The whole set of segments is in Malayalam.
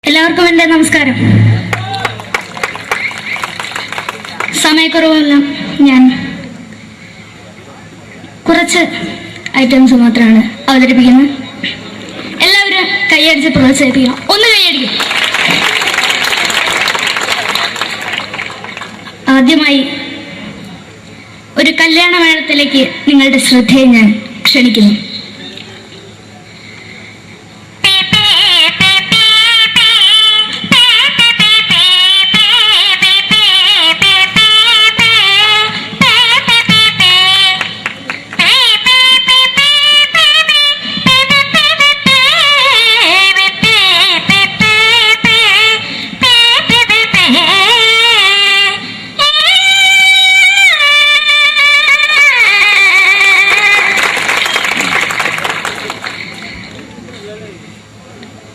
എല്ലാവർക്കും എൻ്റെ നമസ്കാരം. സമയക്കുറവെല്ലാം ഞാൻ കുറച്ച് ഐറ്റംസ് മാത്രമാണ് അവതരിപ്പിക്കുന്നത്. എല്ലാവരും കൈയടിച്ച് പ്രോത്സാഹിപ്പിക്കണം. ഒന്ന് കൈയടിക്കും. ആദ്യമായി ഒരു കല്യാണ മേളത്തിലേക്ക് നിങ്ങളുടെ ശ്രദ്ധയെ ഞാൻ ക്ഷണിക്കുന്നു.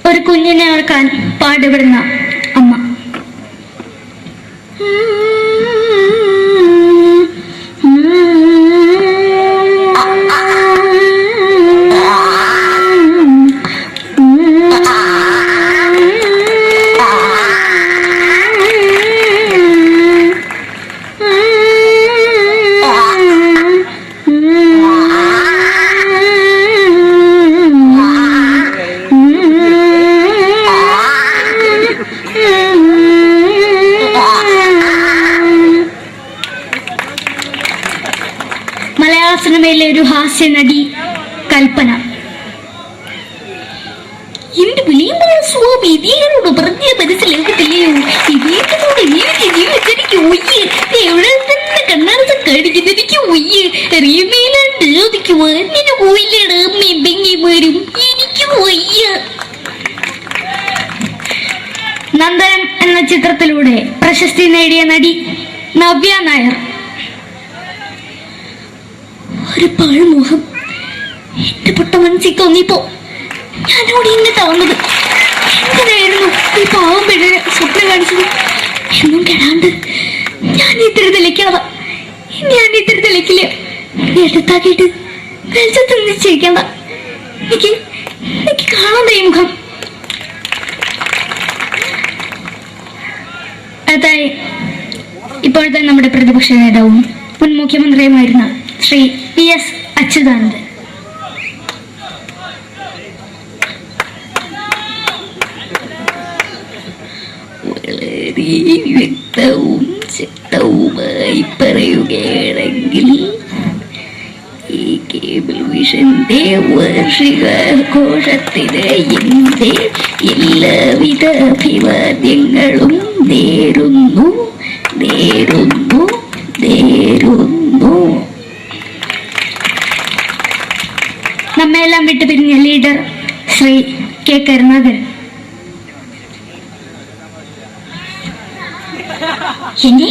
ഒരു കുഞ്ഞിനെ ഓർക്കാൻ പാടുപെടുന്ന അമ്മ. മലയാള സിനിമയിലെ ഒരു ഹാസ്യ നടി കൽപ്പന. എന്റെ വിളിയുമ്പോൾ സ്വാമി ഇതിനോട് പറഞ്ഞ മനസ്സിലാക്കത്തില്ലയോ? ഇതിനോട് ജീവിച്ചെനിക്ക് ഒയ്യ്, എവിടെ തന്നെ കണ്ണാടത്ത് കാണിക്കുന്നത് എനിക്ക് ഒയ്യ്, അറിയുമേലാണ്ട് ചോദിക്കുവാൻ നിന്നെ പോയില്ലേടാ മെമ്പെങ്കിമാരും, എനിക്ക് ഒയ്യ. നന്ദനം എന്ന ചിത്രത്തിലൂടെ പ്രശസ്തി നേടിയ നടി നവ്യ നായർ. ഒരു പാഴ്മോഹം എന്റെ പൊട്ട മനസ്സിൽ തോന്നിയപ്പോ ഞാനോട് ഇങ്ങോട്ടാ വന്നത്. എന്തിനായിരുന്നു ഈ പാവം പെണ്ണിന് സ്വപ്നം കാണിച്ചത്? എന്നും കെടാണ്ട് ഞാൻ ഇത്തരത്തിലേക്കാവാ. ഞാൻ ഇത്തരത്തിലേക്കില്ല. എടുത്താക്കിയിട്ട് വെളിച്ചത്തിൽ നിശ്ചയിക്കണ്ട. എനിക്ക് കാണാൻ ഈ മുഖം. അതായി ഇപ്പോഴത്തെ നമ്മുടെ പ്രതിപക്ഷ നേതാവും മുൻ മുഖ്യമന്ത്രിയുമായിരുന്ന ശ്രീ PS അച്യുതാനന്ദൻ. വളരെ വ്യക്തവും ശക്തവുമായി പറയുകയാണെങ്കിൽ ഈ കേബിൾ വിഷന്റെ വാർഷികാഘോഷത്തിന് എന്റെ എല്ലാവിധ അഭിവാദ്യങ്ങളും നേരുന്നു. നമ്മയെല്ലാം വിട്ടുപിരിഞ്ഞ ലീഡർ ശ്രീ K. കരുണാകരൻ. എന്റെ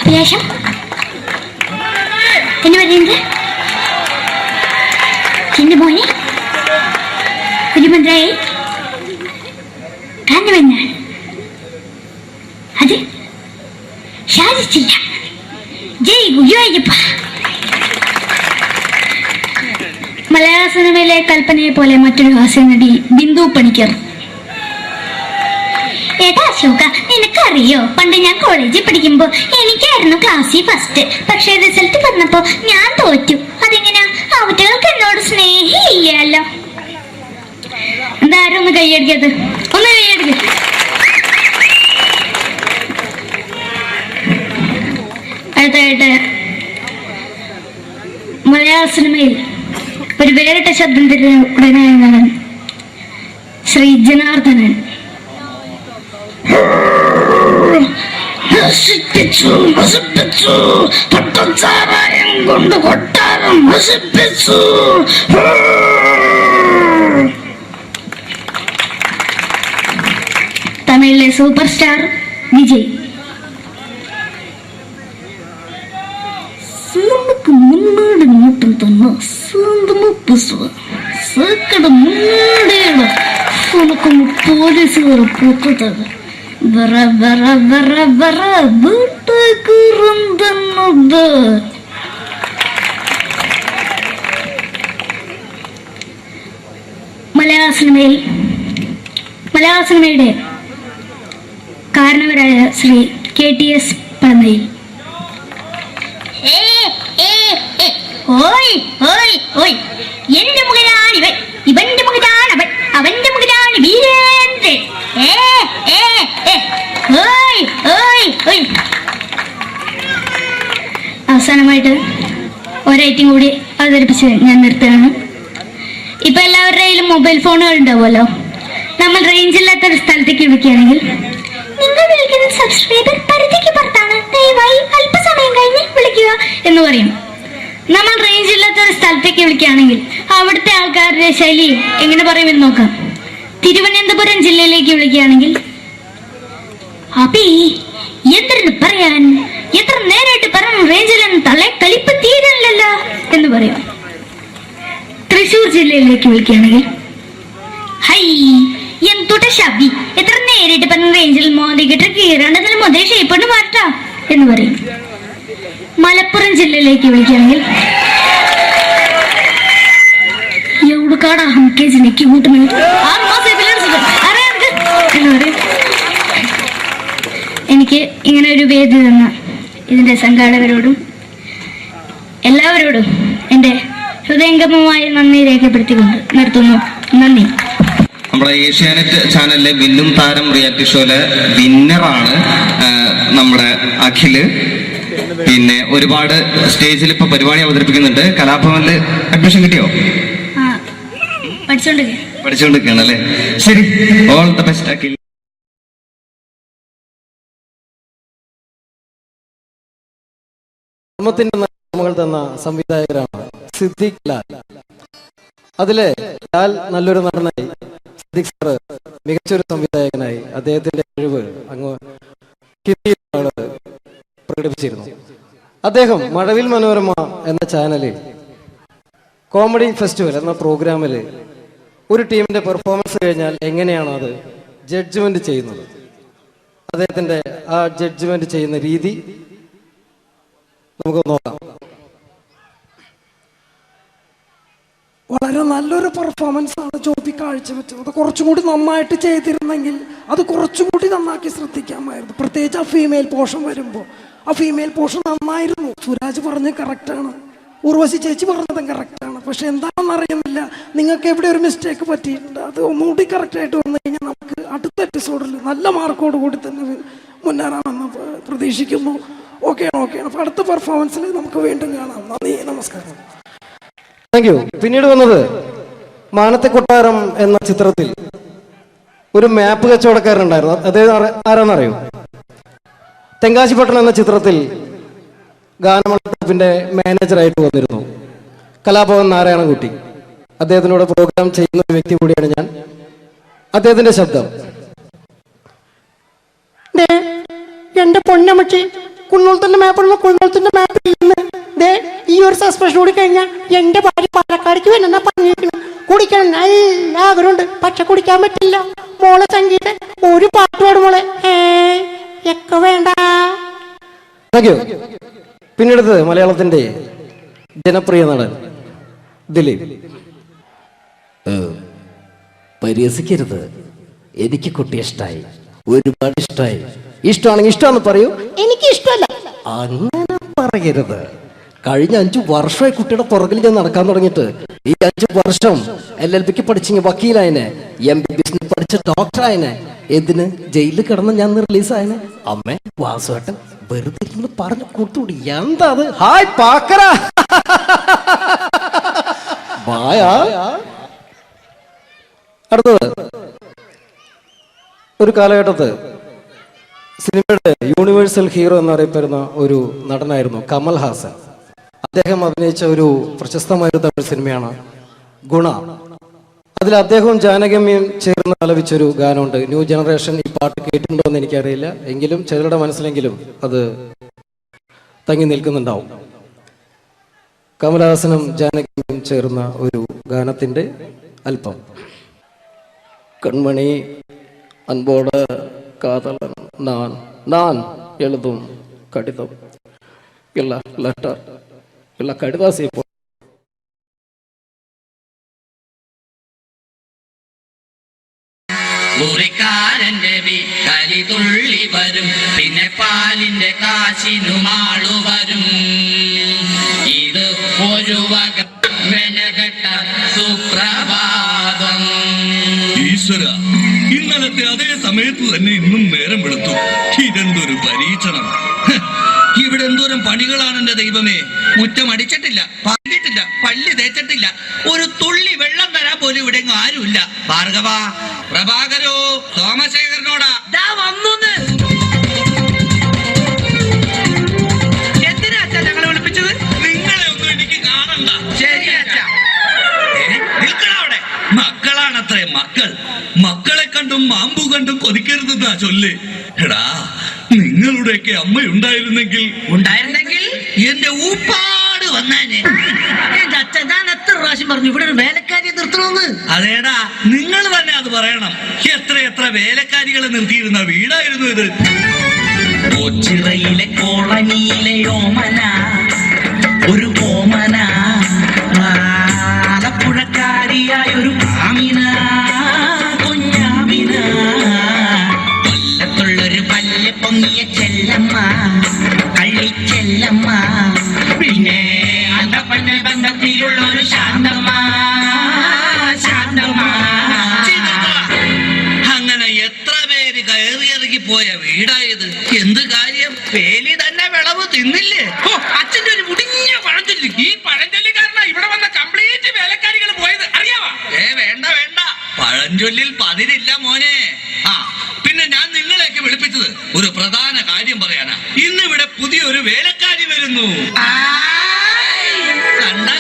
അഭിലാഷം എന്ന് പറയുന്നത് എന്റെ മോനെ തിരുമന്ത്രായി കാണുമെന്നാണ്. അത് സാധിച്ചില്ല. ജയ് ഗുരുവായൂരപ്പ. മലയാള സിനിമയിലെ കൽപ്പനയെ പോലെ മറ്റൊരു ഹാസ്യ നടി ബിന്ദു പണിക്കർ. ഏട്ടാ അശോക, നിനക്കറിയോ, പണ്ട് ഞാൻ കോളേജിൽ പഠിക്കുമ്പോ എനിക്കായിരുന്നു ക്ലാസ്സിൽ ഫസ്റ്റ്. പക്ഷെ റിസൾട്ട് വന്നപ്പോ ഞാൻ തോറ്റു. അതെങ്ങനെയാ? അവറ്റകൾക്ക് എന്നോട് സ്നേഹമില്ലല്ലോ. എന്താരും ഒന്ന് കൈയടിക്കത്? ഒന്ന് കൈയടിക്ക. അടുത്തായിട്ട് മലയാള സിനിമയിൽ ഒരു വേറിട്ട ശബ്ദത്തിന്റെ ഉടനെയാണ് ശ്രീ ജനാർദ്ദനൻ. കൊണ്ട് കൊട്ടാരം നശിപ്പിച്ചു. തമിഴിലെ സൂപ്പർ സ്റ്റാർ വിജയ്. നമുക്ക് മുന്നോട്ട് നോട്ടം തന്നെ സ്വന്തമോ പുസ്തകം സക്കട മുന്നോടിയാണ് ഉനക്ക് പോലീസുകാർ പൂത്തത് വറ വറ വറ വറ വീട്ടേക്ക് തന്നത്. മലയാള സിനിമയിൽ മലയാള സിനിമയുടെ കാരണവരായ ശ്രീ KTS പഴമയിൽ. എന്റെ മകനാണിവൻ, ഇവന്റെ മകനാണവൻ, അവന്റെ മകനാണ് വീരേന്ദ്രൻ. അവസാനമായിട്ട് ഒരൈറ്റം കൂടി അവതരിപ്പിച്ച് ഞാൻ നിർത്തുകയാണ്. ഇപ്പൊ എല്ലാവരുടെ കയ്യിലും മൊബൈൽ ഫോണുകൾ ഉണ്ടാവുമല്ലോ. നമ്മൾ റേഞ്ച് ഇല്ലാത്തൊരു സ്ഥലത്തേക്ക് വിളിക്കുകയാണെങ്കിൽ, നിങ്ങൾ വിളിക്കുന്ന സബ്സ്ക്രൈബർ പരിധിക്ക് പുറത്താണ്, ദയവായി അല്പസമയം കഴിഞ്ഞ് വിളിക്കുക എന്ന് പറയും. നമ്മൾ റേഞ്ച് ഇല്ലാത്തൊരു സ്ഥലത്തേക്ക് വിളിക്കുകയാണെങ്കിൽ അവിടുത്തെ ആൾക്കാരുടെ ശൈലി എങ്ങനെ പറയുമെന്ന് നോക്കാം. തിരുവനന്തപുരം ജില്ലയിലേക്ക് വിളിക്കുകയാണെങ്കിൽ, അപ്പി എന്തിനു പറയാൻ, എത്ര നേരായിട്ട് പറഞ്ഞു റേഞ്ചിലൊന്നും തള്ളെ കളിപ്പ് തീരല്ലോ എന്ന് പറയും. തൃശൂർ ജില്ലയിലേക്ക് വിളിക്കുകയാണെങ്കിൽ, ഹൈ എന്തുട്ട ശബി, എത്ര നേരിട്ട് പറഞ്ഞ റേഞ്ചിൽ മോദിക്കിട്ട് കീറാണ്ടതിന് മുതൽ ഷേപ്പണ് മാറ്റാ എന്ന് പറയും. മലപ്പുറം ജില്ലയിലേക്ക് വിളിക്കുകയാണെങ്കിൽ, എവിടുക്കാടാ ഹംകേജിലേക്ക് കൂട്ടുന്നു എന്ന് പറയും. എനിക്ക് ഇങ്ങനെ ഒരു വേദി തന്ന ഇതിന്റെ സംഘാടകരോടും എല്ലാവരോടും എൻ്റെ ഹൃദയംഗമമായ നന്ദി രേഖപ്പെടുത്തിക്കൊണ്ട് നിർത്തുന്നു. നന്ദി. നമ്മുടെ ഏഷ്യാനെറ്റ് ചാനലിലെ വില്ലും താരം റിയാലിറ്റി ഷോയിലെ വിന്നറാണ് നമ്മുടെ അഖില്. പിന്നെ ഒരുപാട് സ്റ്റേജിൽ ഇപ്പൊ പരിപാടി അവതരിപ്പിക്കുന്നുണ്ട്. കലാഭവനില് അഡ്മിഷൻ കിട്ടിയോ? പഠിച്ചുകൊണ്ടിരിക്കുകയാണ് അല്ലേ? ശരി, ഓൾ ദ ബെസ്റ്റ് അഖിൽ. നമ്മൾ തന്ന സംവിധായകരാണ് സിദ്ദിഖ് ലാൽ. അതിലെ ലാൽ നല്ലൊരു നടനായി, സിദ്ദിഖ് സാറ് മികച്ചൊരു സംവിധായകനായി അദ്ദേഹത്തിന്റെ കഴിവ് അങ്ങ് പ്രകടിപ്പിച്ചിരുന്നു. അദ്ദേഹം മഴവിൽ മനോരമ എന്ന ചാനലിൽ കോമഡി ഫെസ്റ്റിവൽ എന്ന പ്രോഗ്രാമിൽ ഒരു ടീമിന്റെ പെർഫോമൻസ് കഴിഞ്ഞാൽ എങ്ങനെയാണ് അത് ജഡ്ജ്മെന്റ് ചെയ്യുന്നത്, അദ്ദേഹത്തിന്റെ ആ ജഡ്ജ്മെന്റ് ചെയ്യുന്ന രീതി നമുക്ക് നോക്കാം. വളരെ നല്ലൊരു പെർഫോമൻസ് ആണ് ജോബി കാഴ്ചവെച്ചത്. അത് കുറച്ചും കൂടി നന്നായിട്ട് ചെയ്തിരുന്നെങ്കിൽ അത് കുറച്ചും കൂടി നന്നാക്കി ശ്രദ്ധിക്കാമായിരുന്നു. പ്രത്യേകിച്ച് ആ ഫീമെയിൽ പോർഷൻ വരുമ്പോൾ ആ ഫീമെയിൽ പോർഷൻ നന്നായിരുന്നു. സുരാജ് പറഞ്ഞത് കറക്റ്റാണ്, ഉർവശി ചേച്ചി പറഞ്ഞതും കറക്റ്റാണ്. പക്ഷെ എന്താണെന്ന് അറിയുന്നില്ല, നിങ്ങൾക്ക് എവിടെ ഒരു മിസ്റ്റേക്ക് പറ്റിയിട്ടുണ്ട്. അത് ഒന്നുകൂടി കറക്റ്റായിട്ട് വന്നു കഴിഞ്ഞാൽ നമുക്ക് അടുത്ത എപ്പിസോഡിൽ നല്ല മാർക്കോട് കൂടി തന്നെ മുന്നേറാമെന്ന് പ്രതീക്ഷിക്കുന്നു. ഓക്കെയാണ്. അപ്പോൾ അടുത്ത പെർഫോമൻസിൽ നമുക്ക് വീണ്ടും കാണാം. നന്ദി, നമസ്കാരം. Thank you. പിന്നീട് വന്നത് മാനത്തെ കൊട്ടാരം എന്ന ചിത്രത്തിൽ ഒരു മാപ്പ് കച്ചവടക്കാരനുണ്ടായിരുന്നു. അദ്ദേഹം ആരാന്നറിയോ? തെങ്കാശിപ്പട്ടണം എന്ന ചിത്രത്തിൽ ഗാനമേളത്തിന്റെ മാനേജറായിട്ട് വന്നിരുന്നു കലാഭവൻ നാരായണൻകുട്ടി. അദ്ദേഹത്തിനോട് പ്രോഗ്രാം ചെയ്യുന്ന ഒരു വ്യക്തി കൂടിയാണ് ഞാൻ. അദ്ദേഹത്തിന്റെ ശബ്ദം. എന്റെ പൊന്നമ്മച്ചി, കുന്നോളത്തിന്റെ മാപ്പുള്ള കുന്നോളത്തിന്റെ മാപ്പ് ഈ ഒരു സസ്പെൻഷൻ കൂടി കഴിഞ്ഞാൽ എന്റെ ഭാര്യ പാലക്കാടേക്ക് വേണമെന്നാ പറഞ്ഞിരിക്കുന്നു. കുടിക്കണം നല്ല ആഗ്രഹമുണ്ട്, പക്ഷെ കുടിക്കാൻ പറ്റില്ല. മോളെ സംഗീത ഒരു പാട്ട് പാടും മോളെ. ഒക്കെ വേണ്ട. Thank you. പിന്നീട് മലയാളത്തിന്റെ ജനപ്രിയ നടൻ ദിലീപ്. പരിഹസിക്കരുത്, എനിക്ക് കുട്ടി ഇഷ്ടായി, ഒരുപാട് ഇഷ്ടായി. ഇഷ്ടമാണെങ്കിൽ ഇഷ്ടമാണെന്ന് പറയൂ, എനിക്ക് ഇഷ്ടമല്ല അങ്ങനെ പറയരുത്. കഴിഞ്ഞ 5 വർഷമായി കുട്ടിയുടെ പുറകിൽ ഞാൻ നടക്കാൻ തുടങ്ങിയിട്ട്. ഈ 5 വർഷം LLBക്ക് പഠിച്ചെങ്കിൽ വക്കീലായനെ, MBBS പഠിച്ച ഡോക്ടറായനെ, എന്തിന് ജയിലിൽ കിടന്ന് ഞാൻ റിലീസായനെ. അമ്മേ വാസുവേട്ടൻ വെറുതെ പറഞ്ഞു കൊടുത്തുകൂടി. എന്താ അത്? ഹായ് പാക്കര അടുത്തത് ഒരു കാലഘട്ടത്ത് സിനിമയുടെ യൂണിവേഴ്സൽ ഹീറോ എന്നറിയപ്പെടുന്ന ഒരു നടനായിരുന്നു കമൽ ഹാസൻ. അദ്ദേഹം അഭിനയിച്ച ഒരു പ്രശസ്തമായ തമിഴ് സിനിമയാണ് ഗുണ. അതിൽ അദ്ദേഹവും ജാനകിയമ്മയും ചേർന്ന് ആലപിച്ചൊരു ഗാനമുണ്ട്. ന്യൂ ജനറേഷൻ ഈ പാട്ട് കേട്ടിട്ടുണ്ടോ എന്ന് എനിക്കറിയില്ല, എങ്കിലും ചിലരുടെ മനസ്സിലെങ്കിലും അത് തങ്ങി നിൽക്കുന്നുണ്ടാവും. കമൽഹാസനും ജാനകിയമ്മയും ചേർന്ന ഒരു ഗാനത്തിന്റെ അല്പം. കൺമണി അൻപോട് കാതലൻ நான் எழுதும் கடிதம் இல்ல லெட்டர் இல்ல கடிதாசி ஒரு ഭിക്ഷക്കാരന്റെ വീട്ടരി തുള്ളി വരും, പിന്നെ പാലിന്റെ കാശിനുമാളു വരും. ഇത് ഒരു വക വെലകെട്ട സുപ്രഭാതം. ഈശ്വര, ഇന്നലത്തെ അതേ സമയത്ത് തന്നെ ഇന്നും നേരം വെളുത്തു. ഇതെന്തൊരു പരീക്ഷണം! ഇവിടെ എന്തോരം പണികളാണ് എന്റെ ദൈവമേ. മുറ്റം അടിച്ചിട്ടില്ല, പറഞ്ഞിട്ടില്ല, പള്ളി തേച്ചിട്ടില്ല, ഒരു തുള്ളി വെള്ളം തരാൻ പോലും ഇവിടെ ആരുമില്ല. ഭാർഗവ, പ്രഭാകരോ, സോമശേഖരനോടാ വന്നൂന്ന്. എന്തിനാ അച്ഛാ ഞങ്ങളെ വിളിപ്പിച്ചത്? നിങ്ങളെ ഒന്നും എനിക്ക് കാണണ്ട. ശരി അച്ഛാ. നിൽക്കണവിടെ. മക്കളാണത്രേ മക്കൾ. മക്കളെ കണ്ടും മാമ്പു കണ്ടും കൊതിക്കരുതെന്നാ ചൊല്ല്. എടാ, നിങ്ങളുടെയൊക്കെ അമ്മയുണ്ടായിരുന്നെങ്കിൽ എന്റെ ഊപ്പാട് വന്നേനെ. എന്റെ അച്ഛൻ ഞാൻ എത്ര പ്രാവശ്യം പറഞ്ഞു ഇവിടെ ഒരു വേലക്കാരിയെ നിർത്തണമെന്ന്. അതേടാ, നിങ്ങൾ തന്നെ അത് പറയണം. എത്ര വേലക്കാരികളെ നിർത്തിയിരുന്ന വീടായിരുന്നു ഇത്. കൊച്ചിറയിലെ കോളനിയിലെ ഓമന, ഒരു ഓമന, ആലപ്പുഴക്കാരിയായ ഒരു ആമിന, കുഞ്ഞാമിന, കൊല്ലത്തുള്ളൊരു പല്ല് പൊങ്ങിയ ചെല്ലമ്മ, കള്ളിച്ചെല്ലമ്മ, പിന്നെ അന്തപ്പന്ന ബന്ധത്തിലുള്ള ഒരു ശാന്തമ്മ, ശാന്തമ്മ. അങ്ങനെ എത്ര പേര് കയറിയിറങ്ങി പോയ വീടായത്. എന്ത് കാര്യം? വേലി തന്നെ വിളവ് തിന്നില്ലേ? അച്ഛന്റെ ഒരു മുടിഞ്ഞ പഴഞ്ചൊല്ലി. ഈ പഴഞ്ചൊല്ലി കാരണം ഇവിടെ വന്ന കംപ്ലീറ്റ് വേലക്കാരികൾ പോയത് അറിയാവാ? വേണ്ട പഴഞ്ചൊല്ലിൽ പതിരില്ല മോനെ. പിന്നെ ഞാൻ നിങ്ങളെയൊക്കെ വിളിപ്പിച്ചത് ഒരു പ്രധാന കാര്യം പറയാനാ. ഇന്നിവിടെ പുതിയൊരു വേലക്കാരി വരുന്നു.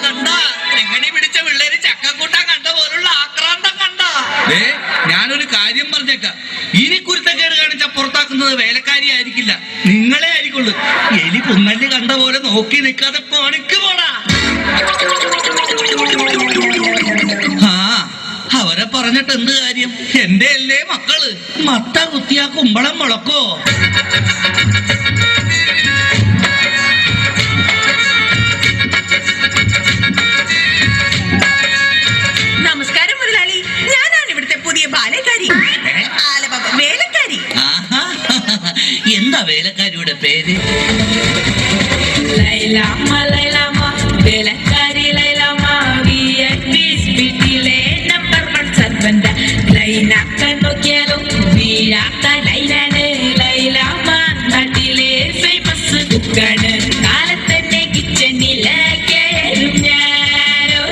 കണ്ട എങ്ങനെ പിടിച്ച പിള്ളേര് ചക്കക്കൂട്ടാൻ കണ്ട പോലുള്ള ആക്രാന്തം കണ്ട. ഞാനൊരു കാര്യം പറഞ്ഞേക്കാം, ഇനി കുരുത്തക്കേട് കാണിച്ച പുറത്താക്കുന്നത് വേലക്കാരി ആയിരിക്കില്ല, നിങ്ങളെ ആയിരിക്കുള്ളൂ. എലി പുന്നല് കണ്ട പോലെ നോക്കി നിൽക്കാതെ പണിക്ക് പോടാ. അവരെ പറഞ്ഞിട്ട് എന്ത് കാര്യം? എന്റെ അല്ലേ മക്കള്. മത്ത കുത്തിയാ കുമ്പളം മുളക്കോ? നമസ്കാരം മുതലാളി, ഞാനാണ് ഇവിടുത്തെ പുതിയ ബാലക്കാരി, വേലക്കാരി. എന്താ വേലക്കാരിയുടെ പേര്? ലൈലാമ്മ, ലൈലാമ്മ, വേലക്കാരി ലൈലാമ്മ, വീട്ടിലെ നമ്പർ 1 സർവന്റ. ലൈനാക്ക നോക്കിയാലും വീഴാത്ത ലൈലാണ് ലൈലാമ്മ, നാട്ടിലെ ഫേമസ് കുക്കാണ്. കാലത്തന്നെ കിച്ചണിലേക്കും ഞാനോ,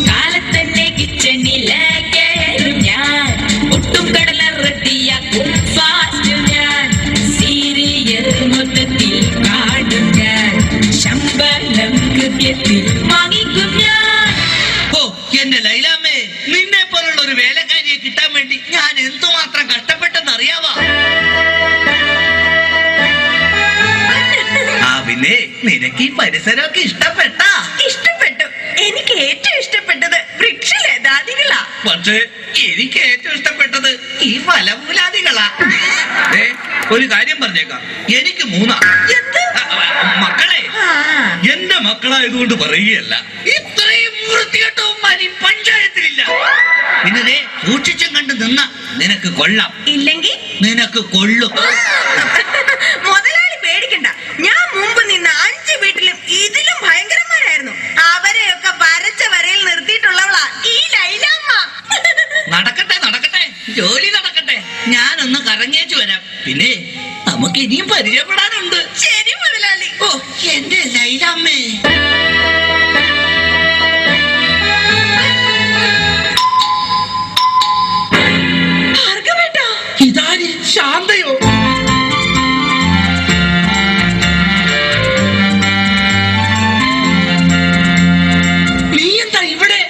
കാലത്തന്നെ കിച്ചണിലേക്കും ഞാൻ. ഒട്ടും കടല റെഡിയാക്കും ഫാസ്റ്റ് ഞാൻ. സീരിയൽ മൊത്തത്തിൽ കാണും ഞാൻ. ശമ്പളം കൃത്യത്തിൽ വാങ്ങിക്കും ഞാൻ. എന്റെ ലൈലാമ്മേ, നിന്നെ പോലുള്ള ഒരു വേലക്കാരിയെ കിട്ടാൻ വേണ്ടി ഞാൻ എന്തുമാത്രം കഷ്ടപ്പെട്ടെന്ന് അറിയാവാ? പിന്നെ നിനക്ക് ഈ പരിസരമൊക്കെ ഇഷ്ടപ്പെട്ടാ? ഇഷ്ടപ്പെട്ടു. എനിക്ക് ഏറ്റവും ഇഷ്ടപ്പെട്ടത് വൃക്ഷലതാദികളാ. പക്ഷേ എനിക്ക് ഏറ്റവും ഇഷ്ടപ്പെട്ടത് ഈ ഫലമൂലാദികളാ. ഒരു കാര്യം പറഞ്ഞേക്കാം, എനിക്ക് 3 മക്കളെ. എന്റെ മക്കളായതുകൊണ്ട് പറയുകയല്ല, ഇത്രയും വൃത്തികെട്ടവന്മാർ ഈ പഞ്ചായത്തിലില്ല. പിന്നെ സൂക്ഷിച്ചും കണ്ട് നിന്ന നിനക്ക് കൊള്ളാം, ഇല്ലെങ്കിൽ നിനക്ക് കൊള്ളും. മുതലാളി പേടിക്കണ്ട, ഞാൻ മുമ്പ് നിന്ന 5 വീട്ടിലും ഇതിലും ഭയങ്കരന്മാരായിരുന്നു. അവരെയൊക്കെ വരച്ച വരയിൽ നിർത്തിയിട്ടുള്ളവളാ ഈ ലൈലാമ്മ. നടക്കട്ടെ ജോലി നടക്കട്ടെ, ഞാനൊന്ന് കറങ്ങിയേച്ചു വരാം. പിന്നെ നമുക്ക് ഇനിയും പരിചയപ്പെടാനുണ്ട്. ശരി മുതലാളി. എന്റെ ലൈലാമ്മേ. ഇതാര്? ശാന്തയോ? നീ എന്താ ഇവിടെ?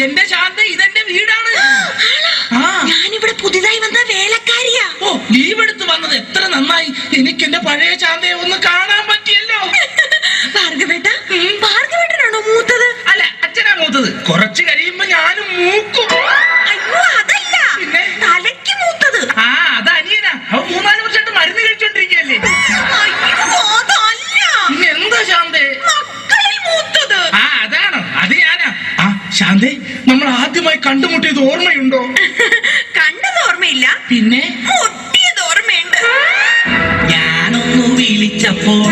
എന്റെ ശാന്ത, ഇതെന്റെ വീടാണ്. ഞാനിവിടെ പുതിയതായി വന്ന വേലക്കാരിയാ. ലീവ് എടുത്ത് വന്നത് എത്ര നന്നായി. എനിക്ക് എന്റെ പഴയ ശാന്തയെ ഒന്ന് കാണാൻ പറ്റിയല്ലോ. ഭാർഗവേട്ടനാണോ മൂത്തത്? അല്ല, അച്ഛനാ മൂത്തത്. കുറച്ച് കഴിയുമ്പോ ഞാനും മൂക്കും. അയ്യോ, അതല്ല, പിന്നെ തലയ്ക്ക് മൂത്തത്. അത് അനിയനാ. അവൻ 3-4 വർഷമായിട്ട് മരുന്ന് കഴിച്ചോണ്ടിരിക്കല്ലേ. അയ്യോ, അതല്ല. നമ്മൾ ആദ്യമായി കണ്ടുമുട്ടിയത് ഓർമ്മയുണ്ടോ? കണ്ടത് ഓർമ്മയില്ല, പിന്നെ മുട്ടിയത് ഓർമ്മയുണ്ട്. ഞാനൊന്നു വിളിച്ചപ്പോൾ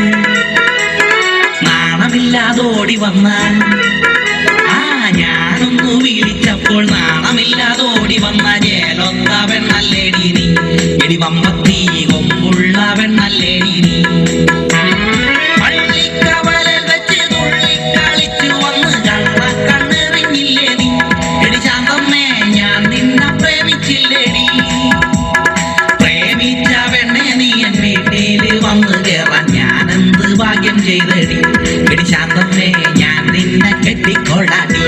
നാണമില്ലാതോടി വന്നാൽ, ഞാനൊന്നു വിളിച്ചപ്പോൾ നാണമില്ലാതോടി വന്ന ജേലൊത്ത പെണ്ണല്ലേടി നീ, എടി വമ്പത്തി കൊമ്പുള്ള പെണ്ണല്ലേടി നീ. പള്ളിക്കവലൽ വെച്ച് തുള്ളിക്കളിച്ചു വന്ന് കണ്ണെറിഞ്ഞില്ലേ നീ, എടി ശാന്തമ്മേ ഞാൻ നിന്നെ പ്രേമിച്ചില്ലേടി. പ്രേമിച്ച പെണ്ണെ നീ എൻ വീട്ടില് വന്ന് കേറാൻ ഞാനെന്ത് ഭാഗ്യം ചെയ്തടി, എടി ശാന്തമ്മേ ഞാൻ നിന്നെ കെട്ടിക്കൊള്ളാടി.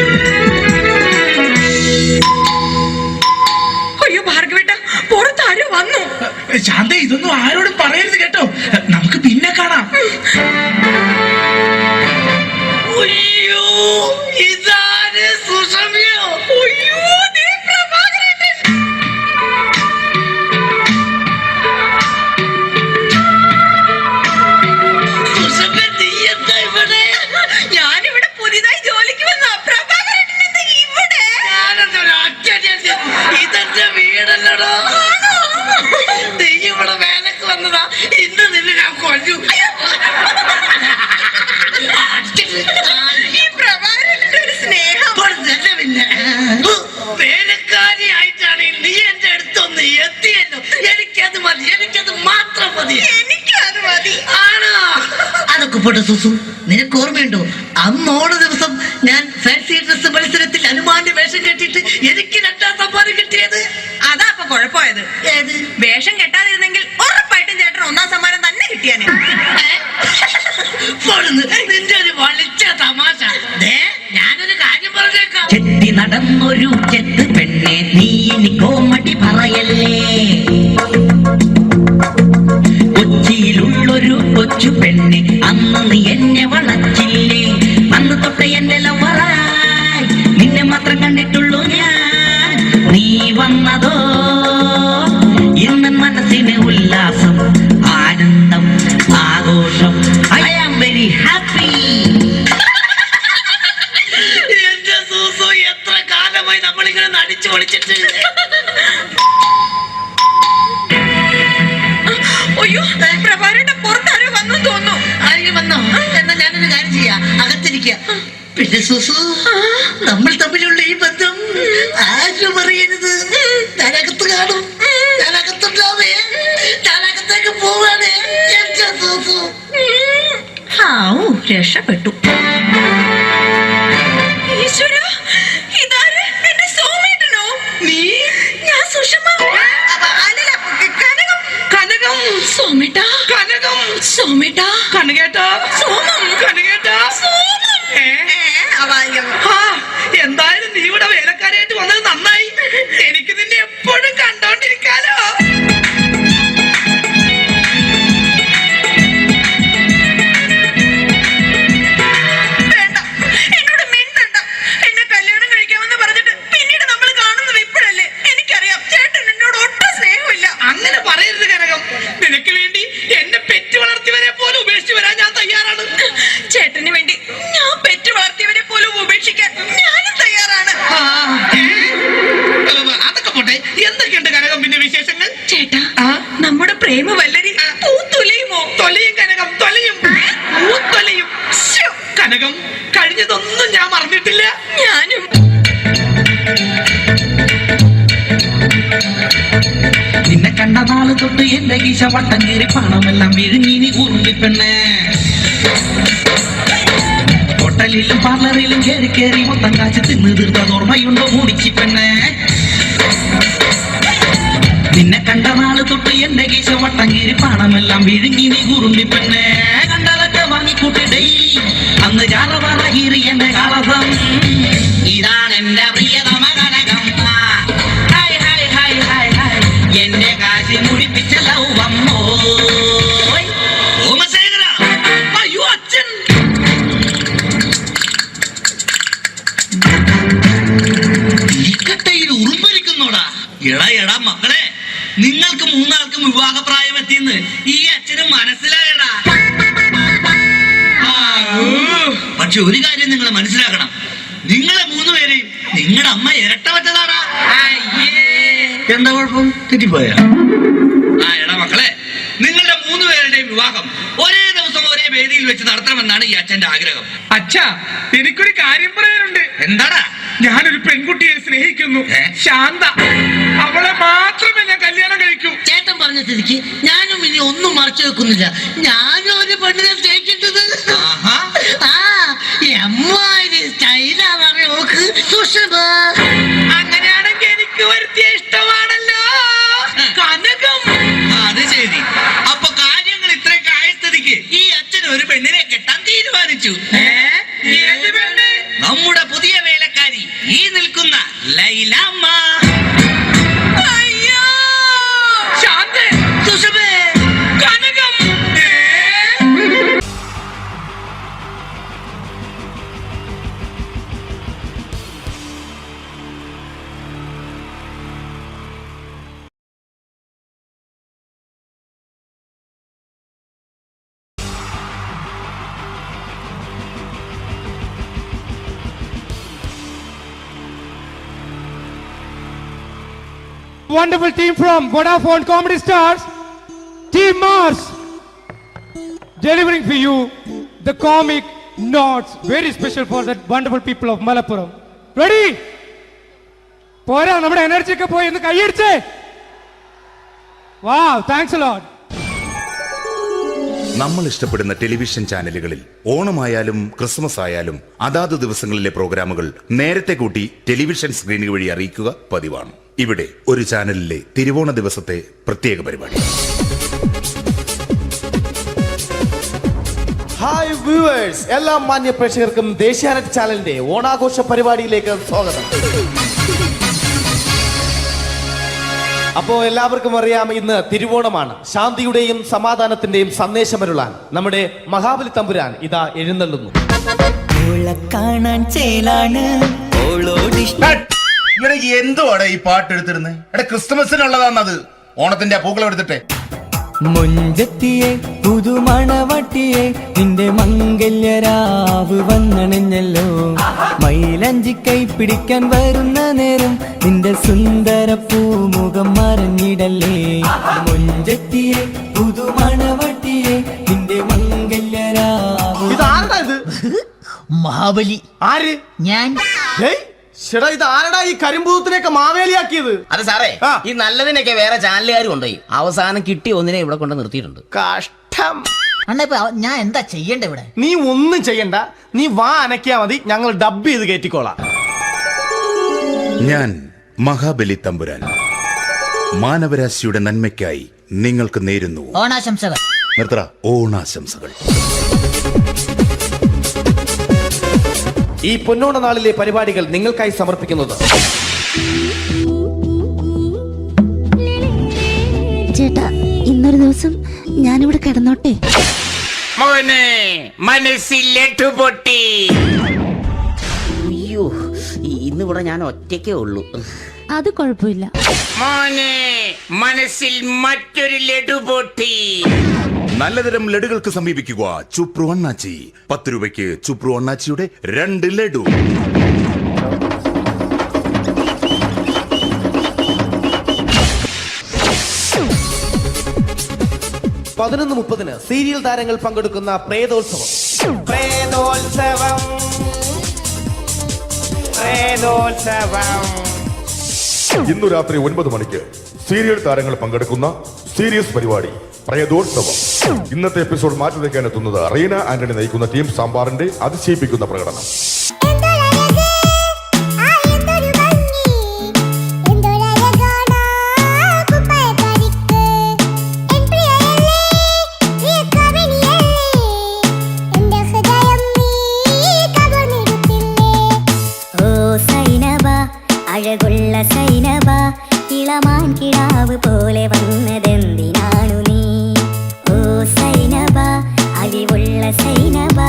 അയ്യോ ഭാർഗവേട്ട, പുറത്താരോ വന്നു. ശാന്ത ഇതൊന്നും ആരോടും പറയരുത് കേട്ടോ, നമുക്ക് പിന്നെ കാണാം. അയ്യോ ഇതാര് സുഷമ്യോ? അയ്യോ ദേ പ്രഭാകരേട്ടൻ. സുഷമ്യ നീ എന്താ ഇവിടെ? ഞാനിവിടെ പുതിയതായി ജോലിക്ക് വന്ന പ്രഭാകരേട്ടൻ എന്താ ഇവിടെ? ഞാനെന്തൊരു അച്ഛൻ, ഇതെന്റെ വീടല്ലടോ. നീ ഇവിടെ വേലക്ക് വന്നതാ, ഇന്ന് നിന്നെ ഞാൻ കൊല്ലു. ഈ പ്രഭാകരേട്ടന്റെ ഒരു സ്നേഹം. പിന്നെ വേലക്കാരിയായിട്ടാണ് നീ എന്റെ അടുത്തൊന്ന് എത്തിയല്ലോ. എനിക്കത് മതി, എനിക്കത് മാത്രം മതി. എനിക്കും അത് മതി. ആണോ? അതൊക്കെ പോട്ടെ സുസു, നിനക്ക് ഓർമ്മയുണ്ടോ അന്ന് ഓണ ദിവസം ഞാൻ ഫാൻസി ഡ്രസ് മത്സരത്തിൽ ഹനുമാന്റെ വേഷം കെട്ടിയിട്ട് എനിക്ക് 2ാം സമ്മാനം കിട്ടിയത്? അതാ അപ്പൊ കുഴപ്പമായത്. ഏത് വേഷം കെട്ടാതിരുന്നെങ്കിൽ ഉറപ്പായിട്ടും ചേട്ടൻ 1ാം സമ്മാനം തന്നെ കിട്ടിയാനെ. നിന്റെ ഒരു വളിച്ച തമാശ. ഞാനൊരു കാര്യം പറഞ്ഞേക്കാം. ചെത്തി നടന്നൊരു ചെത്ത് പെണ്ണെ നീ ഇനി കോമഡി പറയല്ലേ. കൊച്ചിയിലുള്ളൊരു കൊച്ചു പെണ്ണെ അന്ന് നീ എന്നെ വളച്ചില്ലേ. അന്ന് തൊട്ട് എന്റെ ലവറായി നിന്നെ മാത്രം കണ്ടിട്ടുള്ളൂ ഞാൻ. നീ വന്നതോ ഇന്ന് മനസ്സിന് ഉല്ലാസം, ആനന്ദം, ആഘോഷം. I am very happy. എന്റെ സൂസു, എത്ര കാലമായി നമ്മളിങ്ങനെ നടിച്ചു പൊളിച്ചിട്ട്. അയ്യോ പ്രഭാകരേട്ടൻ പുറത്താരോ വന്നു തോന്നുന്നു. ആരെങ്കിലും വന്നോ? എന്നാ ഞാനൊരു കാര്യം ചെയ്യാം, അകത്തിരിക്കുക. പിന്നെ സുസു, നമ്മൾ തമ്മിലുള്ള ഈ ബന്ധം ആരും അറിയരുത്. ഞാനകത്ത് കാണും, ഞാനകത്തുണ്ടാവേ, ഞാനകത്തേക്ക് പോവാണേ എന്റെ സുസു. രക്ഷപ്പെട്ടു. ഈശ്വരാ, ഇതാര്? എന്റെ സോമേട്ടനോ? നീ? ഞാൻ സുഷമ. അല്ലല്ല, കനകം. കനകം. സോമേട്ടാ. കനകം. സോമേട്ടാ. കനകേട്ടാ. സോമം. കനകേട്ടാ. സോമം. എന്തായാലും നീ ഇവിടെ വേലക്കാരായിട്ട് വന്നത് നന്നായി. എനിക്ക് നിന്നെ എപ്പോഴും കണ്ടോണ്ടിരിക്കാലോ. വേണ്ട, എന്നോട് മിണ്ടണ്ട. എന്നെ കല്യാണം കഴിക്കാമെന്ന് പറഞ്ഞിട്ട് പിന്നീട് നമ്മൾ കാണുന്നത് ഇപ്പോഴല്ലേ. എനിക്കറിയാം ചേട്ടൻ എന്നോട് ഒട്ടും സ്നേഹമില്ല. അങ്ങനെ പറയരുത് കനകം. നിനക്ക് വേണ്ടി എന്നെ പെറ്റു വളർത്തിയവരെ പോലും ഉപേക്ഷിച്ചു വരാൻ ഞാൻ തയ്യാറാണ്. ചേട്ടന് വേണ്ടി ഞാൻ പെറ്റു വളർത്തിയവരെ പോലും ഉപേക്ഷിക്കാൻ ഞാനും തയ്യാറാണ്. അതൊക്കെ പോട്ടെ, എന്തൊക്കെയുണ്ട് കനകം പിന്നെ വിശേഷങ്ങൾ? ചേട്ടാ, നമ്മുടെ പ്രേമ വല്ലരി പൂത്തുലയുമോ? തൊലയും കനകം, തൊലയും, തൊലയും. കനകം, കഴിഞ്ഞതൊന്നും ഞാൻ മറന്നിട്ടില്ല. ഞാനും. നിന്നെ കണ്ട നാള് തൊട്ട് എന്റെ ഗീശ വട്ടം കീറി പണമെല്ലാം വിഴുങ്ങി നീ ഉരുളിപ്പെണ്ണേ. ഹോട്ടലിലും പാർലറിലും കയറി കയറി മൊത്തം കാശ് തിന്ന് തീർത്തത് ഓർമ്മയുണ്ടോ മൂടിച്ചിപ്പെണ്ണേ? നിന്നെ കണ്ട നാള് തൊട്ട് എന്റെ ഗീശ വട്ടം കീറി പണമെല്ലാം വിഴുങ്ങി നീ ഉരുളിപ്പെണ്ണേ. കണ്ടതൊക്കെ വാങ്ങിക്കൂട്ടി ഡെയിലി അന്ന് ചാറവാറ കീറി എന്റെ കളസം. ഇതാണ് എന്റെ പ്രിയതമ Kanakam. Hi hi hi hi hi എന്റെ കാശി മുടിപ്പിച്ച ലൗവമ്മോ. അയ്യോ അച്ഛൻ. തീക്കട്ടയിൽ ഉറുമ്പരിക്കുന്നോടാ. എടാ എടാ മക്കളെ, നിങ്ങൾക്ക് 3 ആൾക്കും വിവാഹപ്രായം എത്തിയെന്ന് ഈ അച്ഛന് മനസ്സിലായടാ. പക്ഷെ ഒരു കാര്യം നിങ്ങൾ മനസ്സിലാക്കണം, നിങ്ങളെ 3 പേരെയും നിങ്ങളുടെ അമ്മ ഇരട്ട വെച്ചതാടാ. എന്താ കുഴപ്പം? തെറ്റിപ്പോയാ? എടാ മക്കളെ, നിങ്ങളുടെ 3 പേരുടെയും വിവാഹം ഒരേ ദിവസം ഒരേ വേദിയിൽ വെച്ച് നടത്തണമെന്നാണ് ഈ അച്ഛന്റെ ആഗ്രഹം. അച്ഛാ, എനിക്കൊരു കാര്യം പറയാനുണ്ട്. എന്താടാ? ഞാനൊരു പെൺകുട്ടിയെ സ്നേഹിക്കുന്നു, ശാന്ത. അവളെ മാത്രമേ ഞാൻ കല്യാണം കഴിക്കൂ. ചേട്ടൻ പറഞ്ഞ സ്ഥിതിക്ക് ഞാനും ഇനി ഒന്നും മറച്ചു വെക്കുന്നില്ല. ഞാനും ഒരു പെണ്ണിനെ സ്നേഹിക്കുന്നത്. നോക്ക് സുഷമ. അങ്ങനെയാണെങ്കിൽ എനിക്ക് വരുത്തിയ ഇഷ്ടമാണല്ലോ കനകം. അത് ശരി. അപ്പൊ കാര്യങ്ങൾ ഇത്രയൊക്കെ ആയ സ്ഥിതിക്ക് ഈ അച്ഛൻ ഒരു പെണ്ണിനെ കെട്ടാൻ തീരുമാനിച്ചു. ഏത് പെണ്ണ്? നമ്മുടെ പുതിയ വേലക്കാരി, ഈ നിൽക്കുന്ന ലൈലാമ്മ. അയ്യോ, ശാന്തേ, സുഷമേ, കനകം. Wonderful team from Vodafone Comedy Stars, Team Mars, delivering for you the comic notes, very special for the wonderful people of Malappuram. Ready? പോരാ, നമ്മുടെ എനർജി ഒക്കെ പോയി ഒന്ന് കൈയടിച്ചേ. Wow, thanks a lot. നമ്മൾ ഇഷ്ടപ്പെടുന്ന ടെലിവിഷൻ ചാനലുകളിൽ ഓണമായാലും ക്രിസ്മസ് ആയാലും അതാത് ദിവസങ്ങളിലെ പ്രോഗ്രാമുകൾ നേരത്തെ കൂട്ടി ടെലിവിഷൻ സ്ക്രീനുകൾ വഴി അറിയിക്കുക പതിവാണ്. ഇവിടെ ഒരു ചാനലിലെ തിരുവോണ ദിവസത്തെ പ്രത്യേക പരിപാടി. ഹായ് വ്യൂവേഴ്സ്, എല്ലാ മാന്യ പ്രേക്ഷകർക്കും ദേശീയാനെറ്റ് ചാനലിന്റെ ഓണാഘോഷ പരിപാടിയിലേക്ക് സ്വാഗതം. അപ്പോ എല്ലാവർക്കും അറിയാം, ഇന്ന് തിരുവോണമാണ്. ശാന്തിയുടെയും സമാധാനത്തിന്റെയും സന്ദേശമരുളാൻ നമ്മുടെ മഹാബലി തമ്പുരാൻ ഇതാ എഴുന്നള്ളുന്നു. എന്തുവാടെ ഈ പാട്ട് എടുത്തിരുന്നത്? എടാ, ക്രിസ്തുമസിനുള്ളതാണത്. ഓണത്തിന്റെ പൂക്കളം എടുത്തിട്ടെ. മുഞ്ചത്തിയെ പുതുമണവട്ടിയെ നിന്റെ മംഗല്യരാവ് വന്നണഞ്ഞല്ലോ. മൈലഞ്ചി കൈ പിടിക്കാൻ വരുന്ന നേരം നിന്റെ സുന്ദര പൂമുഖം മറഞ്ഞിടല്ലേ. മുഞ്ചത്തിയെ പുതുമണവട്ടിയെ നിന്റെ മംഗല്യരാവ്. ഇതാരടാ ഇത്? മഹാബലി. ആര്? ഞാൻ. ചേട്ടാ, ഇത് ആരടാ ഈ കരിമ്പൂത്തിനെയൊക്കെ മാവേലിയാക്കിയത്? അതെ സാറേ, ഈ നല്ലതിനൊക്കെ വേറെ ചാനലുകാർ കൊണ്ടുപോയി അവസാനം കിട്ടി ഒന്നിനെ ഇവിടെ കൊണ്ട് നിർത്തിയിട്ടുണ്ട്. കഷ്ടം. ഞാൻ എന്താ ചെയ്യണ്ട ഇവിടെ? നീ ഒന്നും ചെയ്യണ്ട, നീ വാ അനക്കിയാ മതി, ഞങ്ങൾ ഡബ് ചെയ്ത് കയറ്റിക്കോളാം. ഞാൻ മഹാബലി തമ്പുരാൻ മാനവരാശിയുടെ നന്മയ്ക്കായി നിങ്ങൾക്ക് നേരുന്നു ഓണാശംസകൾ. നിർത്തറ. ഓണാശംസകൾ. ഈ പൊന്നോണ നാളിലെ പരിപാടികൾ നിങ്ങൾക്കായി സമർപ്പിക്കുന്നത് ചേട്ടാ, ഇന്നൊരു ദിവസം ഞാനിവിടെ കിടന്നോട്ടെ. മോനെ മനസ്സിലേറ്റു പൊട്ടി. അയ്യോ, ഇന്നിവിടെ ഞാൻ ഒറ്റയ്ക്കേ ഉള്ളൂ. അത് കുഴപ്പമില്ല. മോനെ മനസ്സിൽ മറ്റൊരു ലഡു പൊട്ടി. നല്ലതരം ലഡുകൾക്ക് സമീപിക്കുക ചുപ്രു അണ്ണാച്ചി. 10 രൂപയ്ക്ക് ചുപ്രു അണ്ണാച്ചിയുടെ 2 ലഡു. പതിനൊന്ന് 30 സീരിയൽ താരങ്ങൾ പങ്കെടുക്കുന്ന പ്രേതോത്സവം. ഇന്നു രാത്രി 9 മണിക്ക് സീരിയൽ താരങ്ങൾ പങ്കെടുക്കുന്ന സീരിയസ് പരിപാടി പ്രേതോത്സവം. ഇന്നത്തെ എപ്പിസോഡ് മാറ്റി വയ്ക്കാൻ എത്തുന്നത് റീന ആന്റണി നയിക്കുന്ന ടീം സാമ്പാറിന്റെ അതിശയിപ്പിക്കുന്ന പ്രകടനം. അഴകുള്ള സൈനബ, ഇളമാൻ കിടാവ് പോലെ വന്നതെന്തിനാണു നീ? ഓ സൈനബ, അലിവുള്ള സൈനബ,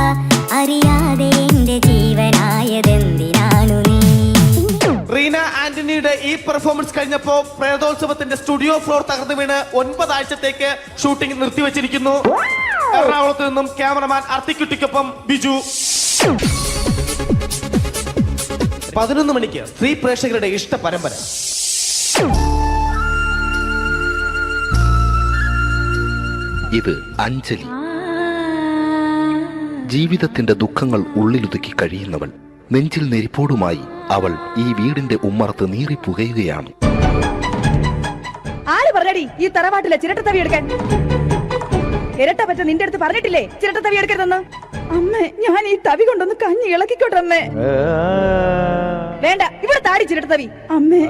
അറിയാതെ എന്റെ ജീവനായതെന്തിനാണു നീ? റീന ആന്റണിയുടെ ഈ പെർഫോമൻസ് കഴിഞ്ഞപ്പോ പ്രേതോത്സവത്തിന്റെ സ്റ്റുഡിയോ ഫ്ലോർ തകർന്നു വീണ് 9 ആഴ്ചത്തേക്ക് ഷൂട്ടിംഗ് നിർത്തിവെച്ചിരിക്കുന്നു. എറണാകുളത്ത് നിന്നും ക്യാമറമാൻ അർത്തിക്കുട്ടിക്കൊപ്പം ബിജു. 11 മണിക്ക് സ്ത്രീ പ്രേക്ഷകരുടെ ഇഷ്ട പരമ്പര. ഇത് അഞ്ജലി. ജീവിതത്തിന്റെ ദുഃഖങ്ങൾ ഉള്ളിലൊതുക്കി കഴിയുന്നവൾ. നെഞ്ചിൽ നെരിപ്പോടുമായി അവൾ ഈ വീടിന്റെ ഉമ്മറത്ത് നീറി പുകയുകയാണ്. ആര് പറഞ്ഞടി ഈ തറവാട്ടിലെ ചിരട്ടത്തവി എടുക്കാൻ? ഇരട്ട പറ്റ നിന്റെ അടുത്ത് പറഞ്ഞിട്ടില്ലേ ചിരട്ടത്തവി എടുക്കരുതെന്ന്? അമ്മേ, ഞാൻ ഈ തവി കൊണ്ടൊന്ന് കഞ്ഞി ഇളക്കിക്കോട്ടെ അമ്മേ. വേണ്ട, ഇവിടെ താടി ചിരട്ടത്തവി. അമ്മേ,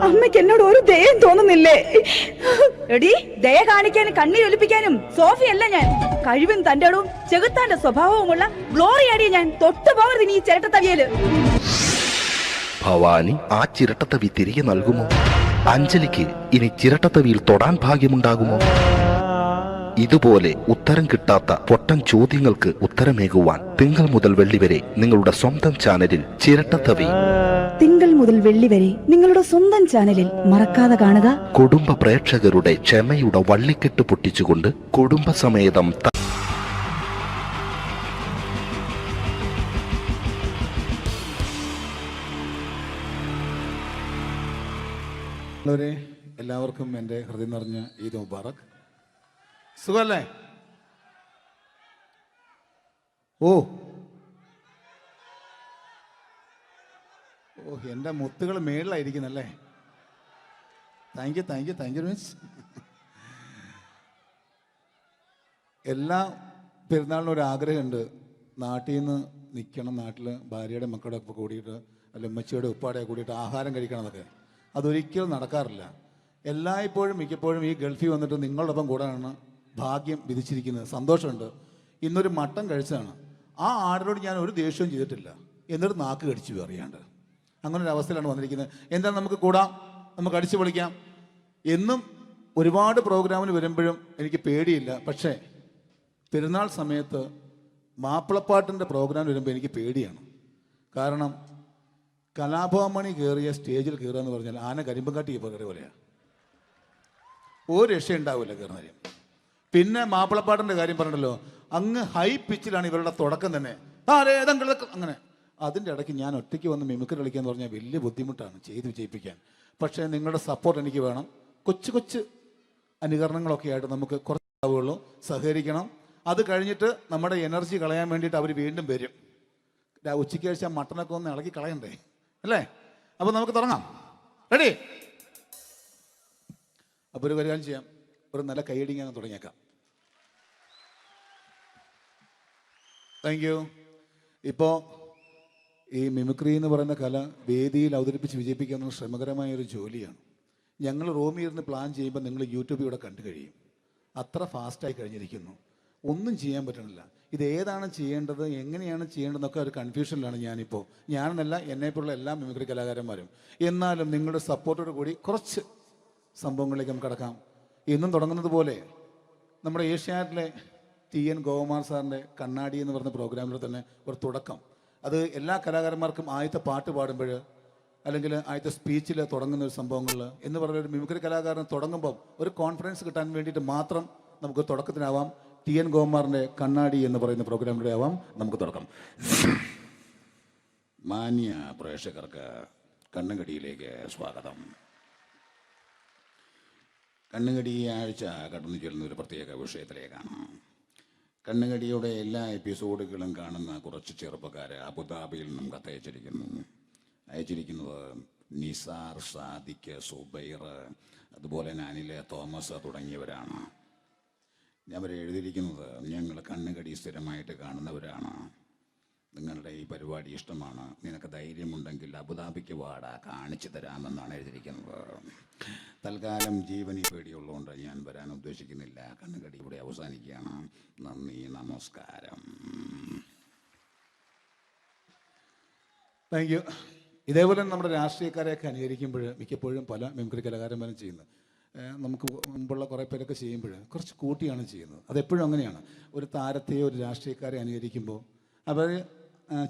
അമ്മയ്ക്ക് എന്നോട് ഒരു ദയം തോന്നുന്നില്ലേ? എടി, ദയ കാണിക്കാനും കണ്ണീരൊലിപ്പിക്കാനും സോഫിയല്ല ഞാൻ. കഴിവും തന്റെടവും ചെകുത്താന്റെ സ്വഭാവവുമുള്ള ഗ്ലോറിയാടിയ ഞാൻ. തൊട്ടു പോകരുത് ഇനി ഈ ചിരട്ടത്തവിയല്. ഭവാനി ആ ചിരട്ടത്തവി തിരികെ നൽകുമോ? അഞ്ജലിക്ക് ഇനി ചിരട്ടത്തവിയിൽ തൊടാൻ ഭാഗ്യമുണ്ടാകുമോ? ഇതുപോലെ ഉത്തരം കിട്ടാത്ത പൊട്ടൻ ചോദ്യങ്ങൾക്ക് ഉത്തരമേകുവാൻ തിങ്കൾ മുതൽ വെള്ളി വരെ നിങ്ങളുടെ സ്വന്തം ചാനലിൽ ചിരട്ടത്തവി. തിങ്കൾ മുതൽ വെള്ളി വരെ നിങ്ങളുടെ സ്വന്തം ചാനലിൽ മറക്കാതെ കാണുക. കുടുംബ പ്രേക്ഷകരുടെ ക്ഷമയുടെ വള്ളിക്കെട്ട് പൊട്ടിച്ചുകൊണ്ട് കുടുംബസമേതം എല്ലാവർക്കും എൻ്റെ ഹൃദയം നിറഞ്ഞ ഈദ് മുബാറക്. സുഖല്ലേ? ഓ ഓ എൻ്റെ മുത്തുകൾ മേളിലായിരിക്കുന്നല്ലേ. Thank you miss. എല്ലാ പെരുന്നാളിനും ഒരു ആഗ്രഹമുണ്ട്. നാട്ടിൽ നിന്ന് നിൽക്കണം, നാട്ടിൽ ഭാര്യയുടെ മക്കളുടെ ഒക്കെ കൂടിയിട്ട് അല്ല ഉമ്മച്ചിയുടെ ഉപ്പാടെ കൂടിയിട്ട് ആഹാരം കഴിക്കണം എന്നൊക്കെ. അതൊരിക്കലും നടക്കാറില്ല. എല്ലായ്പ്പോഴും മിക്കപ്പോഴും ഈ ഗൾഫിൽ വന്നിട്ട് നിങ്ങളോടൊപ്പം കൂടാനാണ് ഭാഗ്യം വിധിച്ചിരിക്കുന്നത്. സന്തോഷമുണ്ട്. ഇന്നൊരു മട്ടൻ കഴിച്ചതാണ്. ആ ആടിനോട് ഞാൻ ഒരു ദേഷ്യവും ചെയ്തിട്ടില്ല, എന്നിട്ട് നാക്ക് കടിച്ചു അറിയാണ്ട്. അങ്ങനെ ഒരു അവസ്ഥയിലാണ് വന്നിരിക്കുന്നത്. എന്താണ്, നമുക്ക് കൂടാം, നമുക്ക് അടിച്ചു പൊളിക്കാം. എന്നും ഒരുപാട് പ്രോഗ്രാമിന് വരുമ്പോഴും എനിക്ക് പേടിയില്ല. പക്ഷേ പെരുന്നാൾ സമയത്ത് മാപ്പിളപ്പാട്ടിൻ്റെ പ്രോഗ്രാം വരുമ്പോൾ എനിക്ക് പേടിയാണ്. കാരണം കലാഭവമണി കയറിയ സ്റ്റേജിൽ കയറുക എന്ന് പറഞ്ഞാൽ ആന കരിമ്പങ്കാട്ടി കയറിയ പോലെയാണ്. ഒരു രക്ഷയുണ്ടാവില്ല കയറുന്ന കാര്യം. പിന്നെ മാപ്പിളപ്പാട്ടിൻ്റെ കാര്യം പറഞ്ഞല്ലോ, അങ്ങ് ഹൈ പിച്ചിലാണ് ഇവരുടെ തുടക്കം തന്നെ. അങ്ങനെ അതിൻ്റെ ഇടയ്ക്ക് ഞാൻ ഒറ്റയ്ക്ക് വന്ന് മിമിക്രി കളിക്കുക എന്ന് പറഞ്ഞാൽ വലിയ ബുദ്ധിമുട്ടാണ് ചെയ്ത് വിജയിപ്പിക്കാൻ. പക്ഷേ നിങ്ങളുടെ സപ്പോർട്ട് എനിക്ക് വേണം. കൊച്ചു കൊച്ചു അനുകരണങ്ങളൊക്കെ ആയിട്ട് നമുക്ക് കുറച്ചാവുള്ളൂ. സഹകരിക്കണം. അത് കഴിഞ്ഞിട്ട് നമ്മുടെ എനർജി കളയാൻ വേണ്ടിയിട്ട് അവർ വീണ്ടും വരും. ഉച്ചയ്ക്ക് കഴിച്ചാൽ മട്ടനൊക്കെ ഒന്ന് ഇളക്കി കളയണ്ടേ അല്ലേ? അപ്പോൾ നമുക്ക് തുടങ്ങാം. റെഡി? അപ്പോൾ ഒരു കാര്യം ചെയ്യാം, ഒരു നല്ല കൈയടിങ്ങ് അങ്ങ് തുടങ്ങിയേക്കാം. Thank you. ഇപ്പോൾ ഈ മിമിക്രി എന്ന് പറയുന്ന കല വേദിയിൽ അവതരിപ്പിച്ച് വിജയിപ്പിക്കുക എന്ന ശ്രമകരമായൊരു ജോലിയാണ്. ഞങ്ങൾ റൂമിൽ ഇരുന്ന് പ്ലാൻ ചെയ്യുമ്പോൾ നിങ്ങൾ യൂട്യൂബിൽ ഇവിടെ കണ്ടു കഴിയും. അത്ര ഫാസ്റ്റായി കഴിഞ്ഞിരിക്കുന്നു. ഒന്നും ചെയ്യാൻ പറ്റണില്ല. ഇത് ഏതാണ് ചെയ്യേണ്ടത്, എങ്ങനെയാണ് ചെയ്യേണ്ടതെന്നൊക്കെ ഒരു കൺഫ്യൂഷനിലാണ് ഞാനിപ്പോൾ. ഞാനെന്നല്ല, എന്നെപ്പോലുള്ള എല്ലാ മിമിക്രി കലാകാരന്മാരും. എന്നാലും നിങ്ങളുടെ സപ്പോർട്ടോട് കൂടി കുറച്ച് സംഭവങ്ങളിലേക്ക് നമുക്ക് കടക്കാം. ഇന്നും തുടങ്ങുന്നത് പോലെ നമ്മുടെ ഏഷ്യാനെറ്റിലെ TN ഗോകുമാർ സാറിൻ്റെ കണ്ണാടി എന്ന് പറഞ്ഞ പ്രോഗ്രാമിൽ തന്നെ ഒരു തുടക്കം. അത് എല്ലാ കലാകാരന്മാർക്കും ആദ്യത്തെ പാട്ട് പാടുമ്പോൾ അല്ലെങ്കിൽ ആദ്യത്തെ സ്പീച്ചിൽ തുടങ്ങുന്ന ഒരു സംഭവങ്ങളിൽ എന്ന് പറഞ്ഞ ഒരു മിമിക്രി കലാകാരൻ തുടങ്ങുമ്പം ഒരു കോൺഫിഡൻസ് കിട്ടാൻ വേണ്ടിയിട്ട് മാത്രം നമുക്ക് തുടക്കത്തിനാവാം. TN ഗോകുമാറിൻ്റെ കണ്ണാടി എന്ന് പറയുന്ന പ്രോഗ്രാമിലൂടെ ആവാം നമുക്ക് തുടക്കം. മാന്യ പ്രേക്ഷകർക്ക് കണ്ണുകടിയിലേക്ക് സ്വാഗതം. കണ്ണുകടി ഈ ആഴ്ച കടന്നു ചെല്ലുന്ന ഒരു പ്രത്യേക വിഷയത്തിലേക്കാണ്. കണ്ണുകടിയുടെ എല്ലാ എപ്പിസോഡുകളും കാണുന്ന കുറച്ച് ചെറുപ്പക്കാർ അബുദാബിയിൽ നിന്നും അയച്ചിരിക്കുന്നത് നിസാർ, സാദിഖ്, സുബൈർ, അതുപോലെ അനിൽ, തോമസ് തുടങ്ങിയവരാണ്. അവർ എഴുതിയിരിക്കുന്നത്, ഞങ്ങൾ കണ്ണുകടി സ്ഥിരമായിട്ട് കാണുന്നവരാണ്. നിങ്ങളുടെ ഈ പരിപാടി ഇഷ്ടമാണ്. നിനക്ക് ധൈര്യമുണ്ടെങ്കിൽ അബുദാബിക്ക് വാടാ, കാണിച്ചു തരാമെന്നാണ് എഴുതിയിരിക്കുന്നത്. തൽക്കാലം ജീവനി പേടിയുള്ളതുകൊണ്ട് ഞാൻ വരാൻ ഉദ്ദേശിക്കുന്നില്ല. കണ്ണുകടി ഇവിടെ അവസാനിക്കുകയാണ്. നന്ദി, നമസ്കാരം. Thank you. ഇതേപോലെ നമ്മുടെ രാഷ്ട്രീയക്കാരെയൊക്കെ അനുകരിക്കുമ്പോൾ മിക്കപ്പോഴും പല മിമിക്രി കലാകാരന്മാരും ചെയ്യുന്നത്, നമുക്ക് മുമ്പുള്ള കുറേ പേരൊക്കെ ചെയ്യുമ്പോൾ കുറച്ച് കൂട്ടിയാണ് ചെയ്യുന്നത്. അതെപ്പോഴും അങ്ങനെയാണ്. ഒരു താരത്തെയോ ഒരു രാഷ്ട്രീയക്കാരെ അനുകരിക്കുമ്പോൾ അവർ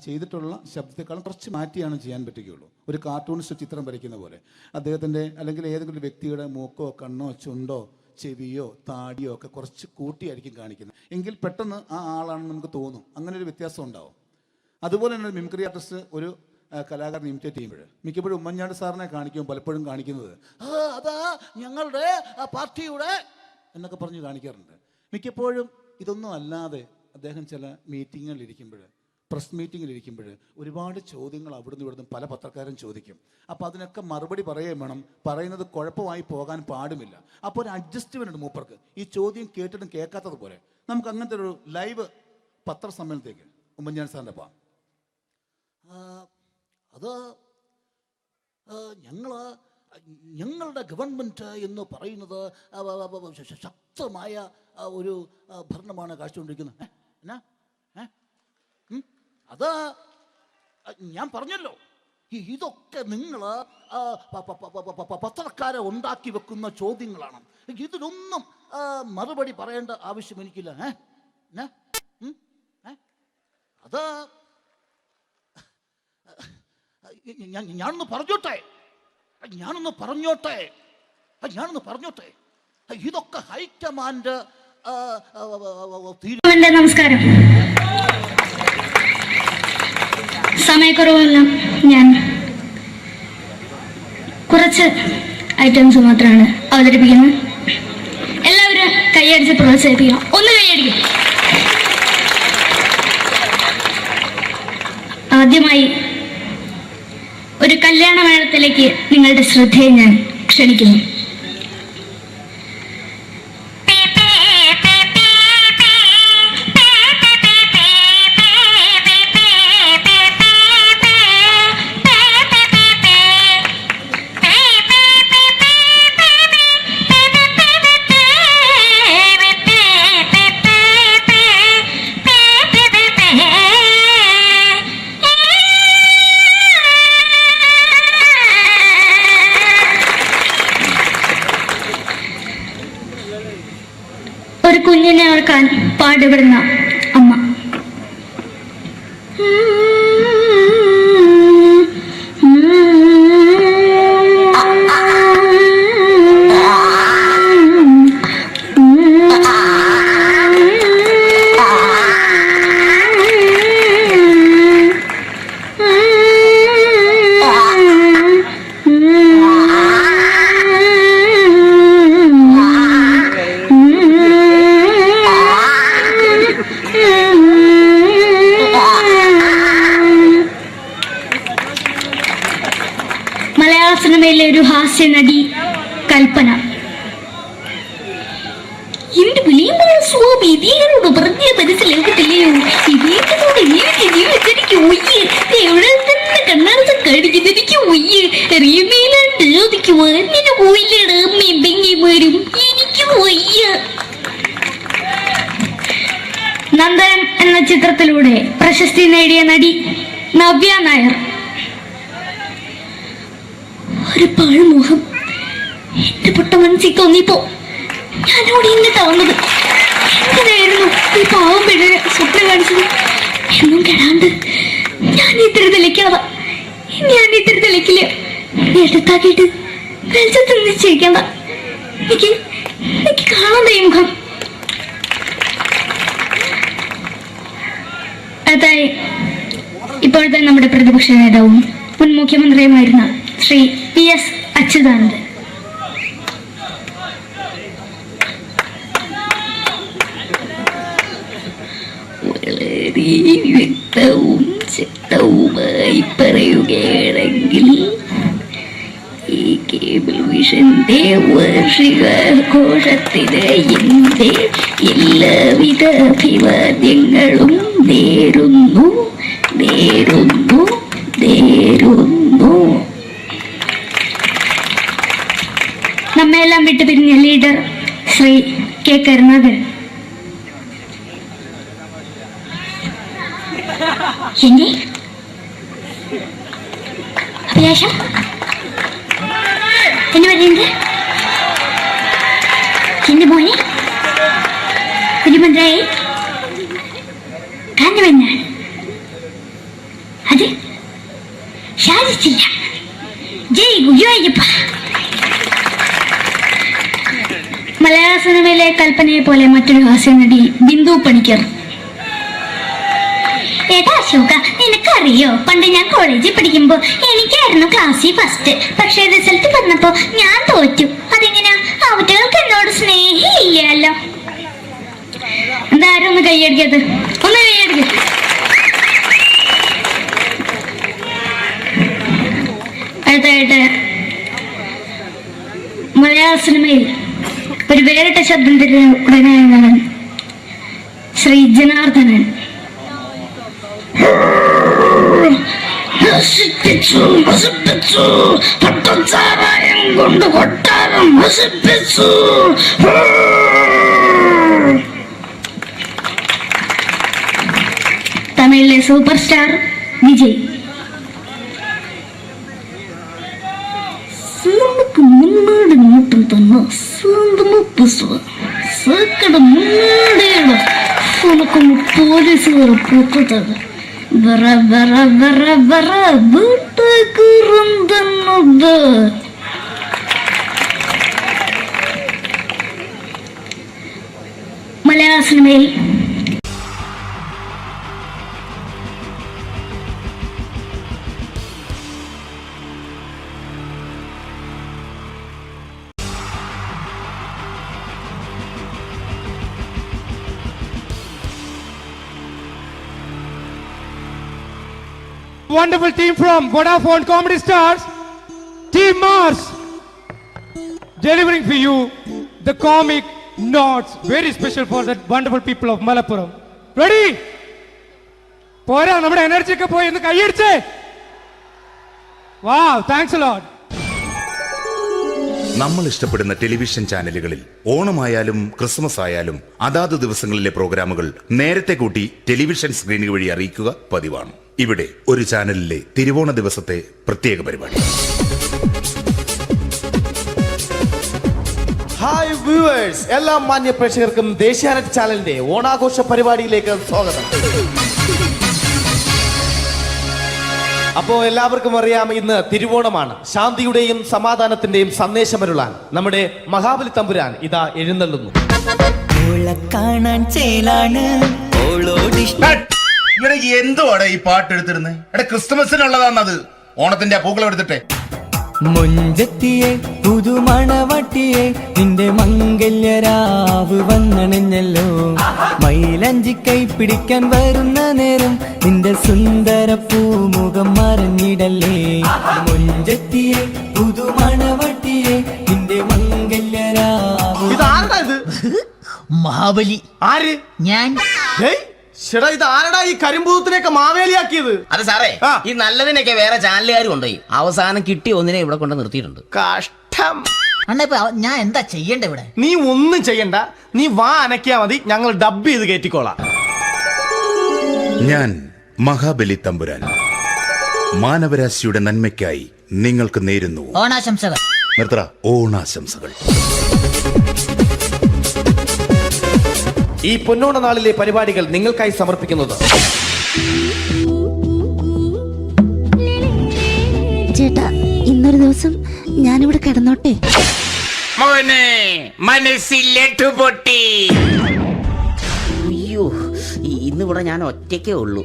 ചെയ്തിട്ടുള്ള ശബ്ദത്തെക്കാളും കുറച്ച് മാറ്റിയാണ് ചെയ്യാൻ പറ്റുകയുള്ളൂ. ഒരു കാർട്ടൂണിസ്റ്റ് ചിത്രം വരയ്ക്കുന്ന പോലെ അദ്ദേഹത്തിൻ്റെ അല്ലെങ്കിൽ ഏതെങ്കിലും വ്യക്തിയുടെ മൂക്കോ കണ്ണോ ചുണ്ടോ ചെവിയോ താടിയോ ഒക്കെ കുറച്ച് കൂട്ടിയായിരിക്കും കാണിക്കുന്നത്. എങ്കിൽ പെട്ടെന്ന് ആ ആളാണെന്ന് നമുക്ക് തോന്നും. അങ്ങനെ ഒരു വ്യത്യാസം ഉണ്ടാവും. അതുപോലെ തന്നെ മിമിക്രി ആർട്ടിസ്റ്റ് ഒരു കലാകാരൻ ഇമിറ്റേറ്റ് ചെയ്യുമ്പോൾ മിക്കപ്പോഴും ഉമ്മൻചാണ്ടി സാറിനെ കാണിക്കും, പലപ്പോഴും കാണിക്കുന്നത് അതാ ഞങ്ങളുടെ പാർട്ടിയുടെ എന്നൊക്കെ പറഞ്ഞ് കാണിക്കാറുണ്ട്. മിക്കപ്പോഴും ഇതൊന്നും അല്ലാതെ അദ്ദേഹം ചില മീറ്റിങ്ങുകളിലിരിക്കുമ്പോൾ, പ്രസ് മീറ്റിങ്ങിലിരിക്കുമ്പോൾ ഒരുപാട് ചോദ്യങ്ങൾ അവിടുന്ന് ഇവിടുന്ന് പല പത്രക്കാരും ചോദിക്കും. അപ്പോൾ അതിനൊക്കെ മറുപടി പറയുകയും വേണം. പറയുന്നത് കുഴപ്പമായി പോകാൻ പാടുമില്ല. അപ്പോൾ ഒരു അഡ്ജസ്റ്റ്മെൻ്റ് ഉണ്ട് മൂപ്പർക്ക്. ഈ ചോദ്യം കേട്ടിട്ടും കേൾക്കാത്തതുപോലെ നമുക്ക് അങ്ങനത്തെ ഒരു ലൈവ് പത്രസമ്മേളനത്തേക്ക് ഉമ്മൻചാണ്ടി സാറിൻ്റെ പോവാം. അത് ഞങ്ങളുടെ ഗവൺമെൻറ് എന്ന് പറയുന്നത് ശക്തമായ ഒരു ഭരണമാണ് കാഴ്ചകൊണ്ടിരിക്കുന്നത്. എന്നാ അത് ഞാൻ പറഞ്ഞല്ലോ, ഇതൊക്കെ നിങ്ങൾ പത്രക്കാരെ ഉണ്ടാക്കി വെക്കുന്ന ചോദ്യങ്ങളാണ്. ഇതിനൊന്നും മറുപടി പറയേണ്ട ആവശ്യം എനിക്കില്ല. അത് ഞാനൊന്ന് പറഞ്ഞോട്ടെ ഇതൊക്കെ ഹൈക്കമാൻഡ്. നമസ്കാരം. സമയക്കുറവെല്ലാം ഞാൻ കുറച്ച് ഐറ്റംസ് മാത്രമാണ് അവതരിപ്പിക്കുന്നത്. എല്ലാവരും കൈയടിച്ച് പ്രോത്സാഹിപ്പിക്കണം. ഒന്ന് കൈയടിക്കും. ആദ്യമായി ഒരു കല്യാണ മേളത്തിലേക്ക് നിങ്ങളുടെ ശ്രദ്ധയെ ഞാൻ ക്ഷണിക്കുന്നു. ഒരു കുഞ്ഞിനെ ഓർക്കാൻ പാടുപെടുന്ന അമ്മ. സിനിമയിലെ ഒരു ഹാസ്യ നടി കൽപ്പന. എന്റെ വിളിയുമ്പോൾ സ്വാമി ഇതിനോട് പറഞ്ഞ മനസ്സിലാക്കത്തില്ലയോ? ഇതിനോട് ജീവിതത്തിലേക്ക് ഒയ്യ് എവിടെ തന്നെ കണ്ണാടത്ത് കടിക്കുന്നത് എനിക്ക് ഒയ്യ് അറിയുമേലാണ്ട് എനിക്ക് വന്നിന് പോയില്ലേടാ മെമ്പെങ്കിമാരും എനിക്ക് ഒയ്യ. നന്ദനം എന്ന ചിത്രത്തിലൂടെ പ്രശസ്തി നേടിയ നടി നവ്യ നായർ. ഒരു പാഴ്മോഹം എന്റെ പൊട്ട മനസ്സിൽ തോന്നിയപ്പോ ഞാനോട് ഇങ്ങോട്ടാ വന്നത്. എന്തിനായിരുന്നു ഈ പാവം പെണ്ണിന് സ്വപ്നം കാണിച്ചത്? എന്നും കെടാണ്ട് ഞാൻ ഇത്തിരി തെളിക്കാതെ എടുത്താക്കിയിട്ട് വെളിച്ചത്തിൽ നിശ്ചയിക്കണ്ട. എനിക്ക് കാണാൻ ഈ മുഖം. അതായി ഇപ്പോഴത്തെ നമ്മുടെ പ്രതിപക്ഷ നേതാവും മുൻ മുഖ്യമന്ത്രിയുമായിരുന്ന ശ്രീ PS അച്യുതാനന്ദൻ. വളരെ വ്യക്തവും ശക്തവുമായി പറയുകയാണെങ്കിൽ ഈ കേബിൾ വിഷന്റെ വാർഷികാഘോഷത്തിന് എന്റെ എല്ലാവിധ അഭിവാദ്യങ്ങളും നേരുന്നു. നമ്മെല്ലാം വിട്ടുപിരിഞ്ഞ ലീഡർ ശ്രീ K. കരുണാകരൻ. എന്റെ അഭിലാഷം എന്ന് പറയുന്നത് എന്റെ മോനെ തിരുമന്ത്രായി കാണുമെന്നാണ്. അത് സാധിച്ചില്ല. ജയ് ഗുരുവായൂരപ്പ. മലയാള സിനിമയിലെ കൽപ്പനയെ പോലെ മറ്റൊരു ഹാസ്യ നടി ബിന്ദു പണിക്കർ. ഏതാ അശോക നിനക്ക് അറിയോ, പണ്ട് ഞാൻ കോളേജിൽ പഠിക്കുമ്പോ എനിക്കായിരുന്നു ക്ലാസ്സിൽ ഫസ്റ്റ്. പക്ഷെ റിസൾട്ട് വന്നപ്പോ ഞാൻ തോറ്റു. അതെങ്ങനെയാ? അവറ്റകൾക്ക് എന്നോട് സ്നേഹമില്ലല്ലോ. എന്താരും ഒന്ന് കൈയടിക്കത്, ഒന്ന് കൈയടിക്ക. അടുത്തായിട്ട് മലയാള സിനിമയിൽ ഒരു വേറിട്ട ശബ്ദത്തിന്റെ ഉടനെയാണ് ശ്രീ ജനാർദ്ദനൻ. പട്ടച്ചാരായം കൊണ്ട് കൊട്ടാരം നശിപ്പിച്ചു. തമിഴിലെ സൂപ്പർ സ്റ്റാർ വിജയ്. നമുക്ക് മുന്നോടി നോട്ടം തന്നെ പോലീസുകാർ പൂത്തത് വീട്ടേക്കുറന്തെന്നത്. മലയാള സിനിമയിൽ Wonderful team from Vodafone Comedy Stars, Team Mars, delivering for you the comic notes, very special for the wonderful people of Malappuram. Ready? പോരാ, നമ്മുടെ എനർജി ഒക്കെ പോയി ഒന്ന് കൈയടിച്ചേ. Wow, thanks a lot. നമ്മൾ ഇഷ്ടപ്പെടുന്ന ടെലിവിഷൻ ചാനലുകളിൽ ഓണമായാലും ക്രിസ്മസ് ആയാലും അതാത് ദിവസങ്ങളിലെ പ്രോഗ്രാമുകൾ നേരത്തെ കൂട്ടി ടെലിവിഷൻ സ്ക്രീനുകൾ വഴി അറിയിക്കുക പതിവാണ്. ഇവിടെ ഒരു ചാനലിലെ തിരുവോണ ദിവസത്തെ പ്രത്യേക പരിപാടി. ഹായ് വ്യൂവേഴ്സ്, എല്ലാ മാന്യ പ്രേക്ഷകർക്കും ദേശീയാനെറ്റ് ചാനലിന്റെ ഓണാഘോഷ പരിപാടിയിലേക്ക് സ്വാഗതം. അപ്പോ എല്ലാവർക്കും അറിയാം, ഇന്ന് തിരുവോണമാണ്. ശാന്തിയുടെയും സമാധാനത്തിന്റെയും സന്ദേശമരുളാൻ നമ്മുടെ മഹാബലി തമ്പുരാൻ ഇതാ എഴുന്നള്ളുന്നു. എന്തുവാടെ ഈ പാട്ട് എടുത്തിരുന്നത്? ക്രിസ്തുമസിനുള്ളതാണത്. ഓണത്തിന്റെ പൂക്കളം എടുത്തിട്ടെ. മുഞ്ചത്തിയെ പുതുമണവട്ടിയെ നിന്റെ മംഗല്യരാവ് വന്നണഞ്ഞല്ലോ. മൈലഞ്ചി കൈ പിടിക്കാൻ വരുന്ന നേരം നിന്റെ സുന്ദര പൂമുഖം മറഞ്ഞിടല്ലേ. മുഞ്ചത്തിയെ പുതുമണവട്ടിയെ നിന്റെ മംഗല്യരാവ്. ഇതാരടാ ഇത്? മഹാബലി. ആര്? ഞാൻ. ചേട്ടാ, ഇത് ആരടാ ഈ കരിമ്പൂത്തിനെയൊക്കെ മാവേലിയാക്കിയത്? അത് സാറേ, ഈ നല്ലതിനൊക്കെ വേറെ ചാനലുകാർ കൊണ്ടുപോയി അവസാനം കിട്ടി ഒന്നിനെ ഇവിടെ കൊണ്ട് നിർത്തിയിട്ടുണ്ട്. കഷ്ടം. അണ്ണ ഇപ്പൊ ഞാൻ എന്താ ചെയ്യണ്ട ഇവിടെ? നീ ഒന്നും ചെയ്യണ്ട, നീ വാ അനക്കിയാ മതി, ഞങ്ങൾ ഡബ് ചെയ്ത് കയറ്റിക്കോളാം. ഞാൻ മഹാബലി തമ്പുരാൻ മാനവരാശിയുടെ നന്മയ്ക്കായി നിങ്ങൾക്ക് നേരുന്നു ഓണാശംസകൾ. നിർത്തറ ഓണാശംസകൾ. ഈ പൊന്നോണ നാളിലെ പരിപാടികൾ നിങ്ങൾക്കായി സമർപ്പിക്കുന്നത് ചേട്ടാ, ഇന്നൊരു ദിവസം ഞാനിവിടെ കിടന്നോട്ടെ. പൊട്ടി. അയ്യോ, ഇന്നിവിടെ ഞാൻ ഒറ്റയ്ക്കേ ഉള്ളൂ.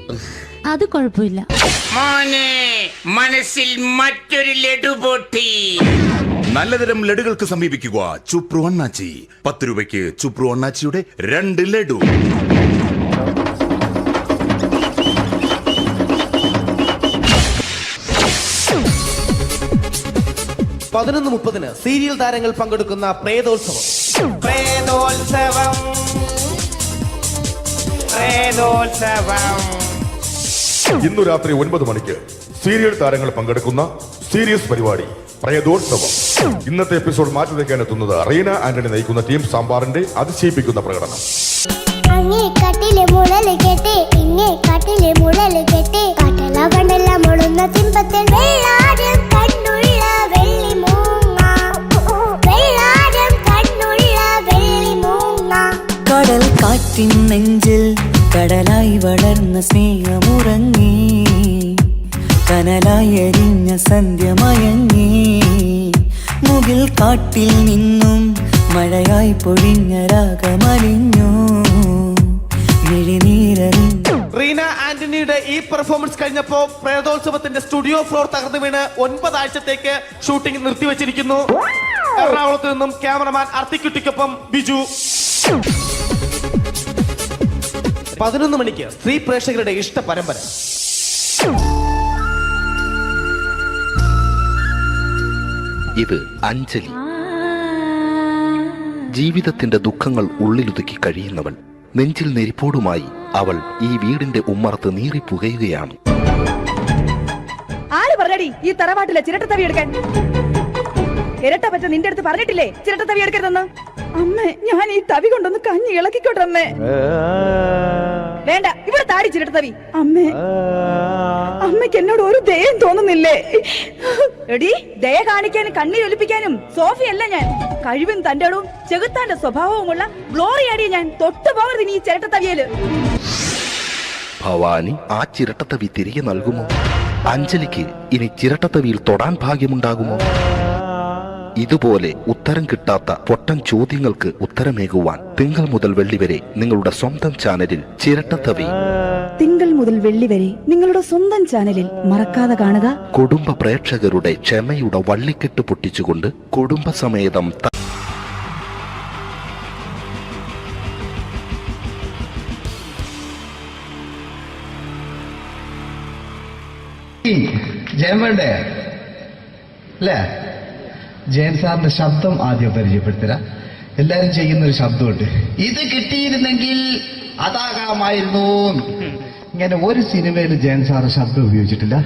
അത് കുഴപ്പമില്ല. മനസ്സിൽ മറ്റൊരു ലഡു പൊട്ടി. നല്ലതരം ലഡുകൾക്ക് സമീപിക്കുക ചുപ്രു അണ്ണാച്ചി. 10 രൂപയ്ക്ക് ചുപ്രു അണ്ണാച്ചിയുടെ 2 ലഡു. പതിനൊന്ന് 30 സീരിയൽ താരങ്ങൾ പങ്കെടുക്കുന്ന പ്രേതോത്സവം. ഇന്നു രാത്രി 9 മണിക്ക് സീരിയൽ താരങ്ങൾ പങ്കെടുക്കുന്ന സീരിയസ് പരിപാടി പ്രേതോത്സവം. ഇന്നത്തെ എപ്പിസോഡ് മാറ്റി വയ്ക്കാൻ എത്തുന്നത് റീന ആന്റണി നയിക്കുന്ന ടീം സാമ്പാറിന്റെ അതിശയിപ്പിക്കുന്ന പ്രകടനം. കടൽ കാറ്റിൻ നെഞ്ചിൽ കടലായി വളർന്ന സ്നേഹമുറങ്ങി. കനലായി എരിഞ്ഞ സന്ധ്യ മയങ്ങി. മുകിൽ കാട്ടിൽ നിന്നും മഴയായി പൊഴിഞ്ഞ രാഗമലിഞ്ഞു. മിഴിനീരറിഞ്ഞു. റീന ആന്റണി ആന്റണിയുടെ ഈ പെർഫോമൻസ് കഴിഞ്ഞപ്പോ പ്രേതോത്സവത്തിന്റെ സ്റ്റുഡിയോ ഫ്ലോർ തകർന്നു വീണ് 9 ആഴ്ചത്തേക്ക് ഷൂട്ടിംഗ് നിർത്തിവെച്ചിരിക്കുന്നു. എറണാകുളത്ത് നിന്നും ക്യാമറമാൻ അർത്തിക്കുട്ടിക്കൊപ്പം ബിജു. 11 മണിക്ക് സ്ത്രീ പ്രേക്ഷകരുടെ ഇഷ്ട പരമ്പര. ഇത് അഞ്ജലി. ജീവിതത്തിന്റെ ദുഃഖങ്ങൾ ഉള്ളിലൊതുക്കി കഴിയുന്നവൾ. നെഞ്ചിൽ നെരിപ്പോടുമായി അവൾ ഈ വീടിന്റെ ഉമ്മറത്ത് നീറിപ്പുകയുകയാണ്. ആര് പറഞ്ഞടി ഈ തറവാട്ടിലെ ചിരട്ടത്തവി എടുക്കാൻ? ഇരട്ട പറ്റ നിന്റെ അടുത്ത് പറഞ്ഞിട്ടില്ലേ ചിരട്ടത്തവി എടുക്കരുതെന്ന്? അമ്മേ, ഞാൻ ഈ തവി കൊണ്ടൊന്ന് കഞ്ഞി ഇളക്കിക്കോട്ടെ അമ്മേ. വേണ്ട, ഇവിടെ താടി ചിരട്ടത്തവി. അമ്മേ, അമ്മയ്ക്ക് എന്നോട് ഒരു ദയം തോന്നുന്നില്ലേ? എടി, ദയ കാണിക്കാനും കണ്ണീരൊലിപ്പിക്കാനും സോഫിയല്ല ഞാൻ. കഴിവും തന്റെ ഇടവും ചെകുത്താന്റെ സ്വഭാവവുമുള്ള ഗ്ലോറിയാടിയ ഞാൻ. തൊട്ടുപോകരുത് നീ ഈ ചിരട്ടത്തവിയല്. ഭവാനി ആ ചിരട്ടത്തവി തിരികെ നൽകുമോ? അഞ്ജലിക്ക് ഇനി ചിരട്ടത്തവിയിൽ തൊടാൻ ഭാഗ്യമുണ്ടാകുമോ? ഇതുപോലെ ഉത്തരം കിട്ടാത്ത പൊട്ടൻ ചോദ്യങ്ങൾക്ക് ഉത്തരമേകുവാൻ തിങ്കൾ മുതൽ വെള്ളി വരെ നിങ്ങളുടെ സ്വന്തം ചാനലിൽ ചിരട്ടത്തവി. തിങ്കൾ മുതൽ വെള്ളി വരെ നിങ്ങളുടെ സ്വന്തം ചാനലിൽ മറക്കാതെ കാണുക. കുടുംബ പ്രേക്ഷകരുടെ ക്ഷമയുടെ വള്ളിക്കെട്ട് പൊട്ടിച്ചുകൊണ്ട് കുടുംബസമേതം ജയം വേണ്ടേ അല്ലേ? ജയൻ സാറിന്റെ ശബ്ദം ആദ്യം പരിചയപ്പെടുത്തരാ. എല്ലാരും ചെയ്യുന്ന ഒരു ശബ്ദമുണ്ട്. ഇത് കിട്ടിയിരുന്നെങ്കിൽ അതാകാമായിരുന്നു. ഇങ്ങനെ ഒരു സിനിമയിൽ ജയൻ സാറ് ശബ്ദം ഉപയോഗിച്ചിട്ടില്ല.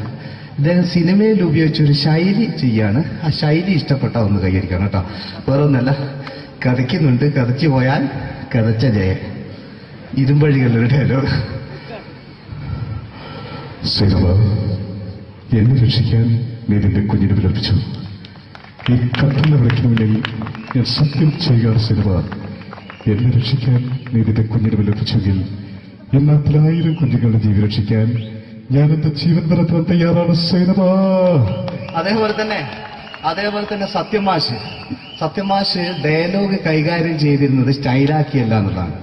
ഇദ്ദേഹം സിനിമയിൽ ഉപയോഗിച്ച ഒരു ശൈലി ചെയ്യാണ്. ആ ശൈലി ഇഷ്ടപ്പെട്ട ഒന്ന് കൈകരിക്കണം കേട്ടോ. വേറെ ഒന്നല്ല, കഥയ്ക്കുന്നുണ്ട്. കഥയ്ക്ക് പോയാൽ കഥച്ച ജയൻ. ഇരുമ്പഴികളുടെ ഡയലോഗ്. എന്നെ രക്ഷിക്കാൻ നീ നിന്റെ കുഞ്ഞിനെ വിലപിച്ചു. ഈ കത്തുന്ന വിളക്കിന് മുന്നിൽ ഞാൻ സത്യം ചെയ്യുകയാണ് സിനിമ. എന്നെ രക്ഷിക്കാൻ നീ നിന്റെ കുഞ്ഞിനെ വിലപിച്ചെങ്കിൽ എന്നാൽ 1000 കുഞ്ഞുങ്ങളുടെ ജീവൻ രക്ഷിക്കാൻ ഞാൻ എന്റെ ജീവൻ നടത്താൻ തയ്യാറാണ് സിനിമ. അതേപോലെ തന്നെ സത്യമാഷ് ഡയലോഗ് കൈകാര്യം ചെയ്തിരുന്നത് സ്റ്റൈലാക്കിയല്ല എന്നുള്ളതാണ്.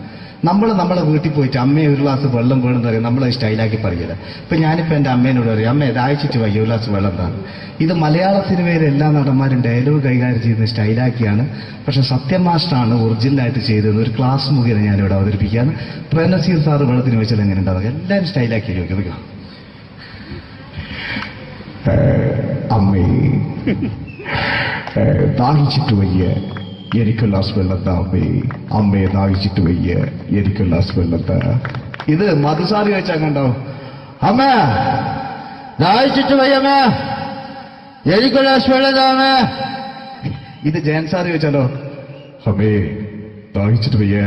നമ്മളെ വീട്ടിൽ പോയിട്ട് അമ്മയെ ഒരു ഗ്ലാസ് വെള്ളം വേണമെന്ന് പറയും, നമ്മളത് സ്റ്റൈലാക്കി പറയില്ല. ഇപ്പൊ ഞാനിപ്പോ എന്റെ അമ്മേനോട് പറയും, അമ്മ ദാഹിച്ചിട്ട് വയ്യ ഒരു ഗ്ലാസ് വെള്ളം എന്താണ്. ഇത് മലയാള സിനിമയിലെ എല്ലാ നടന്മാരും ഡയലോഗ് കൈകാര്യം ചെയ്യുന്നത് സ്റ്റൈലാക്കിയാണ്. പക്ഷെ സത്യം മാസ്റ്ററാണ് ഒറിജിനലായിട്ട് ചെയ്തത്. ഒരു ക്ലാസ് മുഖേന ഞാനിവിടെ അവതരിപ്പിക്കുകയാണ്. പ്രേംനസീർ സാറ് വെള്ളത്തിന് വെച്ചാൽ എങ്ങനെ ഉണ്ടാവുക? എല്ലാവരും സ്റ്റൈലാക്കി ചോദിക്കുക. അമ്മേ ദാഹിച്ചിട്ട് വയ്യ എനിക്ക് ഗ്ലാസ് വെള്ളം താ. അമ്മയെ ദാഹിച്ചിട്ട് വയ്യ എനിക്ക് ഗ്ലാസ് വെള്ളം താ. ഇത് മധുസാറി വെച്ചാൽ കണ്ടാവും. അമ്മ ദാഹിച്ചിട്ട് വയ്യമ്മ എനിക്ക് ഗ്ലാസ് വെള്ളം താ. ഇത് ജയൻ സാറി വെച്ചാലോ? അമ്മേ ദാഹിച്ചിട്ട് വയ്യ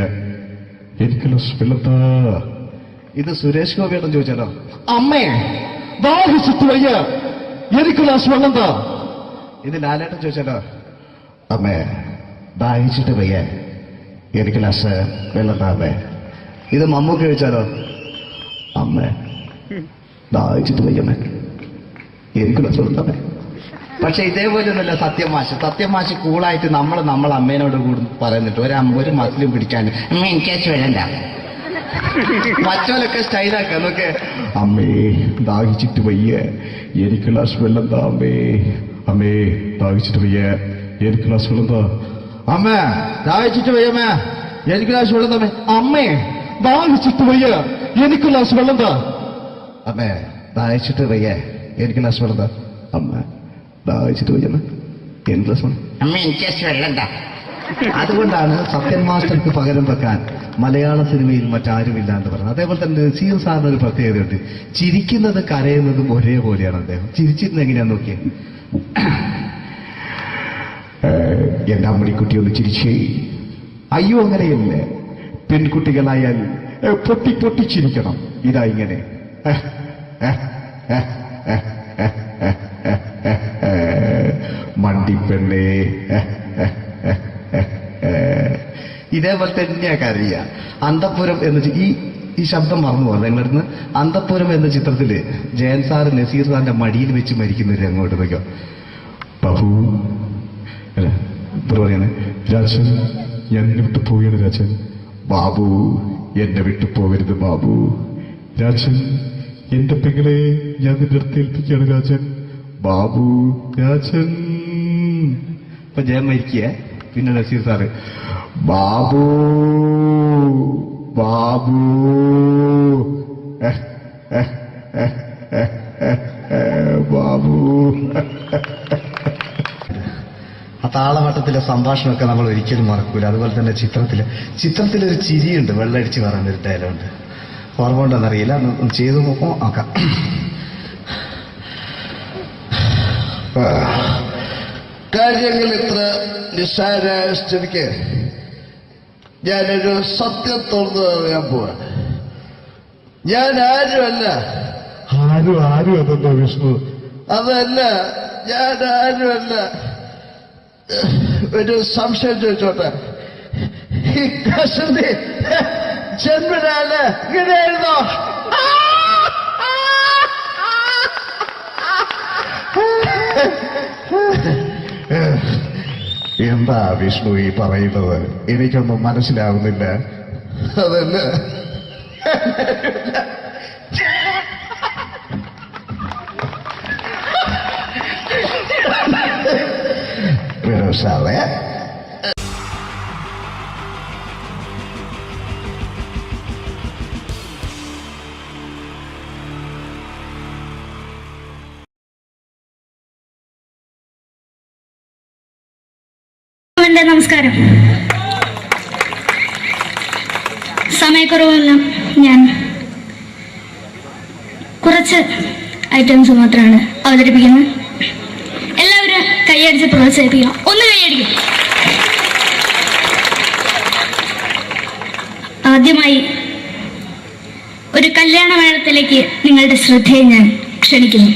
എനിക്ക് ഗ്ലാസ് വെള്ളം താ. ഇത് സുരേഷ് ഗോപിയോടും ചോദിച്ചാലോ? അമ്മേ ദാഹിച്ചിട്ട് വയ്യ എനിക്ക് ഗ്ലാസ് വെള്ളം താ. ഇത് ലാലേട്ടൻ ചോദിച്ചാലോ? അമ്മേ ദാഹിച്ചിട്ട് വയ്യ എനിക്ക് ഗ്ലാസ് വെള്ളം താ. അമ്മേ. ഇത് മമ്മൂക്ക് ചോദിച്ചാലോ? അമ്മേ ദാഹിച്ചിട്ട് വയ്യമ്മേ എനിക്ക് ഗ്ലാസ് വെള്ളം താ. പക്ഷെ ഇതേപോലെ ഒന്നുമല്ല സത്യമാഷ് കൂളായിട്ട് നമ്മളെ അമ്മേനോട് കൂടി പറയുന്നിട്ട് ഒരു മസിലും പിടിക്കാൻ അമ്മ എനിക്ക് വേണ്ട. മറ്റോലൊക്കെ സ്റ്റൈലാക്കാം നോക്കെ. അമ്മേ ദാഹിച്ചിട്ട് വയ്യ എനിക്ക് ഗ്ലാസ് വെള്ളം താ. അമ്മേ ദാഹിച്ചിട്ട് വയ്യ എനിക്ക് ഗ്ലാസ് വെള്ളം താ. അമ്മ ദാഹിച്ചിട്ട് വയ്യമ്മ എനിക്ക് ഗ്ലാസ് വെള്ളം താ. അമ്മേ ദാഹിച്ചിട്ട് വയ്യ എനിക്ക് ഗ്ലാസ് വെള്ളം താ. അമ്മേ ദാഹിച്ചിട്ട് വയ്യ എനിക്ക് ഗ്ലാസ് വെള്ളം താ. അമ്മ ദാഹിച്ചിട്ട് വയ്യമ്മ എനിക്ക് ഗ്ലാസ് വെള്ളം. അമ്മ എനിക്ക് വെള്ളം താ. അതുകൊണ്ടാണ് സത്യൻ മാസ്റ്റർക്ക് പകരം വെക്കാൻ മലയാള സിനിമയിൽ മറ്റാരുമില്ല എന്ന് പറയുന്നത്. അതേപോലെ തന്നെ നസീർ സാറിന് ഒരു പ്രത്യേകതയുണ്ട്. ചിരിക്കുന്നത് കരയുന്നതും ഒരേപോലെയാണ് അദ്ദേഹം. ചിരിച്ചിരുന്നത് എങ്ങനെയാന്ന് നോക്കിയേ. എന്റെ അമ്മണിക്കുട്ടി ഒന്ന് ചിരിച്ചേ. അയ്യോ അങ്ങനെയല്ല, പെൺകുട്ടികളായാൽ പൊട്ടിച്ചിരിക്കണം. ഇതാ ഇങ്ങനെ മണ്ടിപ്പെണ്ണേ. ഇതേപോലെ തന്നെയാ കരയ. അന്തപ്പുരം എന്ന ഈ ശബ്ദം മറന്നു പോകാം നിങ്ങളിരുന്ന്. അന്തപ്പുരം എന്ന ചിത്രത്തില് ജയൻ സാറ് നസീർ സാറിന്റെ മടിയിൽ വെച്ച് മരിക്കുന്നവര് അങ്ങോട്ട് നോക്കാം. ബാബു അല്ല പറയാണ്, രാജൻ ഞാൻ എന്നെ വിട്ടു പോവുകയാണ് രാജൻ. ബാബു എന്നെ വിട്ടു പോകരുത് ബാബു. രാജൻ എന്റെ പെങ്ങളെ ഞാൻ നിന്റെ അടുത്ത് ഏൽപ്പിക്കുകയാണ് രാജൻ. ബാബു രാജൻ. ഇപ്പൊ ജയം മരിക്കുക. പിന്നെ നസീർ സാറ് ബാബു ബാബു ബാബു. ആ താളവട്ടത്തിലെ സംഭാഷണമൊക്കെ നമ്മൾ ഒരിക്കലും മറക്കൂല. അതുപോലെ തന്നെ ചിത്രത്തിലൊരു ചിരിയുണ്ട്, വെള്ളടിച്ച് പറയുന്നൊരു ഡയലോഗുണ്ട്. ഓർമ്മ ഉണ്ടെന്നറിയില്ല, ഒന്ന് ചെയ്തു നോക്കാം. ആക്കാം. കാര്യങ്ങൾ ഇത്ര നിസ്സാരായ സ്ഥിതിക്ക് ഞാനൊരു സത്യം തുറന്നു പറയാൻ പോവാ. ഞാൻ ആരുമല്ല. ആരും അതെന്തോ വിഷ്ണു? അതല്ല, ഞാൻ ആരുമല്ല. ഒരു സംശയം ചോദിച്ചോട്ടെ, ഈ കസന്തി ജന്മനാല് ഇങ്ങനെയായിരുന്നോ? എന്താ വിഷ്ണു ഈ പറയുന്നത്? എനിക്കൊന്നും മനസ്സിലാവുന്നില്ല. അതല്ല, സാറേ നമസ്കാരം. സമയക്കുറവെല്ലാം ഞാൻ കുറച്ച് ഐറ്റംസ് മാത്രമാണ് അവതരിപ്പിക്കുന്നത്. എല്ലാവരും കൈയടിച്ച് പ്രോത്സാഹിപ്പിക്കണം. ഒന്ന് കൈയടിക്കും. ആദ്യമായി ഒരു കല്യാണമേളത്തിലേക്ക് നിങ്ങളുടെ ശ്രദ്ധയെ ഞാൻ ക്ഷണിക്കുന്നു.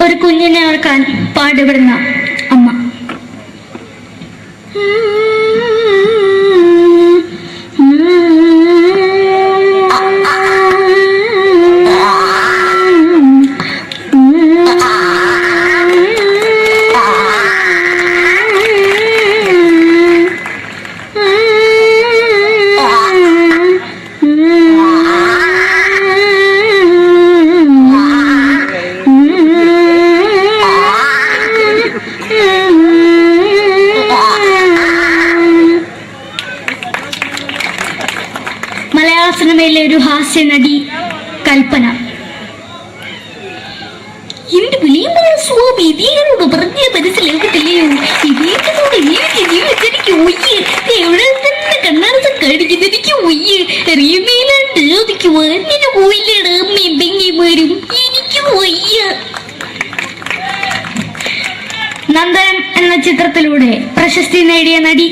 ഒരു കുഞ്ഞിനെ ഓർക്കാൻ പാടുപെടുന്ന അമ്മ. മലയാള സിനിമയിലെ ഒരു ഹാസ്യ നടി കൽപ്പന. എന്റെ വിളിയുമ്പോൾ സ്വാമി ഇതിനോട് പറഞ്ഞ മനസ്സിലാകത്തില്ലയോ? ഇതിനോട് എനിക്ക് ജീവിച്ചിരിക്കും ഒയ്യ്. എവിടെ തന്നെ കണ്ണാറസം കാണിക്കുന്നത് എനിക്ക് ഒയ്യ്. റീമയിലാണ്ട് ചോദിക്കുവാൻ നിന്നെ പോയില്ലേടാ അമ്മയും പെങ്ങിമാരും. എനിക്ക് ഒയ്യ. നന്ദനം എന്ന ചിത്രത്തിലൂടെ പ്രശസ്തി നേടിയ നടി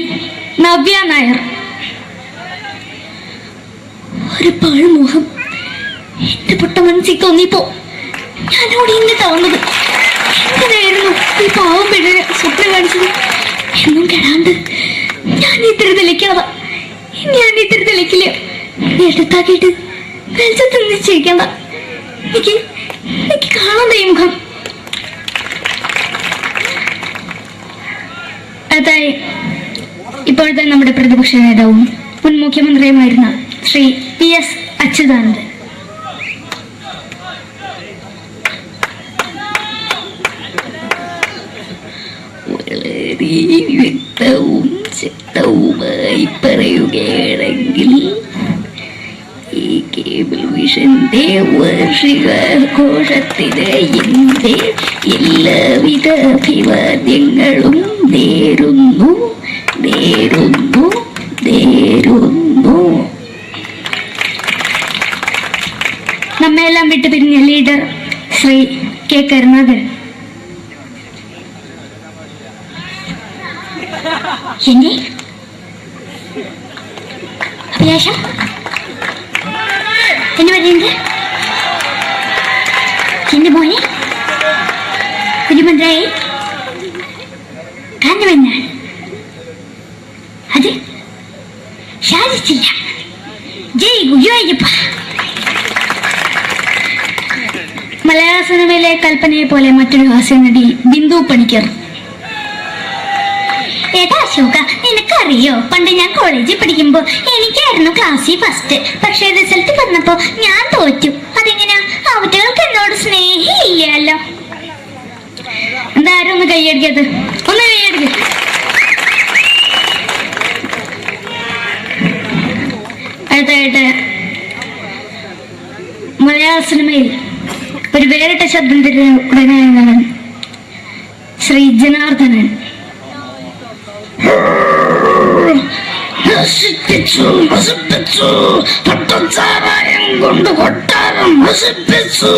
നവ്യ നായർ. ഒരു പാഴ്മോഹം എന്റെ പൊട്ട മനസ്സിൽ തോന്നിയപ്പോ ഞാനോട് ഇങ്ങോട്ടാ വന്നത്. എന്തിനായിരുന്നു ഈ പാവം പെണ്ണിനെ സ്വപ്നം കാണിച്ചത്? എന്നും കെടാണ്ട് ഞാൻ ഇത്തിരി തെളിക്കില്ല. എടുത്താക്കിയിട്ട് വെളിച്ചത്ത് നിശ്ചയിക്കണ്ട. എനിക്ക് കാണാൻ ഈ മുഖം. അതായി ഇപ്പോഴത്തെ നമ്മുടെ പ്രതിപക്ഷ നേതാവും മുൻ മുഖ്യമന്ത്രിയുമായിരുന്ന ശ്രീ PS അച്യുതാനന്ദൻ. വളരെ വ്യക്തവും ശക്തവുമായി പറയുകയാണെങ്കിൽ ഈ കേബിൾ വിഷന്റെ വാർഷികാഘോഷത്തിന് എന്റെ എല്ലാവിധ അഭിവാദ്യങ്ങളും നേരുന്നു. നമ്മെല്ലാം വിട്ടുപിരിഞ്ഞ ലീഡർ ശ്രീ കെ കരുണാകരൻ. എന്റെ അഭിലാഷം എന്റെ മോനെ കുഞ്ഞുമന്ത്രായി കാരണമെന്നാണ് അത് സാധിച്ചില്ല. ജയ് ഗുരുവായൂരപ്പ. മലയാള സിനിമയിലെ കൽപ്പനയെ പോലെ മറ്റൊരു ഹാസ്യനടി ബിന്ദു പണിക്കർ. ഏട്ടാ അശോക, നിനക്കറിയോ പണ്ട് ഞാൻ കോളേജിൽ പഠിക്കുമ്പോ എനിക്കായിരുന്നു ക്ലാസ്സിൽ ഫസ്റ്റ്. പക്ഷെ റിസൾട്ട് വന്നപ്പോ ഞാൻ തോറ്റു. അതെങ്ങനെയാ? അവറ്റകൾക്ക് എന്നോട് സ്നേഹമില്ലല്ലോ. എന്തായാലും ഒന്ന് കൈയടിക്കത്, ഒന്ന് കൈയടിക്ക. അടുത്തായിട്ട് മലയാള സിനിമയിൽ ഒരു വേറിട്ട ശബ്ദം തരുന്ന ശ്രീ ജനാർദ്ദനൻ. കൊണ്ട് കൊട്ടാരം നശിപ്പിച്ചു.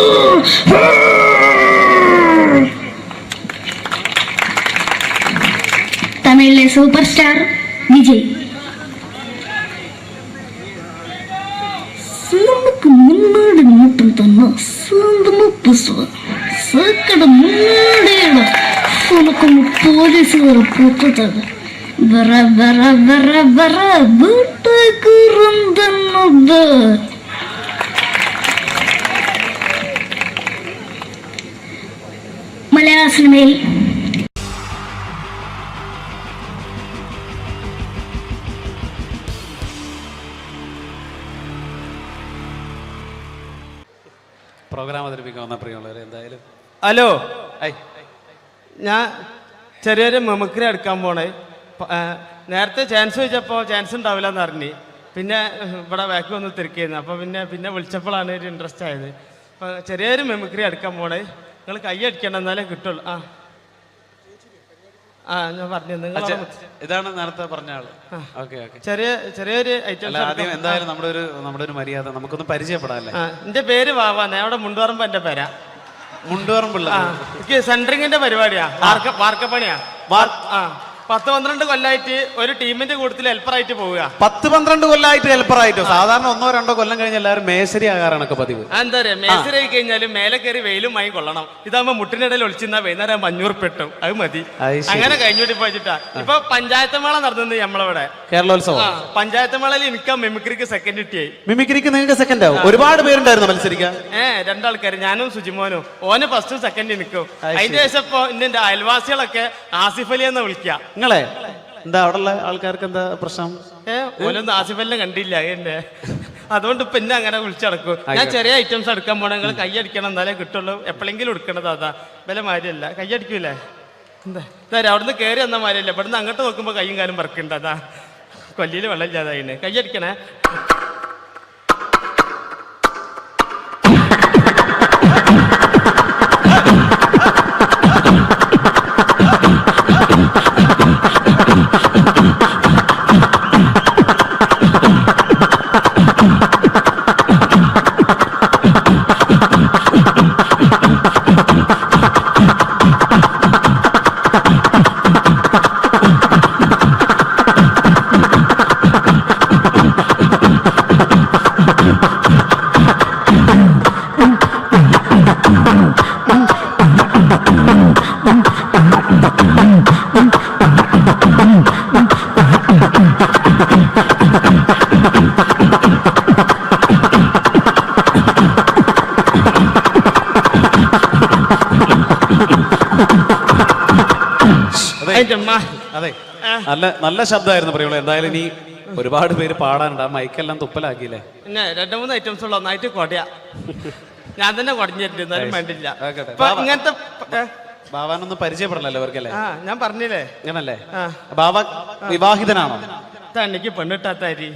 തമിഴിലെ സൂപ്പർ സ്റ്റാർ വിജയ്. മുന്നോടി നോട്ടം തന്ന സക്കട മുന്നോടിയുടെ പോലീസുകാർ പൊത്തത് ബറ ബറ ബറ ബറ വീട്ടുകുറുന്നത്. മലയാള സിനിമയിൽ പ്രോഗ്രാം അവതരിപ്പിക്കാൻ വന്ന പ്രിയമുള്ളവരെ എന്തായാലും ഹലോ, ഞാൻ ചെറിയൊരു മെമിക്രി എടുക്കാൻ പോണേ. നേരത്തെ ചാൻസ് ചോദിച്ചപ്പോൾ ചാൻസ് ഉണ്ടാവില്ല എന്ന് അറിഞ്ഞ് പിന്നെ ഇവിടെ ബാക്ക് വന്ന് തിരിക്കുന്നു. അപ്പോൾ പിന്നെ വിളിച്ചപ്പോഴാണ് ഒരു ഇൻട്രസ്റ്റ് ആയത്. അപ്പോൾ ചെറിയൊരു മെമിക്രി എടുക്കാൻ പോണേ. നിങ്ങൾ കൈ അടിക്കണം, എന്നാലേ കിട്ടുള്ളൂ. ഞാൻ പറഞ്ഞു ഇതാണ് നേരത്തെ പറഞ്ഞ ആള്. ഓക്കെ ഓക്കെ, ചെറിയൊരു ഐറ്റം. ആദ്യം എന്തായാലും നമ്മുടെ ഒരു മര്യാദ നമുക്കൊന്ന് പരിചയപ്പെടാല്ലേ. എൻ്റെ പേര് വാവാന്ന്. അവിടെ മുണ്ടുപറമ്പ് എൻ്റെ പേരാ. മുണ്ടുപറമ്പുള്ള എനിക്ക് സെൻട്രിങ്ങിന്റെ പരിപാടിയാ, വാർക്കപ്പണിയാ. 10-12 കൊല്ലമായിട്ട് ഒരു ടീമിന്റെ കൂട്ടത്തിൽ ഹെൽപ്പറായിട്ട് പോവുക. 10-12 കൊല്ലമായിട്ട് ഹെൽപ്പറായിട്ടോ? സാധാരണ 1-2 കൊല്ലം കഴിഞ്ഞ് എല്ലാവരും മേശരി ആകാറാണൊക്കെ പതിവ്. എന്താ പറയാ, മേശരി ആയി കഴിഞ്ഞാലും മേലെ കയറി വെയിലും മായി കൊള്ളണം. ഇതാകുമ്പോ മുട്ടിനിടയിൽ ഒളിച്ചിരുന്ന വൈകുന്നേരം 500 പെട്ടും, അത് മതി. അങ്ങനെ കഴിഞ്ഞോട്ടി പോയിട്ടാ ഇപ്പൊ പഞ്ചായത്ത് മേള നടന്നത് നമ്മളവിടെ കേരളോത്സവം. പഞ്ചായത്ത് മേളയിൽ എനിക്ക് മിമിക്രിക്ക് സെക്കൻഡ് കിട്ടിയായി. മിമിക്രിക്ക് നിങ്ങൾക്ക് സെക്കൻഡ് ആവും? ഒരുപാട് പേരുണ്ടായിരുന്നു മത്സരിക്കാൻ. 2 ആൾക്കാർ, ഞാനും സുജിമോനും. ഓന് ഫസ്റ്റും സെക്കൻഡ് നിൽക്കും. അതിന്റെ ശേഷം ഇപ്പൊ എന്റെ അയൽവാസികളൊക്കെ ആസിഫ് അലി എന്ന് വിളിക്കുക. നിങ്ങളെ എന്താ അവിടെയുള്ള ആൾക്കാർക്ക് എന്താ പ്രശ്നം? ഓലൊന്നും ആസിഫ് അലിനെ കണ്ടില്ല എന്നെ, അതുകൊണ്ട് ഇപ്പൊ എന്നെ അങ്ങനെ വിളിച്ചടക്കും. ഞാൻ ചെറിയ ഐറ്റംസ് എടുക്കാൻ പോണ, നിങ്ങൾ കൈയടിക്കണം, എന്നാലേ കിട്ടുള്ളൂ. എപ്പോഴെങ്കിലും എടുക്കണത് അതാ, വില മാരിയല്ല. കൈയടിക്കൂലേ? എന്താ അവിടുന്ന് കയറി വന്ന മാരിയല്ല, ഇവിടുന്ന് അങ്ങോട്ട് നോക്കുമ്പോ കൈയും കാലും പറക്കുന്നുണ്ട്. അതാ കൊല്ലിയിൽ വെള്ളം ഇല്ലാതായിന്. കൈയടിക്കണേ. അതെ, നല്ല ശബ്ദമായിരുന്നു പറയുള്ളൂ. എന്തായാലും ഇനി ഒരുപാട് പേര് പാടാനുണ്ട്. ആ മൈക്കെല്ലാം തുപ്പലാക്കിയില്ലേ? പിന്നെ 2-3 ഐറ്റംസ് ഉള്ള ഒന്നായിട്ട് കൊടയാ. ഞാൻ തന്നെ കുടഞ്ഞിട്ടുണ്ട്, എന്നാലും വേണ്ടില്ല. ഇങ്ങനത്തെ ബാവാനൊന്നും പരിചയപ്പെടണല്ലോ അവർക്കല്ലേ? ഞാൻ പറഞ്ഞില്ലേ അങ്ങനല്ലേ? ബാവ വിവാഹിതനാണോ? എനിക്ക് പെണ്ണിട്ടാത്താരി.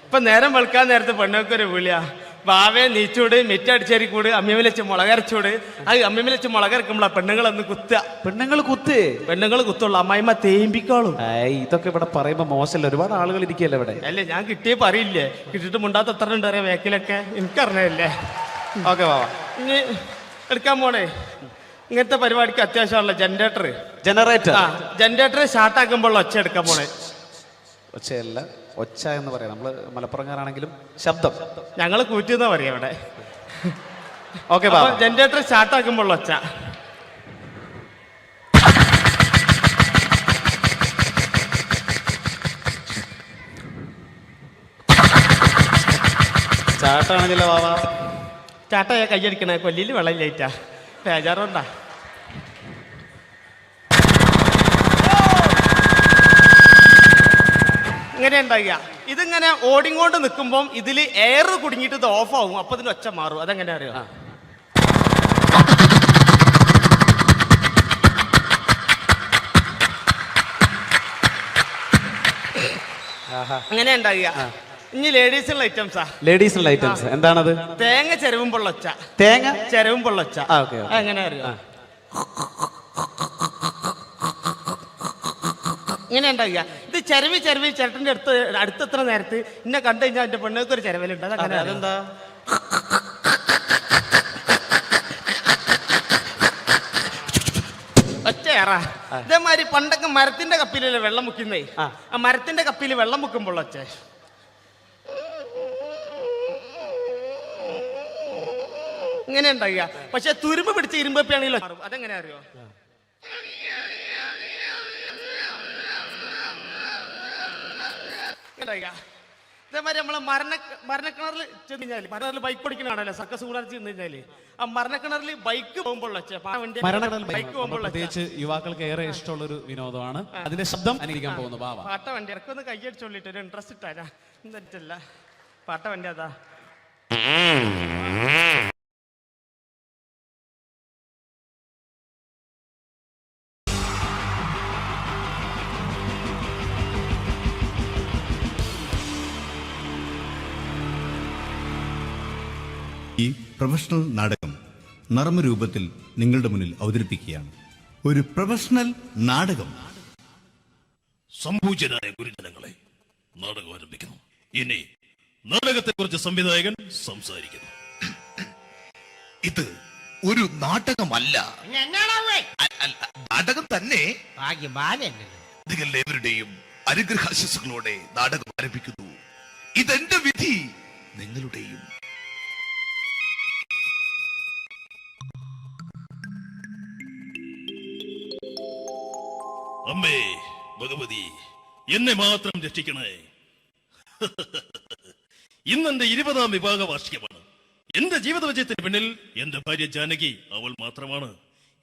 ഇപ്പൊ നേരം വെളുക്കാൻ നേരത്തെ പെണ്ണൊക്കെ ഒരു വിളിയാ. ബാവേ നീച്ചൂട്, മിറ്റടിച്ചേരിക്കൂട്, അമ്മിമേൽ വെച്ച് മുളകരച്ചൂട്. അത് അമ്മിമേൽ വെച്ച് മുളകരക്കുമ്പോളാ പെണ്ണുങ്ങളൊന്ന് കുത്തുക. പെണ്ണുങ്ങൾ കുത്തുള്ളൂ, അമ്മായിമ്മ തേമ്പിക്കോളും. ഇതൊക്കെ ഇവിടെ പറയുമ്പോ മോശമല്ല, ഒരുപാട് ആളുകൾ ഇരിക്കല്ലേ ഇവിടെ. അല്ലേ, ഞാൻ കിട്ടിയേ പറയില്ലേ, കിട്ടിട്ട് മുണ്ടാത്ത എത്ര ഉണ്ട് അറിയാം വേക്കിലൊക്കെ, എനിക്കറിഞ്ഞല്ലേ. ഓക്കെ ബാവ, ഇനി എടുക്കാൻ പോണേ. ഇങ്ങനത്തെ പരിപാടിക്ക് അത്യാവശ്യമാണല്ലോ ജനറേറ്റർ സ്റ്റാർട്ടാക്കുമ്പോൾ ഒച്ച എടുക്കാൻ പോണേ. ഒച്ചയല്ല, ഒച്ച എന്ന് പറയാം. നമ്മള് മലപ്പുറംകാരാണെങ്കിലും ശബ്ദം. ഞങ്ങള് കൂറ്റിന്നാ പറയാ ഇവിടെ. ഓക്കെ ജനറേറ്റർ സ്റ്റാർട്ട് ആക്കുമ്പോൾ ഒച്ച. ചാട്ടാണെങ്കിലോ വാവാ. ചാട്ടയാ കയ്യടിക്കണേ, കൊല്ലിയിൽ വെള്ളം ഇല്ലായിട്ടാ, ബേജാറുണ്ടാ. ഇങ്ങനെ ഉണ്ടാകുക. ഇതിങ്ങനെ ഓടിങ്ങോണ്ട് നിൽക്കുമ്പോൾ ഇതിൽ എയർ കുടുങ്ങിയിട്ട് ഇത് ഓഫ് ആവും. അപ്പൊ ഇതിന് ഒച്ച മാറും. അതെങ്ങനെ അറിയോ? അങ്ങനെ ഉണ്ടാകുക. ഇനി ലേഡീസിനുള്ള ഐറ്റംസാ. ലേഡീസിനുള്ള ഐറ്റംസ് എന്താണത്? തേങ്ങ ചെരവുമ്പോൾ ഒച്ച. തേങ്ങ ചെരവുമ്പോൾ ഒച്ച. എങ്ങനെ അറിയോ? ഇങ്ങനെ ഉണ്ടാകുക. ഇത് ചെരവി ചേട്ടൻ്റെ അടുത്തെത്ര നേരത്ത് ഇന്നെ കണ്ടു കഴിഞ്ഞാൽ എൻ്റെ പെണ്ണുങ്ങൾക്ക് ഒരു ചെരവലുണ്ട്. അതങ്ങനെ അതെന്താ? ഒച്ചയേറാ. ഇതേമാതിരി പണ്ടൊക്കെ മരത്തിന്റെ കപ്പിലല്ലേ വെള്ളം മുക്കുന്നേ, ആ മരത്തിന്റെ കപ്പിൽ വെള്ളം മുക്കുമ്പോൾ ഒച്ച. ഇങ്ങനെ ഉണ്ടാകുക. പക്ഷെ തുരുമ്പ് പിടിച്ച് ഇരുമ്പപ്പിയാണെങ്കിലോ അതെങ്ങനെ അറിയോ? ഇതേമാതിരി നമ്മളെ മരണക്കിണറിൽ ചെന്ന് കഴിഞ്ഞാൽ, മരണക്കിണറിൽ ബൈക്ക് ഓടിക്കണാണല്ലോ സർക്കസ് കൂടാതെ ചെന്ന് കഴിഞ്ഞാല്, ആ മരണക്കിണറിൽ ബൈക്ക് പോകുമ്പോൾ ബൈക്ക് പോകുമ്പോൾ പ്രത്യേകിച്ച് യുവാക്കൾക്ക് ഏറെ ഇഷ്ടമുള്ള ഒരു വിനോദമാണ്. അതിന്റെ ശബ്ദം അനുകരിക്കാൻ പോകുന്നു. പാട്ട വണ്ടി ഇറക്കൊന്ന് കയ്യടിച്ചോളിട്ട് ഒരു ഇൻട്രസ്റ്റ് ഇട്ടാ എന്നിട്ടല്ല. പാട്ട വണ്ടി അതാ. ഈ പ്രൊഫഷണൽ നാടകം നർമ്മരൂപത്തിൽ നിങ്ങളുടെ മുന്നിൽ അവതരിപ്പിക്കുകയാണ്. ഒരു പ്രൊഫഷണൽ നാടകം. സംപൂജ്യരായ ഗുരുജനങ്ങളെ, നാടകം ആരംഭിക്കുന്നു. ഇനി നാടകത്തെക്കുറിച്ച് സംവിധായകൻ സംസാരിക്കുന്നു. ഇത് ഒരു നാടകമല്ല, നാടകം തന്നെ. നിങ്ങളെവരുടെയും അനുഗ്രഹാശിസുകളോടെ നാടകം ആരംഭിക്കുന്നു. ഇതെന്റെ വിധി, നിങ്ങളുടെയും. അമ്മേ ഭഗവതി, എന്നെ മാത്രം രക്ഷിക്കണേ. ഇന്നെന്റെ 20ാം വിവാഹ വാർഷികമാണ്. എന്റെ ജീവിത വിജയത്തിന് പിന്നിൽ എന്റെ ഭാര്യ ജാനകി അവൾ മാത്രമാണ്.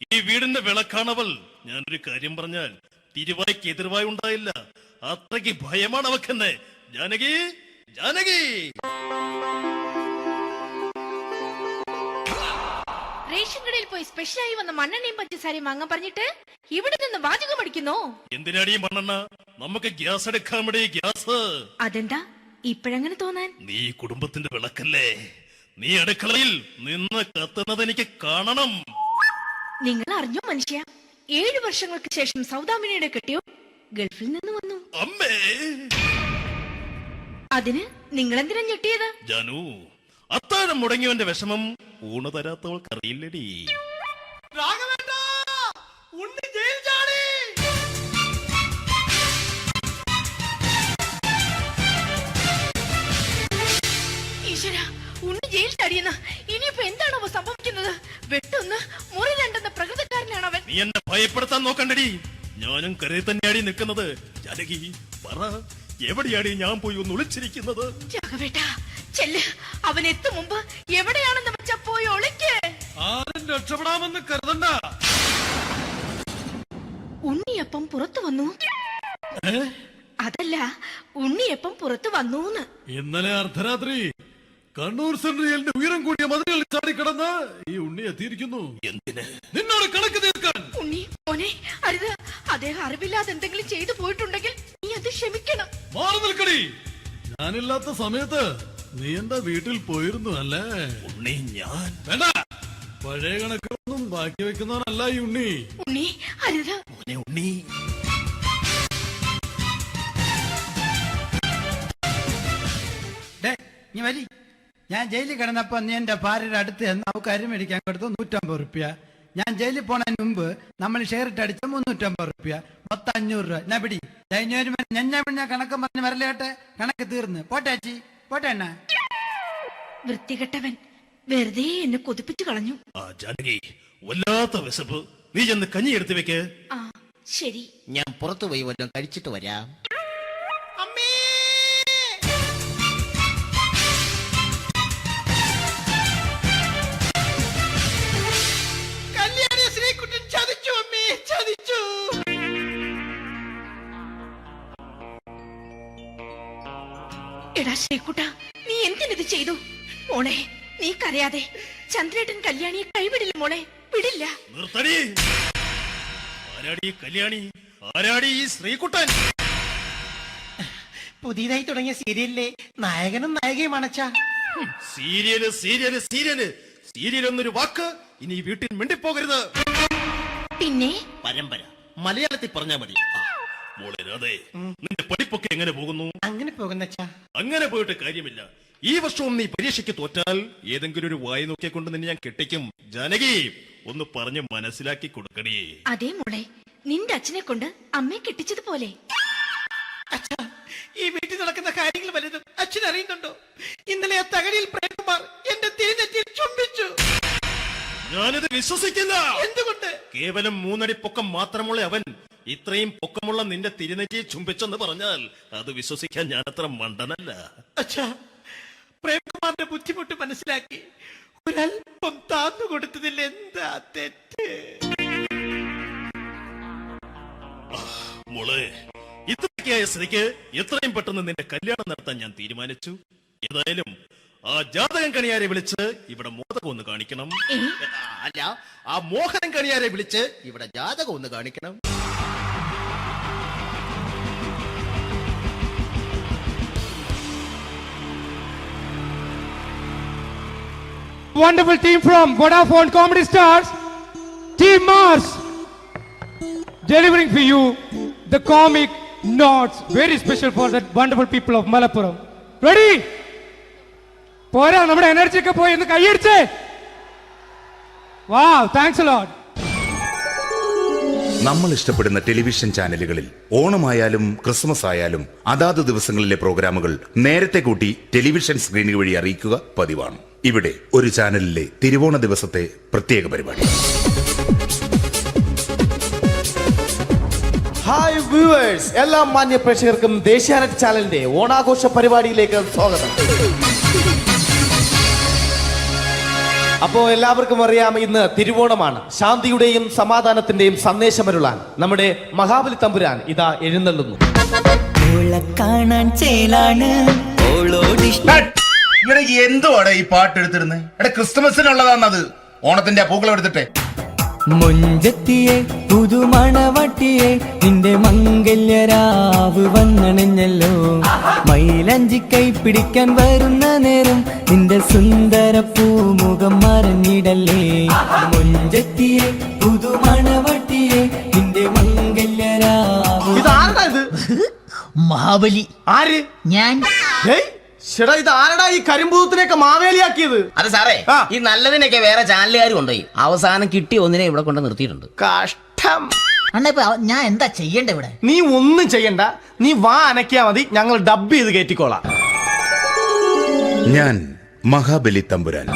ഈ വീടിന്റെ വിളക്കാണവൾ. ഞാനൊരു കാര്യം പറഞ്ഞാൽ തിരുവായ്ക്ക് എതിർവായി ഉണ്ടായില്ല. അത്രയ്ക്ക് ഭയമാണ് അവക്കെന്നെ. ജാനകി, ജാനകി. റേഷൻ കടയിൽ പോയി സ്പെഷ്യലായി വന്ന മണ്ണെണ്ണയും പഞ്ചസാരയും വാങ്ങാൻ പറഞ്ഞിട്ട് ഇവിടെ നിന്ന് വാചകം അടിക്കുന്നു. എന്തിനാടി മണ്ണെണ്ണ? നമുക്ക് ഗ്യാസ് എടുക്കാൻ വേണ്ടി ഗ്യാസ്. അതെന്താ ഇപ്പോഴങ്ങനെ തോന്നാൻ? നീ കുടുംബത്തിന്റെ വിളക്കല്ലേ. നീ അടുക്കളയിൽ നിന്ന് കത്തുന്നത് എനിക്ക് കാണണം. നിങ്ങൾ അറിഞ്ഞോ മനുഷ്യ, 7 വർഷങ്ങൾക്ക് ശേഷം സൗദാമിനിയുടെ കെട്ടിയോ ഗൾഫിൽ നിന്ന് വന്നു. അമ്മേ, അതിന് നിങ്ങൾ എന്തിനാ ഞെട്ടിയത്? ജാനു, അത്താഴം മുടങ്ങിയവന്റെ വിഷമം ഊണ് തരാത്തവൾക്ക് അറിയില്ലടി. ഈശ്വരാ, ഉണ്ണി ജയിൽ ചാടിയെന്ന്. ഇനിയിപ്പോ എന്താണോ സംഭവിക്കുന്നത്? വെട്ടൊന്ന് മുറി രണ്ടെന്ന പ്രകൃതക്കാരനാണ് അവൻ. നീ എന്നെ ഭയപ്പെടുത്താൻ നോക്കണ്ടടി. ഞാനും കരയിൽ തന്നെയാടി നിൽക്കുന്നത്. ജാനകി, പറ, എവിടെയാടി ഞാൻ പോയി ഒന്ന് ഒളിച്ചിരിക്കുന്നത്? രാഘവേട്ടാ, ചെല്ല്. അവൻ എത്തും മുമ്പ് എവിടെയാണെന്ന് വെച്ചാ പോയി ഒളിക്ക്. ആരും രക്ഷപ്പെടാമെന്ന് കരുതണ്ട. ഉണ്ണിയപ്പം പുറത്തു വന്നു. അതല്ല, ഉണ്ണിയപ്പം പുറത്തു വന്നൂന്ന്. ഇന്നലെ അർദ്ധരാത്രി കണ്ണൂർ സെൻട്രലിന്റെ ഉയരം കൂടിയ മതിലുകളിൽ ചാടിക്കിടന്ന് ഈ ഉണ്ണി എത്തിയിരിക്കുന്നു. എന്തിന്? നിന്നോട് കണക്ക് തീർക്കാൻ. ഉണ്ണി മോനെ, അരുത്. അദ്ദേഹം അറിവില്ലാതെ എന്തെങ്കിലും ചെയ്തു പോയിട്ടുണ്ടെങ്കിൽ നീ അത് ക്ഷമിക്കണം. മാറി നിൽക്കടി. ഞാനില്ലാത്ത സമയത്ത് നീ എന്താ വീട്ടിൽ പോയിരുന്നു അല്ലേ? ഉണ്ണി, ഞാൻ വേണ്ട. പഴയ കണക്കൊന്നും ബാക്കി വെക്കുന്നവനല്ല ഈ ഉണ്ണി. ഉണ്ണി, അരുത്. ഉണ്ണി, ഞാൻ ജയിലിൽ കിടന്നപ്പോ നീ എന്റെ ഭാര്യയുടെ അടുത്ത് നമുക്ക് അരി മേടിക്കാൻ കൊടുത്തു 150 റുപ്യ. ഞാൻ ജയിലിൽ പോണതിന് മുമ്പ് നമ്മൾ ഷെയർ ഇട്ട് അടിച്ച 350 റുപ്യ, മൊത്തം 500 രൂപ. ഞാൻ പിടി ഞാൻ കണക്ക് പറഞ്ഞ് വരലേട്ടെ. കണക്ക് തീർന്ന് പോട്ടെ അച്ചി, പോട്ടെ. എണ്ണ വൃത്തികെട്ടവൻ. വെറുതെ എന്നെ കൊതിപ്പിച്ചു കളഞ്ഞു. ആ ജാനകി, വല്ലാത്ത വിശപ്പ്. നീ ചെന്ന് കഞ്ഞി എടുത്തു വെക്ക്. ആ ശരി. ഞാൻ പുറത്തു പോയി വല്ലതും കഴിച്ചിട്ട് വരാം. കല്യാണി ശ്രീകുട്ടൻ ചതിച്ചു അമ്മേ, ചതിച്ചു. എടാ ശ്രീകുട്ട, നീ എന്തിനിത് ചെയ്തു? മോളെ നീ കരയാതെ. ചന്ദ്രേട്ടൻ കല്യാണിയെ കൈവിടില്ല മോളെ, വിടില്ല. നിർത്തടി. ആരാടി കല്യാണി? ആരാടി ഈ ശ്രീകുട്ടൻ? പുതിയതായി തുടങ്ങിയ സീരിയലിലെ നായകനും നായികയും അണച്ച. സീരിയല് സീരിയല് സീരിയല് സീരിയൽ എന്നൊരു വാക്ക് ഇനി ഈ വീട്ടിൽ മിണ്ടിപ്പോകരുത്. പിന്നെ പരമ്പര മലയാളത്തിൽ പറഞ്ഞാ മതി. മോളെ രാധേ, നിന്റെ പഠിപ്പൊക്കെ എങ്ങനെ പോകുന്നു? അങ്ങനെ പോകുന്ന അങ്ങനെ പോയിട്ട് കാര്യമില്ല. ഈ വർഷവും നീ പരീക്ഷയ്ക്ക് തോറ്റാൽ ഏതെങ്കിലും ഒരു വായി നോക്കിക്കൊണ്ട് നിന്നെ ഞാൻ കെട്ടിക്കും. ജാനകി, ഒന്ന് പറഞ്ഞ് മനസ്സിലാക്കി കൊടുക്കണേ. അതേ മോളെ, നിന്റെ അച്ഛനെ കൊണ്ട് അമ്മയെ കെട്ടിച്ചതുപോലെ. ഈ വീട്ടിൽ നടക്കുന്ന കാര്യങ്ങൾ വലുതും അച്ഛൻ അറിയുന്നുണ്ടോ? ഇന്നലെ ആ തകഴിയിൽ പ്രേംകുമാർ എന്റെ തിരുനെറ്റിയിൽ ചുംബിച്ചു. ഞാനിത് വിശ്വസിക്കില്ല. എന്തുകൊണ്ട്? കേവലം 3 അടി പൊക്കം മാത്രമുള്ള അവൻ ഇത്രയും പൊക്കമുള്ള നിന്റെ തിരുനെറ്റിയെ ചുംബിച്ചെന്ന് പറഞ്ഞാൽ അത് വിശ്വസിക്കാൻ ഞാൻ അത്ര മണ്ടനല്ല. അച്ഛാ, പ്രേംകുമാറിന്റെ ബുദ്ധിമുട്ട് മനസ്സിലാക്കി ഒരല്പം താന്നു കൊടുത്തതിൽ എന്താ തെറ്റ്? മോളെ, ഇത്രയ്ക്കായ സ്ഥിതിക്ക് എത്രയും പെട്ടെന്ന് നിന്റെ കല്യാണം നടത്താൻ ഞാൻ തീരുമാനിച്ചു. ഏതായാലും ആ ജാതകം കണിയാരെ വിളിച്ച് ഇവിടെ മോദകം ഒന്ന് കാണിക്കണം. അല്ല, ആ മോഹനം കണിയാരെ വിളിച്ച് ഇവിടെ ജാതകം ഒന്ന് കാണിക്കണം. Wonderful team from Vodafone Comedy Stars, Team Mars, delivering for you the comic notes, very special for the wonderful people of Malappuram. Ready? പോരാ, നമ്മുടെ എനർജി ഒക്കെ പോയി ഒന്ന് കൈയടിച്ചേ. Wow, thanks a lot. നമ്മൾ ഇഷ്ടപ്പെടുന്ന ടെലിവിഷൻ ചാനലുകളിൽ ഓണമായാലും ക്രിസ്മസ് ആയാലും അതാത് ദിവസങ്ങളിലെ പ്രോഗ്രാമുകൾ നേരത്തെ കൂട്ടി ടെലിവിഷൻ സ്ക്രീനുകൾ വഴി അറിയിക്കുക പതിവാണ്. ഇവിടെ ഒരു ചാനലിലെ തിരുവോണ ദിവസത്തെ പ്രത്യേക പരിപാടി. ഹായ് വ്യൂവേഴ്സ്, എല്ലാ മാന്യ പ്രേക്ഷകർക്കും ദേശീയാനെറ്റ് ചാനലിന്റെ ഓണാഘോഷ പരിപാടിയിലേക്ക് സ്വാഗതം. അപ്പോ എല്ലാവർക്കും അറിയാം, ഇന്ന് തിരുവോണമാണ്. ശാന്തിയുടെയും സമാധാനത്തിന്റെയും സന്ദേശമരുളാൻ നമ്മുടെ മഹാബലി തമ്പുരാൻ ഇതാ എഴുന്നള്ളുന്നു. കാണാൻ ചേലാണ് എന്തുവാടെ ഈ പാട്ട് എടുത്തിരുന്നത്? എടാ, ക്രിസ്തുമസിനുള്ളതാണത്. ഓണത്തിന്റെ പൂക്കളം എടുത്തിട്ടെ. മൊഞ്ചത്തിയെ പുതുമണവട്ടിയെ നിന്റെ മംഗല്യരാവ് വന്നണഞ്ഞല്ലോ. മൈലഞ്ചി കൈ പിടിക്കാൻ വരുന്ന നേരം നിന്റെ സുന്ദര പൂമുഖം മറഞ്ഞിടല്ലേ. മൊഞ്ചത്തിയെ പുതുമണവട്ടിയെ നിന്റെ മംഗല്യരാവ്. ഇതാരടാ ഇത്? മഹാബലി. ആര്? ഞാൻ. ചേട്ടാ, ഇത് ആരടാ ഈ കരിമ്പൂത്തിനെയൊക്കെ മാവേലിയാക്കിയത്? അത് സാറേ, ഈ നല്ലതിനൊക്കെ വേറെ ചാനലുകാർ കൊണ്ടുപോയി അവസാനം കിട്ടിയ ഒന്നിനെ ഇവിടെ കൊണ്ട് നിർത്തിയിട്ടുണ്ട്. കഷ്ടം. അണ്ണ ഞാൻ എന്താ ചെയ്യണ്ട ഇവിടെ? നീ ഒന്നും ചെയ്യണ്ട, നീ വാ അനക്കിയാ മതി, ഞങ്ങൾ ഡബ് ചെയ്ത് കയറ്റിക്കോളാം. ഞാൻ മഹാബലി തമ്പുരാൻ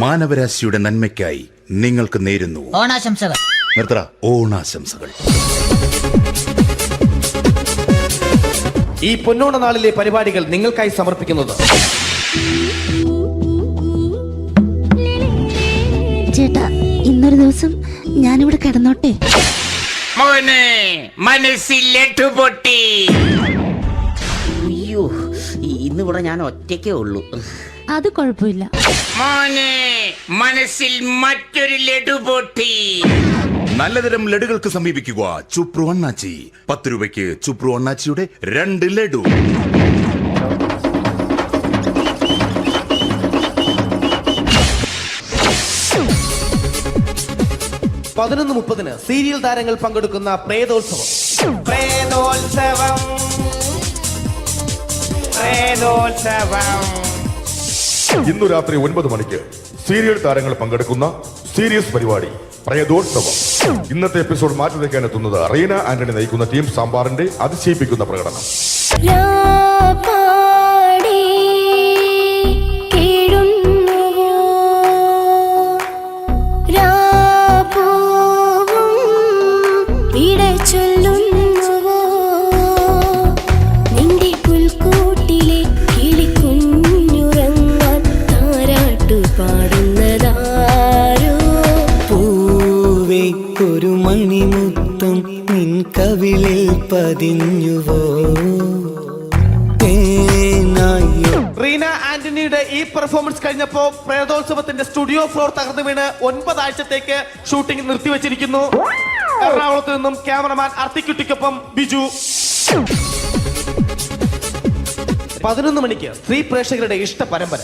മാനവരാശിയുടെ നന്മയ്ക്കായി നിങ്ങൾക്ക് നേരുന്നു ഓണാശംസകൾ. നിർത്തറ, ഓണാശംസകൾ. ഈ പൊന്നോണ നാളിലെ പരിപാടികൾ നിങ്ങൾക്കായി സമർപ്പിക്കുന്നത് ചേട്ടാ, ഇന്നൊരു ദിവസം ഞാനിവിടെ കിടന്നോട്ടെ. മോനെ മനസ്സിലെട്ടു പൊട്ടി. അയ്യോ, ഇന്നിവിടെ ഞാൻ ഒറ്റയ്ക്കേ ഉള്ളൂ. അത് കുഴപ്പമില്ല. മോനെ മനസ്സിൽ മറ്റൊരു ലഡു പൊട്ടി. നല്ലതരം ലഡുകൾക്ക് സമീപിക്കുക ചുപ്രു അണ്ണാച്ചി. 10 രൂപയ്ക്ക് ചുപ്രു അണ്ണാച്ചിയുടെ 2 ലഡു. പതിനൊന്ന് 30 സീരിയൽ താരങ്ങൾ പങ്കെടുക്കുന്ന പ്രേതോത്സവം. ഇന്നു രാത്രി 9 മണിക്ക് സീരിയൽ താരങ്ങൾ പങ്കെടുക്കുന്ന സീരിയസ് പരിപാടി പ്രേതോത്സവം. ഇന്നത്തെ എപ്പിസോഡ് മാറ്റി വയ്ക്കാൻ എത്തുന്നത് റീന ആന്റണി നയിക്കുന്ന ടീം സാമ്പാറിന്റെ അതിശയിപ്പിക്കുന്ന പ്രകടനം. കേടുന്നു പതിഞ്ഞുവോ തേനായി. റീന ആന്റണിയുടെ ഈ പെർഫോമൻസ് കഴിഞ്ഞപ്പോ പ്രേതോത്സവത്തിന്റെ സ്റ്റുഡിയോ ഫ്ലോർ തകർന്നു വീണ് 9 ആഴ്ചത്തേക്ക് ഷൂട്ടിംഗ് നിർത്തിവെച്ചിരിക്കുന്നു. എറണാകുളത്ത് നിന്നും ക്യാമറമാൻ അർത്തിക്കുട്ടിക്കൊപ്പം ബിജു. 11 മണിക്ക് സ്ത്രീ പ്രേക്ഷകരുടെ ഇഷ്ട പരമ്പര.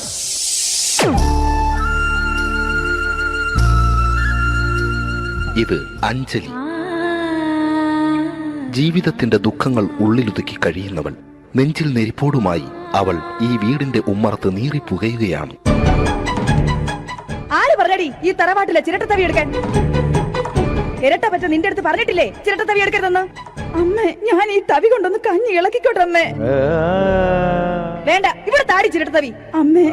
ഇത് അഞ്ജലി. ജീവിതത്തിന്റെ ദുഃഖങ്ങൾ ഉള്ളിലൊതുക്കി കഴിയുന്നവൾ. നെഞ്ചിൽ നെരിപ്പോടുമായി അവൾ ഈ വീടിന്റെ ഉമ്മറത്ത് നീറി പുകയുകയാണ്. ആര് പറഞ്ഞടി ഈ തറവാട്ടിലെ ചിരട്ട തവി എടുക്കാൻ? ഇരട്ട പറ്റ നിന്റെ അടുത്ത് പറഞ്ഞിട്ടില്ലേ ചിരട്ട തവി എടുക്കരുതെന്ന്? അമ്മേ, ഞാൻ ഈ തവി കൊണ്ടൊന്ന് കഞ്ഞി ഇളക്കിക്കോട്ടെ അമ്മേ. വേണ്ട, ഇവിടെ താടി ചിരട്ട തവി. അമ്മേ,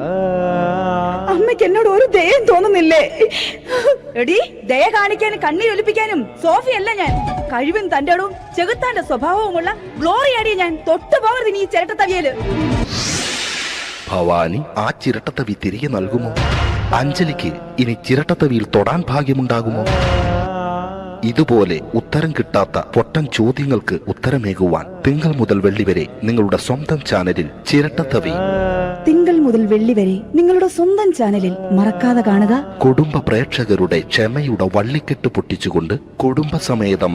അമ്മയ്ക്ക് എന്നോട് ഒരു ദയം തോന്നുന്നില്ലേ? എടി, ദയ കാണിക്കാനും കണ്ണീരൊലിപ്പിക്കാനും സോഫിയല്ല ഞാൻ. കഴിവും തന്റെടവും ചെകുത്താന്റെ സ്വഭാവവുമുള്ള ഗ്ലോറിയാടി ഞാൻ. തൊട്ടു പോകരുത് നീ ചിരട്ട തവിയല്. ഭവാനി ആ ചിരട്ടത്തവി തിരികെ നൽകുമോ? അഞ്ജലിക്ക് ഇനി ചിരട്ടത്തവിയിൽ തൊടാൻ ഭാഗ്യമുണ്ടാകുമോ? ഇതുപോലെ ഉത്തരം കിട്ടാത്ത പൊട്ടൻ ചോദ്യങ്ങൾക്ക് ഉത്തരമേകുവാൻ തിങ്കൾ മുതൽ വെള്ളി വരെ നിങ്ങളുടെ സ്വന്തം ചാനലിൽ ചിരട്ടത്തവി. തിങ്കൾ മുതൽ വെള്ളി വരെ നിങ്ങളുടെ സ്വന്തം ചാനലിൽ മറക്കാതെ കാണുക. കുടുംബ പ്രേക്ഷകരുടെ ക്ഷമയുടെ വള്ളിക്കെട്ട് പൊട്ടിച്ചുകൊണ്ട് കുടുംബസമേതം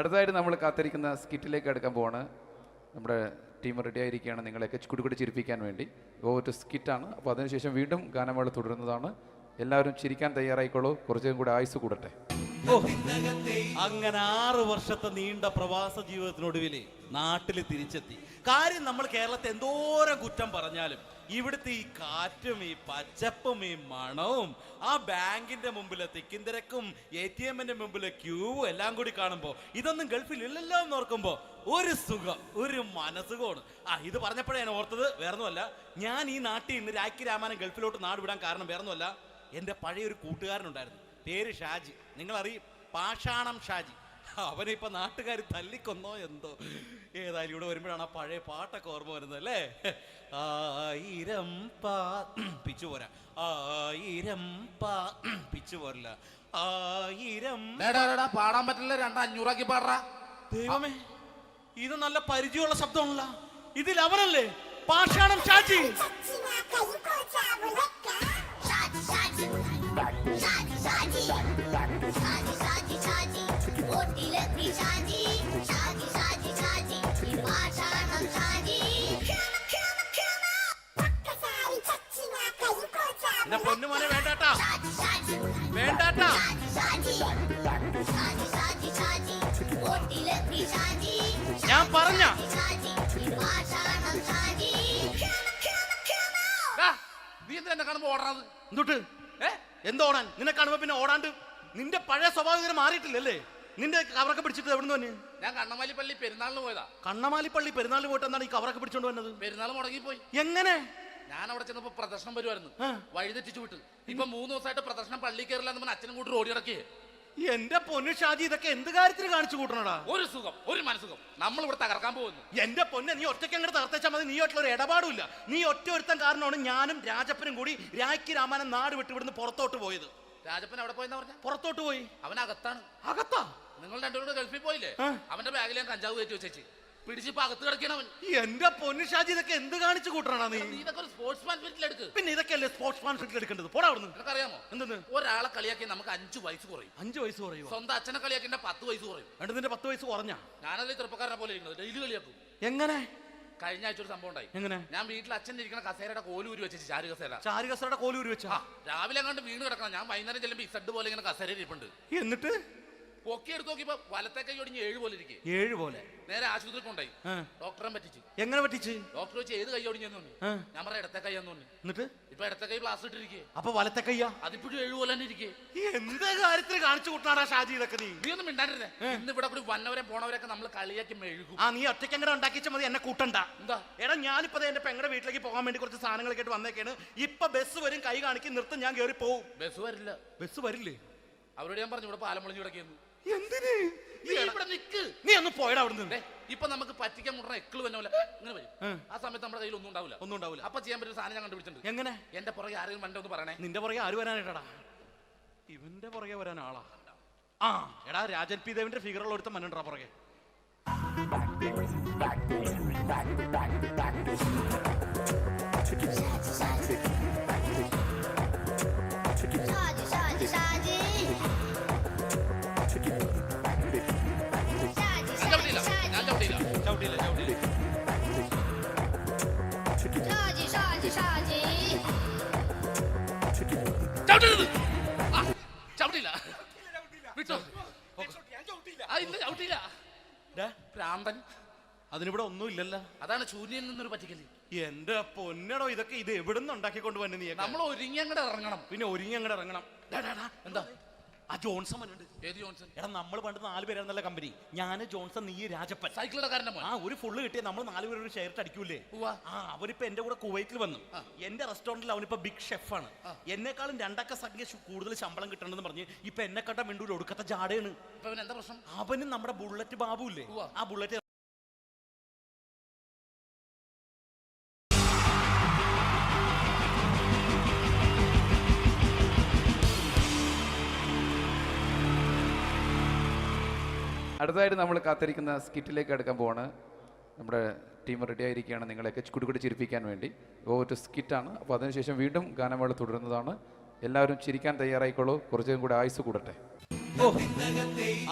അടുത്തതായിട്ട് നമ്മൾ കാത്തിരിക്കുന്ന സ്കിറ്റിലേക്ക് എടുക്കാൻ പോവാണ്. നമ്മുടെ ടീം റെഡി ആയിരിക്കുകയാണ് നിങ്ങളെയൊക്കെ കുടുകുടി ചിരിപ്പിക്കാൻ വേണ്ടി. ഒരു സ്കിറ്റാണ്. അപ്പോൾ അതിനുശേഷം വീണ്ടും ഗാനമേള തുടരുന്നതാണ്. എല്ലാവരും ചിരിക്കാൻ തയ്യാറായിക്കോളൂ. കുറച്ചും കൂടെ ആയുസ് കൂടട്ടെ. അങ്ങനെ 6 വർഷത്തെ നീണ്ട പ്രവാസ ജീവിതത്തിനൊടുവിൽ നാട്ടിൽ തിരിച്ചെത്തി. കാര്യം നമ്മൾ കേരളത്തെ എന്തോരം കുറ്റം പറഞ്ഞാലും ഇവിടുത്തെ ഈ കാറ്റും ഈ പച്ചപ്പും ഈ മണവും ആ ബാങ്കിന്റെ മുമ്പിലെ തിക്കും തിരക്കും ATM-ന്റെ മുമ്പിലെ ക്യൂവും എല്ലാം കൂടി കാണുമ്പോൾ ഇതൊന്നും ഗൾഫിൽ ഇല്ലല്ലോ എന്ന് ഓർക്കുമ്പോൾ ഒരു സുഖം, ഒരു മനസുഖമാണ്. ഇത് പറഞ്ഞപ്പോഴേ ഞാൻ ഓർത്തത് വേറൊന്നുമല്ല, ഞാൻ ഈ നാട്ടിൽ നിന്ന് രാഖി രാമാനം ഗൾഫിലോട്ട് നാട് വിടാൻ കാരണം വേറൊന്നുമല്ല, എൻ്റെ പഴയ ഒരു കൂട്ടുകാരനുണ്ടായിരുന്നു, പേര് ഷാജി. നിങ്ങളറിയും, പാഷാണം ഷാജി. അവനിപ്പോ നാട്ടുകാർ തല്ലിക്കൊന്നോ എന്തോ. ഏതായാലും ഇവിടെ വരുമ്പോഴാണ് ആ പഴയ പാട്ടൊക്കെ ഓർമ്മ വരുന്നത് അല്ലേ? 1000 പിച്ചു പോരാ, 1000 പിച്ചു പോരില്ല, 1000 പാടാൻ പറ്റില്ല, 200 പാടാ. ദൈവമേ, ഇത് നല്ല പരിചയമുള്ള ശബ്ദമാണല്ലോ. ഇതിൽ അവനല്ലേ പാഷാണം ഷാജി? പൊന്നുമോനെ വേണ്ടാട്ടാ, വേണ്ടാട്ടാ. ഞാൻ പറഞ്ഞ നീ എന്തിനാ കാണുമ്പോ ഓടാത്? എന്തൊട്ട് എന്തോടാൻ? നിന്നെ കാണുമ്പോ പിന്നെ ഓടാണ്ട് നിന്റെ പഴയ സ്വഭാവം മാറിയിട്ടില്ലല്ലേ? നിന്റെ കവറൊക്കെ പിടിച്ചിട്ട് എവിടെ നിന്ന് തന്നെ? ഞാൻ കണ്ണമാലിപ്പള്ളി പെരുന്നാളിന് പോയതാ. കണ്ണമാലിപ്പള്ളി പെരുന്നാളിന് പോയിട്ട് എന്താണ് ഈ കവറൊക്കെ പിടിച്ചോണ്ട് വന്നത്? പെരുന്നാൾ മുടങ്ങിപ്പോയി. എങ്ങനെ? ഞാൻ അവിടെ ചെന്നപ്പോ പ്രദർശനം വരുമായിരുന്നു, വഴിതെറ്റിച്ചു വിട്ടു. ഇപ്പൊ 3 ദിവസമായിട്ട് പ്രദർശനം പള്ളി കയറില്ല എന്ന് അച്ഛനും കൂട്ടി ഓടി ഇറക്കിയേ. എന്റെ പൊന്നു ഷാജി, ഇതൊക്കെ എന്ത് കാര്യത്തിന് കാണിച്ചു കൂട്ടണടാ? ഒരു സുഖം, ഒരു മനസുഖം. നമ്മൾ ഇവിടെ തകർക്കാൻ പോകുന്നു. എന്റെ പൊന്നെ, നീ ഒറ്റയ്ക്ക് അങ്ങോട്ട് തകർത്തേച്ചാൽ മതി. നീ ഒട്ടുള്ള ഒരു ഇടപാടില്ല. നീ ഒറ്റ ഒരുത്തൻ കാരണമാണ് ഞാനും രാജപ്പനും കൂടി രാഖി രാമാനം നാട് വിട്ട് ഇവിടുന്ന് പുറത്തോട്ട് പോയത്. രാജപ്പൻ എവിടെ പോയെന്ന് പറഞ്ഞ? പുറത്തോട്ട് പോയി. അവനകത്താണ്. അകത്താ? നിങ്ങൾ രണ്ടുപേരും ഗൾഫിൽ പോയില്ലേ? അവന്റെ ബാഗിൽ ഞാൻ കഞ്ചാവ് കയറ്റി വെച്ചേച്ച് പിടിച്ചിപ്പോ അകത്ത് കിടക്കണവൻ. എന്റെ പൊന്നു ഷാജി, ഇതൊക്കെ എന്ത് കാണിച്ചു കൂട്ടണ നീ? ഇതൊക്കെ ഒരു സ്പോർട്സ്മാൻ സ്പിരിറ്റിൽ എടുക്ക്. പിന്നെ ഇതൊക്കെയല്ലേ സ്പോർട്സ്മാൻ സ്പിരിറ്റിൽ എടുക്കേണ്ടത്? പോടാ അവിടുന്ന്. നിനക്കറിയാമോ എന്തെന്ന്? ഒരാളെ കളിയാക്കി നമുക്ക് 5 വയസ്സ് കുറയും. 5 വയസ്സ് കുറയും? സ്വന്തം അച്ഛനെ കളിയാക്കി 10 വയസ്സ് കുറയും. എന്നിട്ട് നിന്റെ 10 വയസ്സ് കുറഞ്ഞ? ഞാനല്ലേ ചെറുപ്പക്കാരനെ പോലെ ഇരിക്കുന്നത്, ഡെയിലി കളിയാക്കും. എങ്ങനെ? കഴിഞ്ഞ ആഴ്ച ഒരു സംഭവം ഉണ്ടായി. എങ്ങനെ? ഞാൻ വീട്ടിൽ അച്ഛൻ ഇരിക്കുന്ന കസേരയുടെ കോലൂരി വെച്ചു. ചാരു കസേരയുടെ കോലൂരി വെച്ചാ? രാവിലെ അങ്ങോട്ട് വീണ് കിടക്കണം. ഞാൻ വൈകുന്നേരം ചെല്ലുമ്പോ ഇസഡ് പോലെ ഇങ്ങനെ കസേര ഇരിപ്പുണ്ട്. എന്നിട്ട് പൊക്കി എടുത്ത് നോക്കിയപ്പോ വലത്തെ കൈ ഒടിഞ്ഞ് 7 പോലെ ഇരിക്കും. 7 പോലെ? നേരെ ആശുപത്രി കൊണ്ടായി. ഡോക്ടറെ പറ്റിച്ചു. എങ്ങനെ പറ്റിച്ച്? ഡോക്ടർ വെച്ച് ഏത് കൈ ഒടിഞ്ഞെന്ന് പറഞ്ഞു. ഞാൻ പറയാം ഇടത്തെ കൈ എന്ന് പറഞ്ഞു. എന്നിട്ട് ഇപ്പൊ ഇടത്തെ കൈ പ്ലാസ്റ്റർ ഇട്ടിരിക്കേ. അപ്പൊ വലത്തെ കൈയാ? അതിപ്പോഴും 7 പോലെ തന്നെ ഇരിക്കേ. എന്ത് കാര്യത്തിന് കാണിച്ചു കൂട്ടാടാ ഷാജി ഇതൊക്കെ? നീ ഒന്നും മിണ്ടാണ്ടിരുന്നേ. ഇന്ന് ഇവിടെ കൂടി വന്നവരെ പോണവരൊക്കെ നമ്മൾ കളിയാക്കി മെഴുകും. നീ ഒറ്റയ്ക്ക് അങ്ങനെ ഉണ്ടാക്കിച്ചാൽ മതി, എന്നെ കൂട്ടണ്ട. എന്താ? എടാ, ഞാനിപ്പോ എന്റെ പെങ്ങളുടെ വീട്ടിലേക്ക് പോകാൻ വേണ്ടി കുറച്ച് സാധനങ്ങളൊക്കെ ആയിട്ട് വന്നേക്കാണ്. ഇപ്പൊ ബസ് വരും, കൈ കാണിക്കും, നിർത്തും, ഞാൻ കയറി പോവും. ബസ് വരില്ല. ബസ് വരില്ലേ? അവരോട് ഞാൻ പറഞ്ഞു ഇവിടെ പാലം പൊളിഞ്ഞു കിടക്കുന്നു. എന്തിന് നീ ഇവിടെ നിക്ക്. നീ ഒന്ന് പോയടാ അവിടുന്ന്. ഇപ്പൊ നമുക്ക് പറ്റിക്കാൻ മുടണ എക്കിള് വന്ന പോലെ ഇങ്ങനെ വരും. ആ സമയത്ത് നമ്മുടെ കയ്യിൽ ഒന്നും ഉണ്ടാവില്ല. അപ്പൊ ചെയ്യാൻ പറ്റുന്ന സാധനം ഞാൻ കണ്ടുപിടിച്ചിട്ടുണ്ട്. എങ്ങനെ? എന്റെ പുറകെ ആരെങ്കിലും വണ്ടി ഒന്ന് പറയണേ. നിന്റെ പുറകെ ആര് വരാനായിട്ടാടാ? ഇവന്റെ പുറകെ വരാൻ ആളാ. ആ എടാ, രാജൻ പി ദേവിന്റെ ഫിഗറുള്ള ഒരുത്ത മനുണ്ടാ പുറകെ. ഭ്രാന്തൻ. അതിനിവിടെ ഒന്നും ഇല്ലല്ലോ. അതാണ് ശൂന്യയിൽ നിന്നൊരു പറ്റിക്കല്. എന്റെ പൊന്നടോ, ഇതൊക്കെ ഇത് എവിടുന്ന് ഉണ്ടാക്കിക്കൊണ്ട് വന്നെ നീ? നമ്മൾ ഒരുങ്ങി അങ്ങോട്ട് ഇറങ്ങണം. പിന്നെ ഒരുങ്ങി അങ്ങോട്ട് ഇറങ്ങണം. എന്താ ആ ജോൺസൺ മനുണ്ട്. ഏത് ജോൺസൺ? എടാ, നമ്മൾ പണ്ട് 4 പേരായിരുന്നല്ല കമ്പനി. ഞാന് ജോൺസൺ, നീ രാജപ്പൻ. സൈക്കിളുടെ കാരന്റെ മോൻ. ആ ഒരു ഫുള്ള് കിട്ടിയ നമ്മൾ 4 പേര് ഒരു ഷെയർ അടിക്കൂലേ? ആ അവനിപ്പോ എന്റെ കൂടെ കുവൈറ്റിൽ വന്നു. എന്റെ റെസ്റ്റോറന്റിൽ അവനിപ്പോ ബിഗ് ഷെഫാണ്. എന്നെക്കാളും 2 അക്ക സംഖ്യ കൂടുതൽ ശമ്പളം കിട്ടണമെന്ന് പറഞ്ഞ് ഇപ്പൊ എന്നെക്കാട്ട മിണ്ടൂര് ഒടുക്കത്തെ ജാടയാണ്. എന്താ പ്രശ്നം? അവന് നമ്മുടെ ബുള്ളറ്റ് ബാബു ഇല്ലേ, ആ ബുള്ളറ്റ് അടുത്തതായിട്ട് നമ്മൾ കാത്തിരിക്കുന്ന സ്കിറ്റിലേക്ക് എടുക്കാൻ പോവാണ്. നമ്മുടെ ടീം റെഡി ആയിരിക്കുകയാണ് നിങ്ങളെയൊക്കെ കുടുകുടി ചിരിപ്പിക്കാൻ വേണ്ടി. ഒരു സ്കിറ്റാണ്. അപ്പോൾ അതിനുശേഷം വീണ്ടും ഗാനമേള തുടരുന്നതാണ്. എല്ലാവരും ചിരിക്കാൻ തയ്യാറായിക്കോളൂ. കുറച്ചും കൂടെ ആയുസ് കൂടട്ടെ.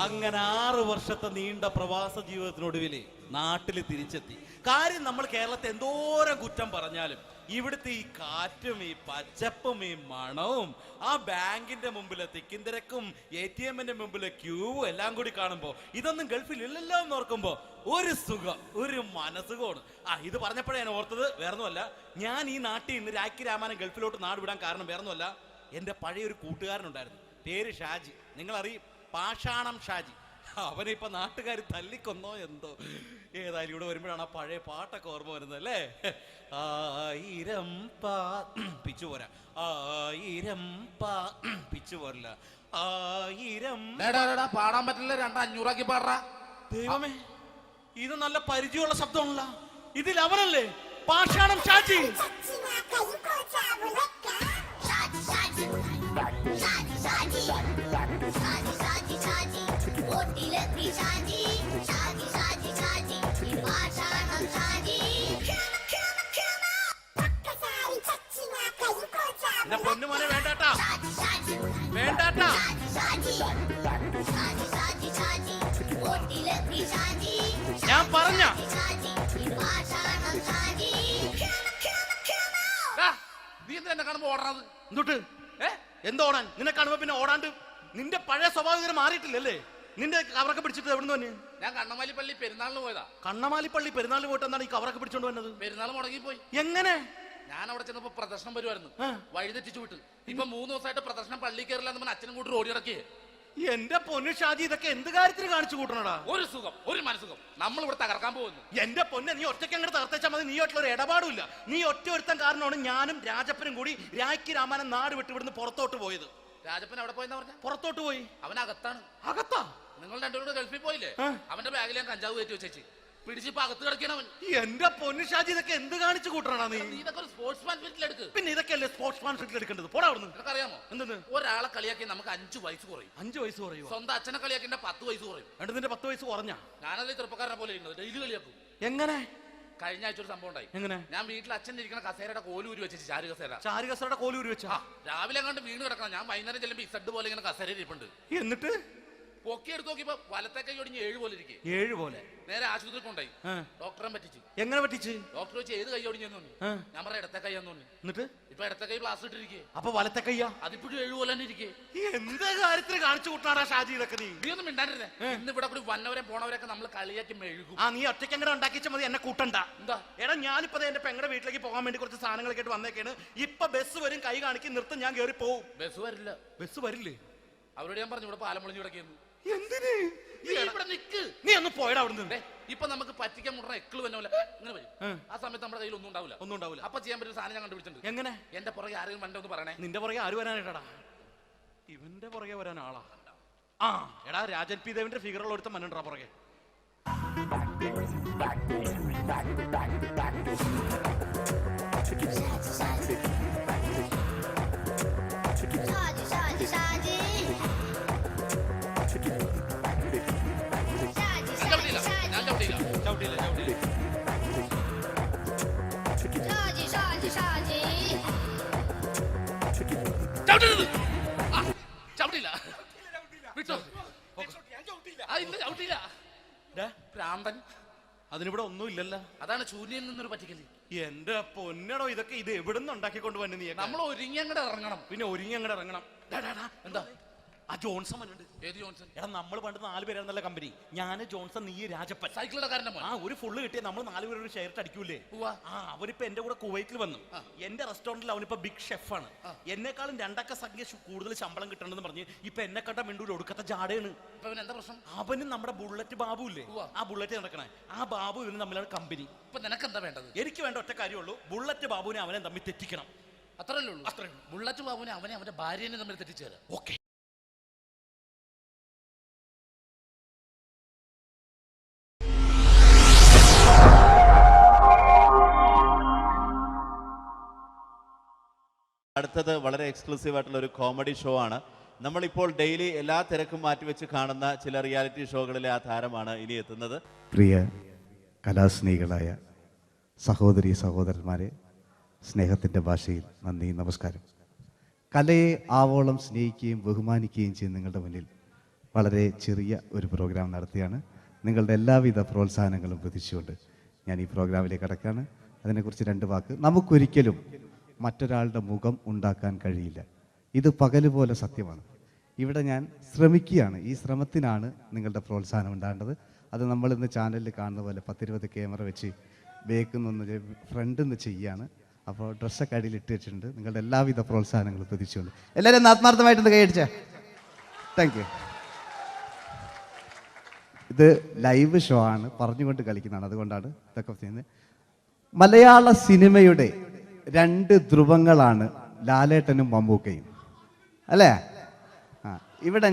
അങ്ങനെ 6 വർഷത്തെ നീണ്ട പ്രവാസ ജീവിതത്തിനൊടുവിൽ നാട്ടിൽ തിരിച്ചെത്തി. കാര്യം നമ്മൾ കേരളത്തെ എന്തോരം കുറ്റം പറഞ്ഞാലും ഇവിടുത്തെ ഈ കാറ്റും ഈ പച്ചപ്പും ഈ മണവും ആ ബാങ്കിന്റെ മുമ്പിലെ തിക്കും തിരക്കും ATM-ന്റെ മുമ്പിലെ ക്യൂവും എല്ലാം കൂടി കാണുമ്പോൾ ഇതൊന്നും ഗൾഫിൽ ഇല്ലല്ലോ എന്ന് ഓർക്കുമ്പോൾ ഒരു സുഖം, ഒരു മനസുഖമാണ്. ഇത് പറഞ്ഞപ്പോഴേ ഞാൻ ഓർത്തത് വേറൊന്നുമല്ല, ഞാൻ ഈ നാട്ടിൽ നിന്ന് രാഖി രാമാനം ഗൾഫിലോട്ട് നാട് വിടാൻ കാരണം വേറൊന്നുമല്ല, എൻ്റെ പഴയൊരു കൂട്ടുകാരനുണ്ടായിരുന്നു. പേര് ഷാജി. നിങ്ങളറിയും, പാഷാണം ഷാജി. അവനിപ്പോ നാട്ടുകാർ തല്ലിക്കൊന്നോ എന്തോ. ഏതായാലും ഇവിടെ വരുമ്പോഴാണ് ആ പഴയ പാട്ടൊക്കെ ഓർമ്മ വരുന്നത് അല്ലേ? 1000 പിച്ചു പോരാ, 1000 പിച്ചു പോരില്ല, 1000 പാടാൻ പറ്റില്ല. 200 പാടാ. ദൈവമേ, ഇത് നല്ല പരിചയമുള്ള ശബ്ദമാണല്ലോ. ഇതിൽ അവനല്ലേ പാഷാണം ഷാജി? പൊന്നുമോനെ വേണ്ടാട്ടാ, വേണ്ടാട്ടാ. ഞാൻ പറഞ്ഞ നീ എന്താ എന്നെ കാണുമ്പോ ഓടണത്? എന്തൊട്ട് എന്തോടാൻ? നിന്നെ കാണുമ്പോ പിന്നെ ഓടാണ്ട് നിന്റെ പഴയ സ്വഭാവം മാറിയിട്ടില്ലല്ലേ? നിന്റെ കവറൊക്കെ പിടിച്ചിട്ട് എവിടെ നിന്ന്? ഞാൻ കണ്ണമാലിപ്പള്ളി പെരുന്നാളിന് പോയതാ. കണ്ണമാലിപ്പള്ളി പെരുന്നാളിന് പോയിട്ട് എന്താണ് ഈ കവറൊക്കെ പിടിച്ചോണ്ട് വന്നത്? പെരുന്നാൾ മുടങ്ങിപ്പോയി. എങ്ങനെ? ഞാൻ അവിടെ ചെന്നപ്പോ പ്രദർശനം വരുമായിരുന്നു, വഴിതെറ്റിച്ചു വിട്ട്. ഇപ്പൊ 3 ദിവസമായിട്ട് പ്രദർശനം പള്ളി കയറില്ല എന്ന് അച്ഛനും കൂട്ടി ഓടി ഇറക്കിയേ. എന്റെ പൊന്നു ഷാജി, ഇതൊക്കെ എന്ത് കാര്യത്തിന് കാണിച്ചു കൂട്ടണടാ? ഒരു സുഖം, ഒരു മനസുഖം. നമ്മൾ ഇവിടെ തകർക്കാൻ പോകുന്നു. എന്റെ പൊന്നെ, നീ ഒറ്റയ്ക്ക് അങ്ങോട്ട് തകർത്തേച്ചാൽ മതി. നീ ഒറ്റൊരു ഇടപാടുമില്ല. നീ ഒറ്റ ഒരുത്തൻ കാരണമാണ് ഞാനും രാജപ്പനും കൂടി രാഖി രാമാനം നാട് വിട്ട് ഇവിടുന്ന് പുറത്തോട്ട് പോയത്. രാജപ്പൻ എവിടെ പോയെന്നാ പറഞ്ഞ? പുറത്തോട്ട് പോയി. അവനകത്താണ്. അകത്താ? നിങ്ങൾ രണ്ടുപേരും ഗൾഫിൽ പോയില്ലേ? അവന്റെ ബാഗിൽ ഞാൻ കഞ്ചാവ് കയറ്റി വെച്ചേച്ച് പിടിച്ചിപ്പോ അകത്ത് കിടക്കണവൻ. എന്റെ പൊന്നു ഷാജി, ഇതൊക്കെ എന്ത് കാണിച്ചു കൂട്ടണ നീ? ഇതൊക്കെ ഒരു സ്പോർട്സ്മാൻ ഫീൽഡിൽ എടുക്ക്. പിന്നെ ഇതൊക്കെ അല്ലേ സ്പോർട്സ്മാൻ ഫീൽഡിൽ എടുക്കേണ്ടത്? പോടാ അവിടുന്ന്. നിനക്കറിയാമോ എന്തെന്ന്? ഒരാളെ കളിയാക്കി നമുക്ക് 5 വയസ്സ് കുറയും. 5 വയസ്സ് കുറയും? സ്വന്തം അച്ഛനെ കളിയാക്കി 10 വയസ്സ് കുറയും. എന്നിട്ട് നിന്റെ 10 വയസ്സ് കുറഞ്ഞ? ഞാനത് ചെറുപ്പക്കാരനെ പോലെ ഇരുന്നത് ഡെയിലി കളിയാക്കും. എങ്ങനെ? കഴിഞ്ഞ ആഴ്ച ഒരു സംഭവം ഉണ്ടായി. എങ്ങനെ? ഞാൻ വീട്ടിൽ അച്ഛൻ ഇരിക്കുന്ന കസേരയുടെ കോലൂരി വെച്ചു. ചാരു കസേരയുടെ കോലൂരി വെച്ചാ? രാവിലെ കണ്ട് വീണ് കിടക്കണം. ഞാൻ വൈകുന്നേരം ചെല്ലുമ്പോ ഇസഡ് പോലെ ഇങ്ങനെ കസേര ഇരിപ്പുണ്ട്. എന്നിട്ട് പൊക്കി എടുത്ത് നോക്കിയപ്പോ വലത്തെ കൈ ഒടിഞ്ഞ് 7 പോലെ ഇരിക്കും. 7 പോലെ? നേരെ ആശുപത്രി കൊണ്ടായി. ഡോക്ടറെ പറ്റിച്ചു. എങ്ങനെ പറ്റിച്ച്? ഡോക്ടർ വെച്ച് ഏത് കൈ ഒടിഞ്ഞെന്ന് പറഞ്ഞു. ഞാൻ പറയാം ഇടത്തെ കൈ എന്ന് പറഞ്ഞു. എന്നിട്ട് ഇപ്പൊ ഇടത്തെ കൈ പ്ലാസ്റ്റർ ഇട്ടിരിക്കേ. അപ്പൊ വലത്തെ കൈയാ? അതിപ്പോഴും 7 പോലെ തന്നെ ഇരിക്കേ. എന്ത് കാര്യത്തിന് കാണിച്ചു കൂട്ടാടാ ഷാജി ഇതൊക്കെ? നീ ഒന്നും മിണ്ടാണ്ടിരുന്നേ. ഇന്ന് ഇവിടെ കൂടി വന്നവരെ പോണവരൊക്കെ നമ്മൾ കളിയാക്കി മെഴുകും. നീ ഒറ്റയ്ക്ക് അങ്ങനെ ഉണ്ടാക്കിച്ച മതി, എന്നെ കൂട്ടണ്ട. എന്താ? എടാ, ഞാനിപ്പോ എന്റെ പെങ്ങളുടെ വീട്ടിലേക്ക് പോകാൻ വേണ്ടി കുറച്ച് സാധനങ്ങളൊക്കെ ആയിട്ട് വന്നേക്കാണ്. ഇപ്പൊ ബസ് വരും, കൈ കാണിക്കും, നിർത്തും, ഞാൻ കയറി പോവും. ബസ് വരില്ല. ബസ് വരില്ലേ? അവരോട് ഞാൻ പറഞ്ഞു ഇവിടെ പാലം പൊളിഞ്ഞു കിടക്കുന്നു. എന്തിന്? നീ ഇവിടെ നിക്ക്. നീ ഒന്ന് പോയടാ അവിടുന്ന്. ഇപ്പൊ നമുക്ക് പറ്റിക്കാൻ മുടണ എക്കിള് വന്ന പോലെ ഇങ്ങനെ വരും. ആ സമയത്ത് നമ്മുടെ കയ്യിൽ ഒന്നും ഉണ്ടാവില്ല. അപ്പൊ ചെയ്യാൻ പറ്റുന്ന സാധനം ഞാൻ കണ്ടുപിടിച്ചിട്ടുണ്ട്. എങ്ങനെ? എന്റെ പുറകെ ആരെങ്കിലും വണ്ടി ഒന്ന് പറയണേ. നിന്റെ പുറകെ ആര് വരാനായിട്ടാടാ? ഇവന്റെ പുറകെ വരാൻ ആളാ. ആ എടാ രാജൻ പി ദേവിന്റെ ഫിഗറുള്ള ഒരുത്ത മനുണ്ടാ പുറകെ. അതിനിവിടെ ഒന്നും ഇല്ലല്ലോ. അതാണ് ശൂന്യയിൽ നിന്നൊരു പറ്റിക്കല്. എന്റെ പൊന്നടോ, ഇതൊക്കെ ഇത് എവിടുന്ന് ഉണ്ടാക്കിക്കൊണ്ട് വന്നു? നീ നമ്മൾ ഒരുങ്ങി അങ്ങടെ ഇറങ്ങണം. പിന്നെ ഒരുങ്ങി അങ്ങടെ ഇറങ്ങണം. എന്താ ആ ജോൺസൺ വന്നുണ്ട്. ഏത് ജോൺസൺ? എടാ നമ്മൾ പണ്ട് 4 പേരായിരുന്നല്ല കമ്പനി. ഞാൻ, ജോൺസൺ, നീ, രാജപ്പൻ. സൈക്കിളുടെ കാരണം ആ ഒരു ഫുള്ള് കിട്ടിയ നമ്മൾ 4 പേര് ഒരു ഷെയർ അടിക്കൂലേ? ആ അവരിപ്പോ എന്റെ കൂടെ കുവൈറ്റിൽ വന്നു. എന്റെ റെസ്റ്റോറന്റിൽ അവനിപ്പോ ബിഗ് ഷെഫാണ്. എന്നെക്കാളും 2 അക്ക സംഖ്യ കൂടുതൽ ശമ്പളം കിട്ടണമെന്ന് പറഞ്ഞ് ഇപ്പൊ എന്നെ കണ്ട മിണ്ടൂര് ഒടുക്കത്തെ ജാടയാണ്. എന്താ പ്രശ്നം? അവന് നമ്മുടെ ബുള്ളറ്റ് ബാബു ഇല്ലേ, ആ ബുള്ളറ്റ് നടക്കണേ, ആ ബാബു ഇവന് തമ്മിലാണ് കമ്പനി. ഇപ്പൊ നിനക്ക് എന്താ വേണ്ടത്? എനിക്ക് വേണ്ട ഒറ്റ കാര്യമുള്ളൂ, ബുള്ളറ്റ് ബാബുവിനെ അവനെ തമ്മിൽ തെറ്റിക്കണം. അത്രയല്ലേ ഉള്ളൂ. അത്രേ ഉള്ളൂ. ബുള്ളറ്റ് ബാബുവിനെ അവനെ അവന്റെ ഭാര്യനെ തമ്മിൽ തെറ്റിച്ചു തരാം. ഓക്കെ. അടുത്തത് വളരെ എക്സ്ക്ലൂസീവ് ആയിട്ടുള്ള ഒരു കോമഡി ഷോ ആണ്. നമ്മളിപ്പോൾ ഡെയിലി എല്ലാ തിരക്കും മാറ്റിവെച്ച് കാണുന്ന ചില റിയാലിറ്റി ഷോകളിലെ ആ താരമാണ് ഇനി എത്തുന്നത്. പ്രിയ കലാസ്നേഹികളായ സഹോദരി സഹോദരന്മാരെ, സ്നേഹത്തിൻ്റെ ഭാഷയിൽ നന്ദി, നമസ്കാരം. കലയെ ആവോളം സ്നേഹിക്കുകയും ബഹുമാനിക്കുകയും ചെയ്യുന്ന നിങ്ങളുടെ മുന്നിൽ വളരെ ചെറിയ ഒരു പ്രോഗ്രാം നടത്തിയാണ്. നിങ്ങളുടെ എല്ലാവിധ പ്രോത്സാഹനങ്ങളും പ്രതീക്ഷിച്ചുകൊണ്ട് ഞാൻ ഈ പ്രോഗ്രാമിലേക്ക് കടക്കുകയാണ്. അതിനെക്കുറിച്ച് 2 വാക്ക്. നമുക്കൊരിക്കലും മറ്റൊരാളുടെ മുഖം ഉണ്ടാക്കാൻ കഴിയില്ല. ഇത് പകല് പോലെ സത്യമാണ്. ഇവിടെ ഞാൻ ശ്രമിക്കുകയാണ്. ഈ ശ്രമത്തിനാണ് നിങ്ങളുടെ പ്രോത്സാഹനം ഉണ്ടാകേണ്ടത്. അത് നമ്മളിന്ന് ചാനലിൽ കാണുന്ന പോലെ 10-20 ക്യാമറ വെച്ച് ബേക്കുന്നൊന്ന് ഫ്രണ്ടിൽ നിന്ന് ചെയ്യുകയാണ്. അപ്പോൾ ഡ്രസ്സൊക്കെ അടിയിൽ ഇട്ട് വെച്ചിട്ടുണ്ട്. നിങ്ങളുടെ എല്ലാവിധ പ്രോത്സാഹനങ്ങളും പ്രതീക്ഷിച്ചുകൊണ്ട് എല്ലാവരും ആത്മാർത്ഥമായിട്ടൊന്ന് കൈയടിച്ചേ. Thank you. ഇത് ലൈവ് ഷോ ആണ്, പറഞ്ഞുകൊണ്ട് കളിക്കുന്നതാണ്. അതുകൊണ്ടാണ് ഇതൊക്കെ ചെയ്യുന്നത്. മലയാള സിനിമയുടെ 2 ധ്രുവങ്ങളാണ് ലാലേട്ടനും മമ്മൂക്കയും, അല്ലേ? ഇവിടെ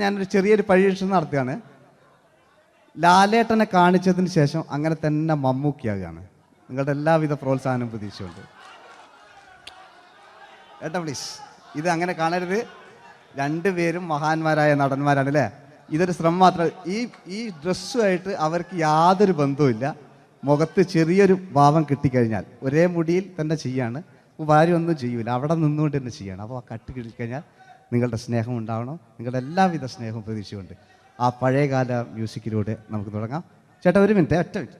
ഞാനൊരു ചെറിയൊരു പരീക്ഷണം നടത്തുകയാണ്. ലാലേട്ടനെ കാണിച്ചതിന് ശേഷം അങ്ങനെ തന്നെ മമ്മൂക്കയാകുകയാണ്. നിങ്ങളുടെ എല്ലാവിധ പ്രോത്സാഹനം പ്രതീക്ഷിച്ചുകൊണ്ട് ഏട്ടാ പ്ലീസ്, ഇത് അങ്ങനെ കാണരുത്. 2 പേരും മഹാന്മാരായ നടന്മാരാണ്, അല്ലേ? ഇതൊരു ശ്രമം മാത്രം. ഈ ഡ്രസ്സുമായിട്ട് അവർക്ക് യാതൊരു ബന്ധവുമില്ല. മുഖത്ത് ചെറിയൊരു ഭാവം കിട്ടിക്കഴിഞ്ഞാൽ ഒരേ മുടിയിൽ തന്നെ ചെയ്യാണ്. ഭാര്യ ഒന്നും ചെയ്യൂല, അവിടെ നിന്നുകൊണ്ട് തന്നെ ചെയ്യണം. അപ്പോൾ ആ കട്ട് കിട്ടിക്കഴിഞ്ഞാൽ നിങ്ങളുടെ സ്നേഹം ഉണ്ടാവണം. നിങ്ങളുടെ എല്ലാവിധ സ്നേഹവും പ്രതീക്ഷിച്ചുകൊണ്ട് ആ പഴയകാല മ്യൂസിക്കിലൂടെ നമുക്ക് തുടങ്ങാം. ചേട്ടാ ഒരു മിനിറ്റ്, ഒറ്റ മിനിറ്റ്.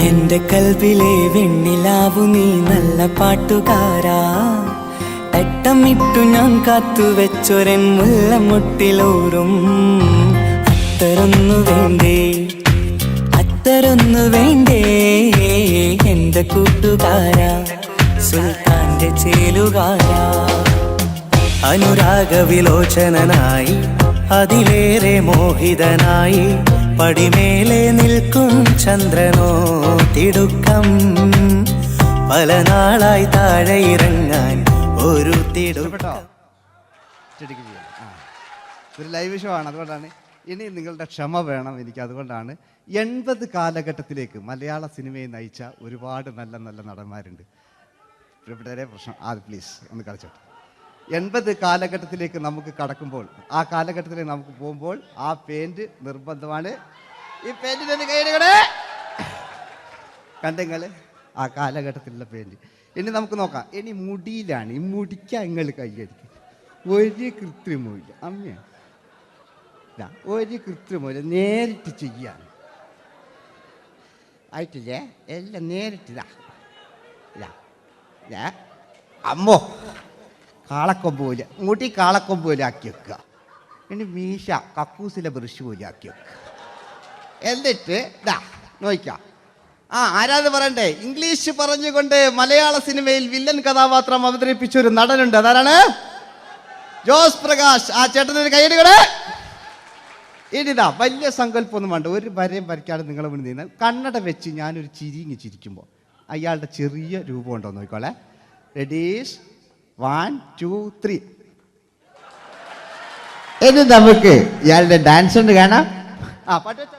എന്റെ കൽവിലെ വെണ്ണിലാവു നീ നല്ല പാട്ടുകാരാ, തട്ടമിട്ടു ഞാൻ കാത്തുവെച്ചൊരൻ മുല്ലമുട്ടിലൂറും. അത്തരൊന്നു വേണ്ടേ എന്റെ കൂട്ടുകാരാ, സുൽത്താന്റെ ചേലുകാരാ. അനുരാഗവിലോചനായി അതിലേറെ മോഹിതനായി പടിമേലെ നിൽക്കും ചന്ദ്രനോ തിടുക്കം. പല നാളായി താഴെ ഇറങ്ങാൻ ഒരു തിടുക്കം. ഒരു ലൈവ് ഷോ ആണ്, അതുകൊണ്ടാണ്. ഇനി നിങ്ങളുടെ ക്ഷമ വേണം എനിക്ക്. അതുകൊണ്ടാണ് 80 കാലഘട്ടത്തിലേക്ക് മലയാള സിനിമയെ നയിച്ച ഒരുപാട് നല്ല നല്ല നടന്മാരുണ്ട്. ഇവിടെ പ്രശ്നം പ്ലീസ് ഒന്ന് കളിച്ചോട്ടെ. 80 കാലഘട്ടത്തിലേക്ക് നമുക്ക് കടക്കുമ്പോൾ, ആ കാലഘട്ടത്തിലേക്ക് നമുക്ക് പോകുമ്പോൾ ആ പെയിന്റ് നിർബന്ധമാണ്. ഈ പെയിന്റിന് കൈയിടേ കണ്ടെങ്കിൽ ആ കാലഘട്ടത്തിലുള്ള പെയിന്റ്. ഇനി നമുക്ക് നോക്കാം. ഇനി മുടിയിലാണ്. ഈ മുടിക്കാൻ നിങ്ങൾ കൈയടിക്കും. ഒരു കൃത്രിമില്ല അമ്മ, ഒരു കൃത്രിമില്ല. നേരിട്ട് ചെയ്യാൻ ആയിട്ടില്ലേ? എല്ലാം നേരിട്ടിതാ. അമ്മോ കാളക്കൊമ്പ് പോലെ മുടി കാളക്കൊമ്പ് പോലെ ആക്കി വെക്കുക. ഇനി മീശ കക്കൂസിലെ ബ്രഷ് പോലെ ആക്കി വെക്കുക. എന്നിട്ട് നോക്കാം. ആരാത് പറയണ്ടേ? ഇംഗ്ലീഷ് പറഞ്ഞുകൊണ്ട് മലയാള സിനിമയിൽ വില്ലൻ കഥാപാത്രം അവതരിപ്പിച്ച ഒരു നടനുണ്ട്. അതാരാണ്? ജോസ് പ്രകാശ്, ആ ചേട്ടനൊരു കൈയടികളെ. ഇനിതാ വലിയ സങ്കല്പമൊന്നും വേണ്ട, ഒരു വരയും വരയ്ക്കാതെ നിങ്ങളെ മുന്നിൽ നിന്ന് കണ്ണട വെച്ച് ഞാനൊരു ചിരിങ്ങി ചിരിക്കുമ്പോൾ അയാളുടെ ചെറിയ രൂപം ഉണ്ടോ നോക്കിക്കോളെ. റെഡീസ് 1 2 3. ഇനി നമുക്ക് ഇയാളുടെ ഡാൻസ് ഒന്ന് കാണാം. ആ പാട്ട് വെച്ചോ.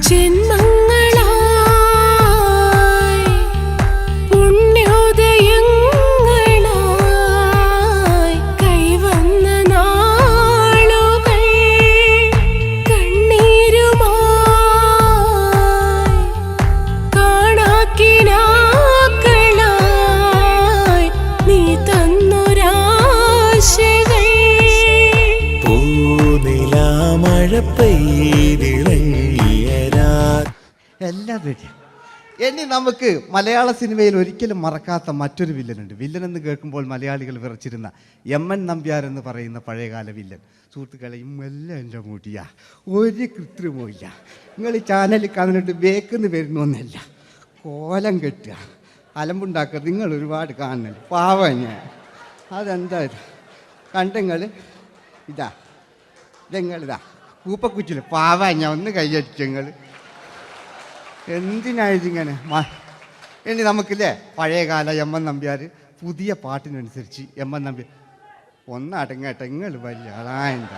ജന്മങ്ങളായി പുണ്യോദയങ്ങളായി കൈവന്ന നാളുകൾ കണ്ണീരുമായി കാണാക്കിനാക്കളായി നീ തന്നൊരാശകൾ പൂനിലാമഴ പെയ്തിറങ്ങിയരാ. എല്ലാം റെഡി. ഇനി നമുക്ക് മലയാള സിനിമയിൽ ഒരിക്കലും മറക്കാത്ത മറ്റൊരു വില്ലനുണ്ട്. വില്ലൻ എന്ന് കേൾക്കുമ്പോൾ മലയാളികൾ വിറച്ചിരുന്ന MN നമ്പ്യാർ എന്ന് പറയുന്ന പഴയകാല വില്ലൻ. സുഹൃത്തുക്കളെയും എല്ലാം എൻ്റെ മൂട്ടിയാ, ഒരു കൃത്രിമവും ഇല്ല. നിങ്ങൾ ഈ ചാനലിൽ കാണുന്നുണ്ട് ബേക്കെന്ന് വരുന്നൊന്നല്ല, കോലം കെട്ടുക, അലമ്പുണ്ടാക്കുക. നിങ്ങൾ ഒരുപാട് കാണുന്നുണ്ട്. പാവം ഞാൻ. അതെന്താ ഇത് കണ്ടെങ്ങൾ ഇതാ, ഇതെങ്ങളിതാ കൂപ്പക്കുച്ചിൽ പാവ ഞാൻ ഒന്ന് കൈയടിച്ചങ്ങൾ. എന്തിനായതിങ്ങനെ ഇനി നമുക്കില്ലേ പഴയകാല MN നമ്പ്യാർ പുതിയ പാട്ടിനനുസരിച്ച് MN നമ്പ്യാർ ഒന്ന് അടങ്ങട്ടെ. നിങ്ങൾ വലിയ ആളായണ്ട.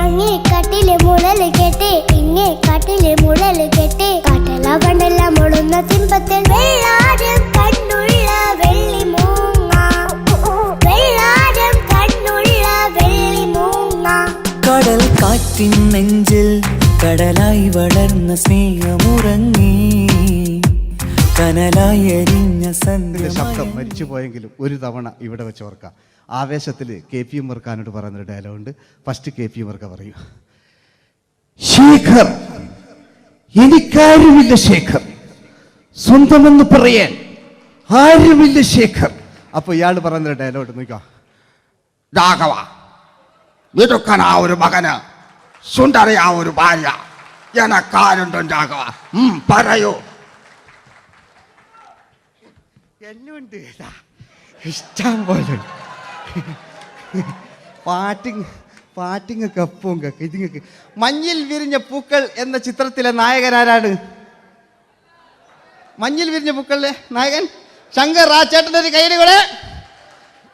അങ്ങേ കാട്ടിലെ മുളല് കേട്ടേ ഇങ്ങേ കാട്ടിലെ മുളല് കേട്ടേ കാട്ടല പണ്ടല്ല മുളുന്ന തിമ്പത്തിൽ വെള്ളാരം കണ്ണുള്ള വെള്ളി മൂങ്ങ വെള്ളാരം കണ്ണുള്ള വെള്ളി മൂങ്ങ. കടൽ കാറ്റിൻ നെഞ്ചിൽ കടലായി വളർന്ന സ്നേഹമുറങ്ങി കനലായി എരിഞ്ഞ ശബ്ദം മരിച്ചു പോയെങ്കിലും ഒരു തവണ ഇവിടെ വെച്ച് ഓർക്കാം. ആവേശത്തിൽ KP ഉമ്മർഖാനോട് പറയുന്നൊരു ഡയലോഗുണ്ട്. ഫസ്റ്റ് KP ഉമ്മർഖ പറയൂ. ശേഖർ, എനിക്കാരുമില്ല ശേഖർ, സ്വന്തമെന്ന് പറയാൻ ആരുമില്ല ശേഖർ. അപ്പൊ ഇയാൾ പറയുന്നൊരു ഡയലോഗ് നോക്കാം. രാഘവ, ഇതൊക്കാൻ ആ ഒരു മകന്, സുന്ദര ആ ഒരു ഭാര്യ, എനക്കാരുണ്ടോ രാഘവ, പറയൂ. എന്നുണ്ട് ഇഷ്ടം പോലെ പാട്ടിങ് കപ്പും കക്ക് ഇതിങ്ങക്ക്. മഞ്ഞിൽ വിരിഞ്ഞ പൂക്കൾ എന്ന ചിത്രത്തിലെ നായകനാരാണ്? മഞ്ഞിൽ വിരിഞ്ഞ പൂക്കളിലെ നായകൻ ശങ്കർ. ആ ചേട്ടൻ്റെ ഒരു കൈയ്യടികളെ.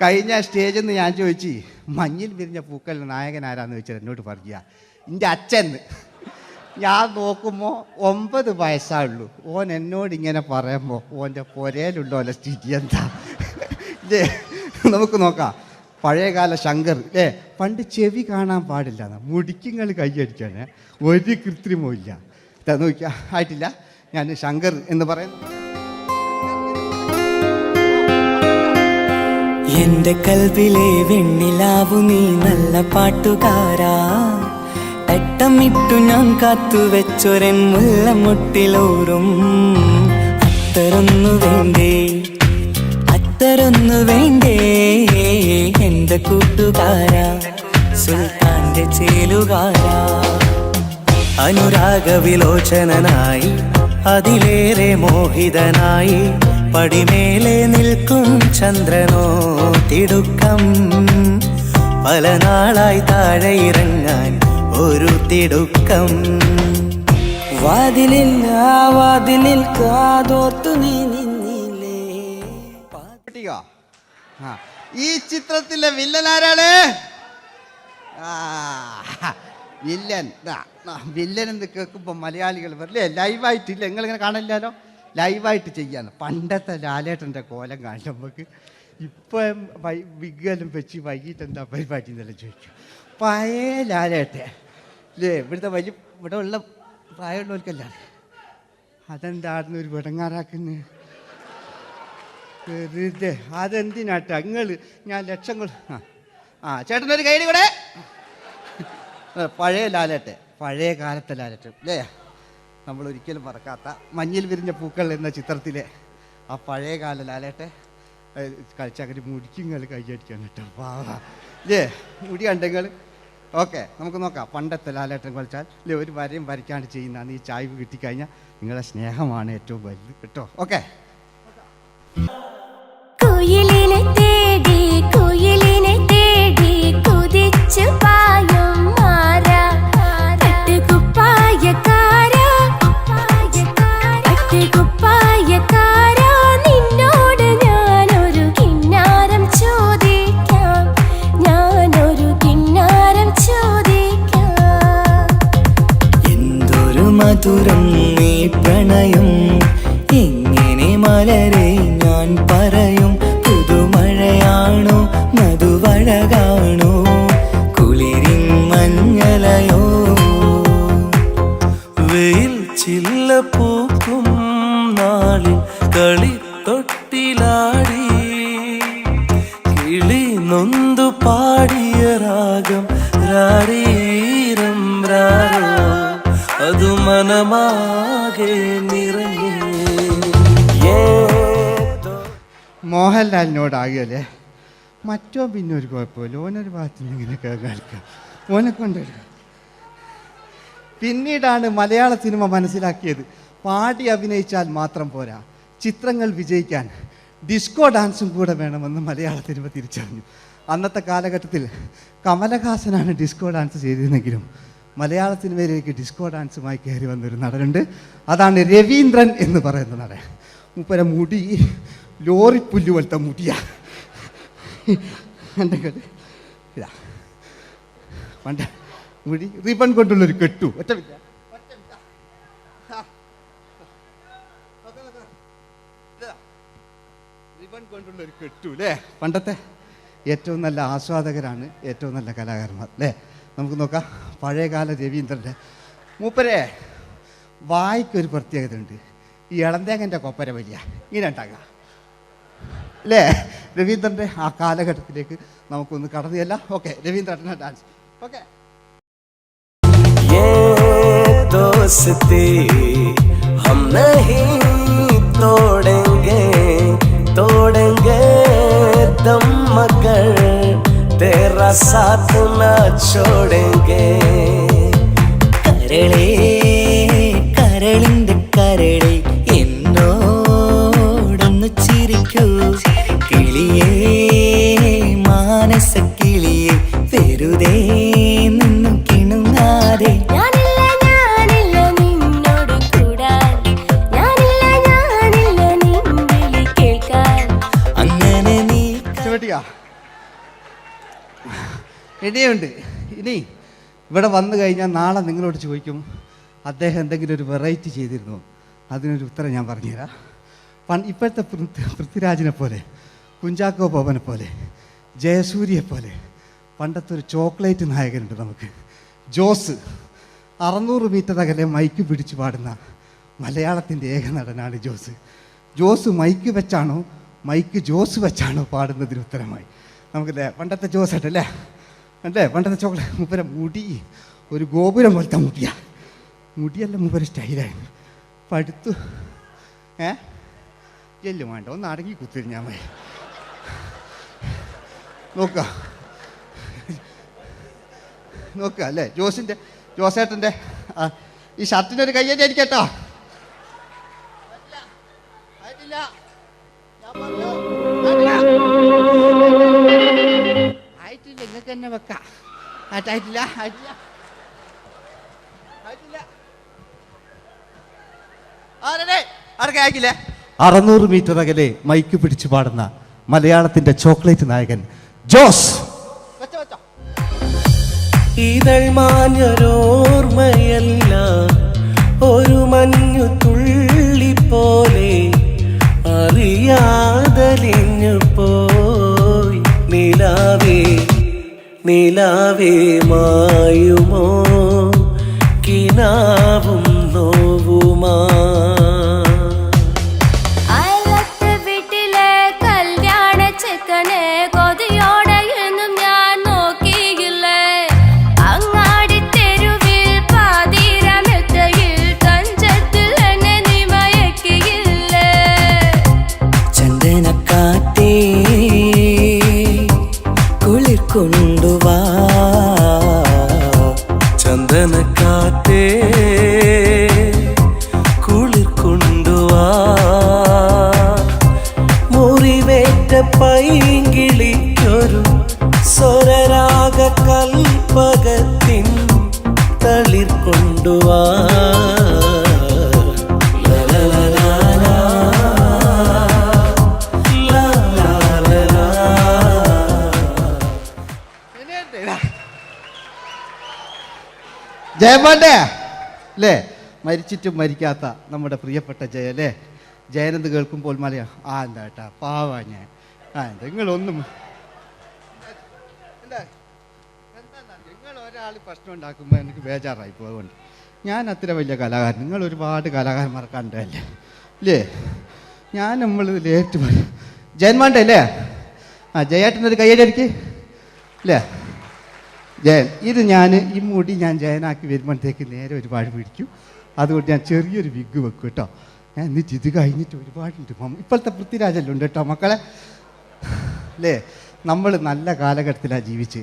കഴിഞ്ഞ സ്റ്റേജിൽ നിന്ന് ഞാൻ ചോദിച്ചു മഞ്ഞിൽ വിരിഞ്ഞ പൂക്കളിലെ നായകൻ ആരാന്ന് ചോദിച്ചാൽ എന്നോട് പറയുക എൻ്റെ അച്ഛൻ. ഞാൻ നോക്കുമ്പോൾ 9 വയസ്സായുള്ളൂ. ഓൻ എന്നോട് ഇങ്ങനെ പറയുമ്പോൾ ഓൻ്റെ പുരയിലുണ്ടോ അല്ല സ്ഥിതി എന്താ? നമുക്ക് നോക്കാം. പഴയകാല ശങ്കർ അല്ലേ, പണ്ട് ചെവി കാണാൻ പാടില്ല, മുടിക്കുങ്ങൾ കൈയടിക്കാണ്, ഒരു കൃത്രിമവും ഇല്ല. ഇതാ നോക്കിയാ ആയിട്ടില്ല. ഞാൻ ശങ്കർ എന്ന് പറയുന്നു. എന്റെ കൽവിലെ വെണ്ണിലാവു നീ നല്ല പാട്ടുകാരാ, തട്ടമിട്ടു ഞാൻ കാത്തു വെച്ചൊരൻ മുല്ലമുട്ടിലോറും. അത്തരൊന്നു വേണ്ടേ, അത്തരൊന്നു വേണ്ടേ എന്റെ കൂട്ടുകാരാ, സുൽത്താന്റെ ചേലുകാരാ. അനുരാഗവിലോചനായി അതിലേറെ മോഹിതനായി പടിമേലെ നിൽക്കും ചന്ദ്രനോ തിടുക്കം. പല നാളായി താഴെ ഇറങ്ങാൻ ഒരു തിടുക്കം. വാതിലിൽ കാതോർത്തു നീ നിന്നില്ലേ. ഈ ചിത്രത്തിലെ വില്ലൻ ആരാണ്? വില്ലൻ. വില്ലൻ എന്ന് കേൾക്കുമ്പോൾ മലയാളികൾ വരില്ലേ ലൈവായിട്ടില്ല, നിങ്ങളിങ്ങനെ കാണില്ലല്ലോ, ലൈവായിട്ട് ചെയ്യാന്ന്. പണ്ടത്തെ ലാലേട്ടൻ്റെ കോലം കാണും നമുക്ക്. ഇപ്പം വിഗലും വെച്ച് വൈകിട്ട് എന്താ പരിപാടി എന്നെല്ലാം ചോദിക്കും. പഴയ ലാലേട്ടെ അല്ലേ, ഇവിടുത്തെ വലിയ ഇവിടെ ഉള്ള പ്രായമുള്ളവർക്കല്ല. അതെന്താടുന്ന ഒരു വിടങ്ങാറാക്കുന്നത്? വെറുതെ അതെന്തിനാട്ടാ നിങ്ങൾ ഞാൻ ലക്ഷങ്ങൾ ചേട്ടനൊരു കയ്യിൽ കൂടെ പഴയ ലാലേട്ടെ, പഴയ കാലത്തെ ലാലേട്ടെ അല്ലേ, നമ്മൾ ഒരിക്കലും മറക്കാത്ത മഞ്ഞിൽ വിരിഞ്ഞ പൂക്കൾ എന്ന ചിത്രത്തിലെ ആ പഴയ കാല ലാലേട്ടെ കളിച്ചങ്ങനെ മുടിക്കുങ്ങൾ കൈയടിക്കാൻ കേട്ടോ. അല്ലേ മുടി കണ്ടെങ്കിൽ ഓക്കെ നമുക്ക് നോക്കാം. പണ്ടത്തെ ലാലേട്ടൻ കളിച്ചാൽ അല്ലേ ഒരു വരയും വരയ്ക്കാണ്ട് ചെയ്യുന്നതാണ്. ഈ ചായ്വ് കിട്ടിക്കഴിഞ്ഞാൽ നിങ്ങളുടെ സ്നേഹമാണ് ഏറ്റവും വലുത് കേട്ടോ. ഓക്കെ. കുയിലിനെ തേടി കുതിച്ചു പായും മാറാ പട്ടുകുപ്പായക്കാരാ നിന്നോട് ഞാനൊരു കിന്നാരം ചോദിക്കാം എന്തൊരു മധുരം നീ പ്രണയം എങ്ങനെ മലരെ ഞാൻ പറയും. പുതുമഴയാണോ മധുവഴകാണോ കുളിരിൻ മഞ്ഞലയോ വെയിൽ ചില്ല പൂക്കും നാളിൽ കളിത്തൊട്ടിലാടി കിളി നൊന്തു പാടിയ രാഗം രാരീരം രാരോ അതു മനമാകെ നിറഞ്ഞേ. മോഹൻലാലിനോടാകിയല്ലേ മറ്റോ പിന്നെ ഒരു കുഴപ്പമില്ല. ഓനൊരു ഭാഗത്ത് നിന്ന് ഇങ്ങനെ കളിക്കാം, ഓനെ കൊണ്ടുവരിക. പിന്നീടാണ് മലയാള സിനിമ മനസ്സിലാക്കിയത് പാടി അഭിനയിച്ചാൽ മാത്രം പോരാ, ചിത്രങ്ങൾ വിജയിക്കാൻ ഡിസ്കോ ഡാൻസും കൂടെ വേണമെന്ന് മലയാള സിനിമ തിരിച്ചറിഞ്ഞു. അന്നത്തെ കാലഘട്ടത്തിൽ കമലഹാസനാണ് ഡിസ്കോ ഡാൻസ് ചെയ്തിരുന്നെങ്കിലും മലയാള സിനിമയിലേക്ക് ഡിസ്കോ ഡാൻസുമായി കയറി വന്നൊരു നടനുണ്ട്. അതാണ് രവീന്ദ്രൻ എന്ന് പറയുന്ന നടൻ. മൂപ്പര മുടി ലോറിപ്പുല്ല് പോലത്തെ മുടിയാ. ഇതാ പണ്ട് മുടി റിബൺ കൊണ്ടുള്ളൊരു കെട്ടു ഒറ്റ റിബൺ കൊണ്ടുള്ളൊരു കെട്ടു അല്ലേ. പണ്ടത്തെ ഏറ്റവും നല്ല ആസ്വാദകരാണ് ഏറ്റവും നല്ല കലാകാരന്മാർ അല്ലേ. നമുക്ക് നോക്കാം പഴയകാല രവീന്ദ്രൻ്റെ. മൂപ്പരെ വായിക്കൊരു പ്രത്യേകത ഉണ്ട്. ഈ ഇളന്തേങ്ങൻ്റെ കൊപ്പര വലിയ ഇങ്ങനെ ഉണ്ടാകുക അല്ലേ. രവീന്ദ്രൻ്റെ ആ കാലഘട്ടത്തിലേക്ക് നമുക്കൊന്ന് കടന്നു ചെല്ലാം. ഓക്കെ, രവീന്ദ്രൻ്റെ ഡാൻസ്. ഓക്കെ. दोस्ती हम नहीं तोड़ेंगे दम मगर तेरा साथ न छोड़ेंगे. കരളേ കരളിന്റെ കരളെ എന്നോടൊന്ന് ചിരിക്കൂ കിളിയേ മാനസ കിളിയെ വെറുതെ നിന്നു കിണുങ്ങാതെ. ഇനിയുണ്ട്. ഇനി ഇവിടെ വന്നു കഴിഞ്ഞാൽ നാളെ നിങ്ങളോട് ചോദിക്കും അദ്ദേഹം എന്തെങ്കിലും ഒരു വെറൈറ്റി ചെയ്തിരുന്നു. അതിനൊരു ഉത്തരം ഞാൻ പറഞ്ഞുതരാം. ഇപ്പോഴത്തെ പൃഥ്വിരാജിനെ പോലെ, കുഞ്ചാക്കോ ബോബനെ പോലെ, ജയസൂര്യയെ പോലെ പണ്ടത്തെ ഒരു ചോക്ലേറ്റ് നായകനുണ്ട് നമുക്ക്, ജോസ്. 600 മീറ്റർ അകലെ മൈക്ക് പിടിച്ചു പാടുന്ന മലയാളത്തിൻ്റെ ഏക നടനാണ് ജോസ്. ജോസ് മൈക്ക് വെച്ചാണോ ജോസ് വെച്ചാണോ പാടുന്നതിന് ഉത്തരമായി നമുക്ക് പണ്ടത്തെ ജോസ് ആയിട്ടല്ലേ അല്ലേ. പണ്ടത്തെ ചോക്ലേറ്റ് മൂപ്പര മുടി ഒരു ഗോപുരം പോലത്തെ മുടിയാ. മുടിയല്ല മൂപ്പര സ്റ്റൈലായിരുന്നു. പടുത്തു എല്ലും വേണ്ട, ഒന്ന് അടങ്ങി കുത്തിരിഞ്ഞാൽ മതി. നോക്കുക അല്ലേ ജോസേട്ടൻ്റെ ഈ ഷർട്ടിനൊരു കയ്യടി അടിക്കട്ടോ. ആയിട്ടില്ല, നിങ്ങൾക്ക് തന്നെ വെക്കാം. ആയിട്ടില്ല. 600 മീറ്റർ അകലെ മൈക്ക് പിടിച്ചു പാടുന്ന മലയാളത്തിന്റെ ചോക്ലേറ്റ് നായകൻ ജോസ്. ഇതൾ മാഞ്ഞൊരോർമ്മയല്ല ഒരു മഞ്ഞു തുള്ളി പോലെ അറിയാതലിഞ്ഞു പോയി. നിലാവേ മായുമോ കിനാവും നോവുമാ. വീട്ടിലെ പൈങ്കിളിക്കൊരു സ്വരരാഗ കൽപ്പകത്തിൻ തളിർ കൊണ്ടുവാ. ജയമോന്റെ അല്ലേ, മരിച്ചിട്ടും മരിക്കാത്ത നമ്മുടെ പ്രിയപ്പെട്ട ജയ അല്ലേ. ജയനെന്ന് കേൾക്കുമ്പോൾ മലയാ എന്താ കേട്ടാ പാവാ ഞാൻ. നിങ്ങളൊന്നും നിങ്ങൾ ഒരാൾ പ്രശ്നം ഉണ്ടാക്കുമ്പോൾ എനിക്ക് ബേജാറായി പോകുന്നുണ്ട്. ഞാൻ അത്ര വലിയ കലാകാരൻ, നിങ്ങൾ ഒരുപാട് കലാകാരന്മാർ കണ്ടല്ലേ അല്ലേ. ഞാൻ നമ്മൾ ലേറ്റ് ജയന്മാണ്ടേ അല്ലേ. ജയേട്ടനൊരു കയ്യടിക്ക് അല്ലേ. ജയൻ ഇത് ഞാൻ ഈ മുടി ഞാൻ ജയനാക്കി വരുമ്പോഴത്തേക്ക് നേരെ ഒരുപാട് പിടിക്കും. അതുകൊണ്ട് ഞാൻ ചെറിയൊരു വിഗ് വെക്കും കേട്ടോ. ഞാൻ എന്നിട്ട് ഇത് കഴിഞ്ഞിട്ട് ഒരുപാടുണ്ട്. ഇപ്പോഴത്തെ പൃഥ്വിരാജല്ലോ ഉണ്ട് കേട്ടോ മക്കളെ അല്ലേ. നമ്മൾ നല്ല കാലഘട്ടത്തിലാണ് ജീവിച്ച്.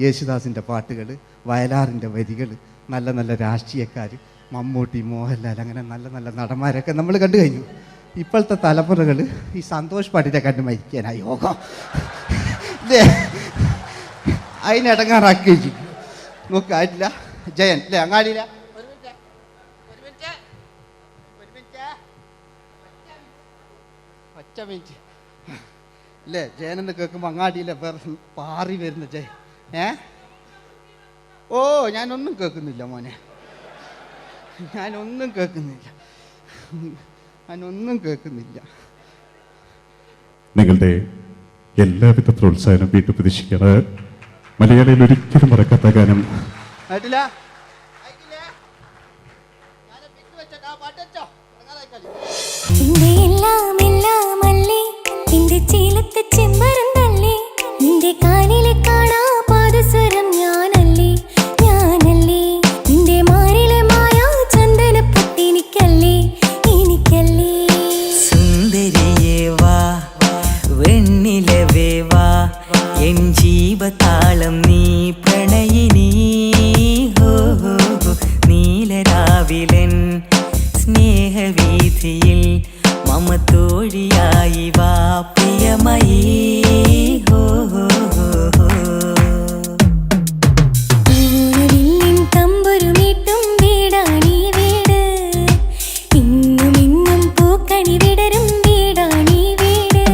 യേശുദാസിൻ്റെ പാട്ടുകൾ, വയലാറിൻ്റെ വരികൾ, നല്ല നല്ല രാഷ്ട്രീയക്കാർ, മമ്മൂട്ടി, മോഹൻലാൽ, അങ്ങനെ നല്ല നല്ല നടന്മാരൊക്കെ നമ്മൾ കണ്ടു കഴിഞ്ഞു. ഇപ്പോഴത്തെ തലമുറകൾ ഈ സന്തോഷ് പാട്ടിനെ കണ്ട് മരിക്കാനായി യോഗം അല്ലേ. അതിനിടങ്ങാറാക്കി വെച്ചു നോക്കായിട്ടില്ല ജയൻ അല്ലേ. അങ്ങാടിയില്ല ഒറ്റ മിനിറ്റ് അല്ലേ. ജയനെന്ന് കേൾക്കുമ്പോൾ അങ്ങാടിയിലെ പാറി വരുന്ന ജയൻ. ഓ ഞാനൊന്നും കേൾക്കുന്നില്ല മോനെ, ഞാനൊന്നും കേൾക്കുന്നില്ല. നിങ്ങളുടെ എല്ലാവിധ പ്രോത്സാഹനം വീണ്ടും പ്രതീക്ഷിക്കാറ്. മലയാളിയിൽ ഒരിക്കലും മറക്കാത്ത ഗാനം ജീവതാളം നീ പ്രണയിനി ഹോ നീലരാവിലൻ സ്നേഹവീഥിയിൽ മമ തോഴിയായി വാ പ്രിയമയീ ഹോ തമ്പുരുമീട്ടും വീടാണീ വീട്, ഇന്നും ഇന്നും പൂക്കണി വിടരും വീടാണീ വീട്.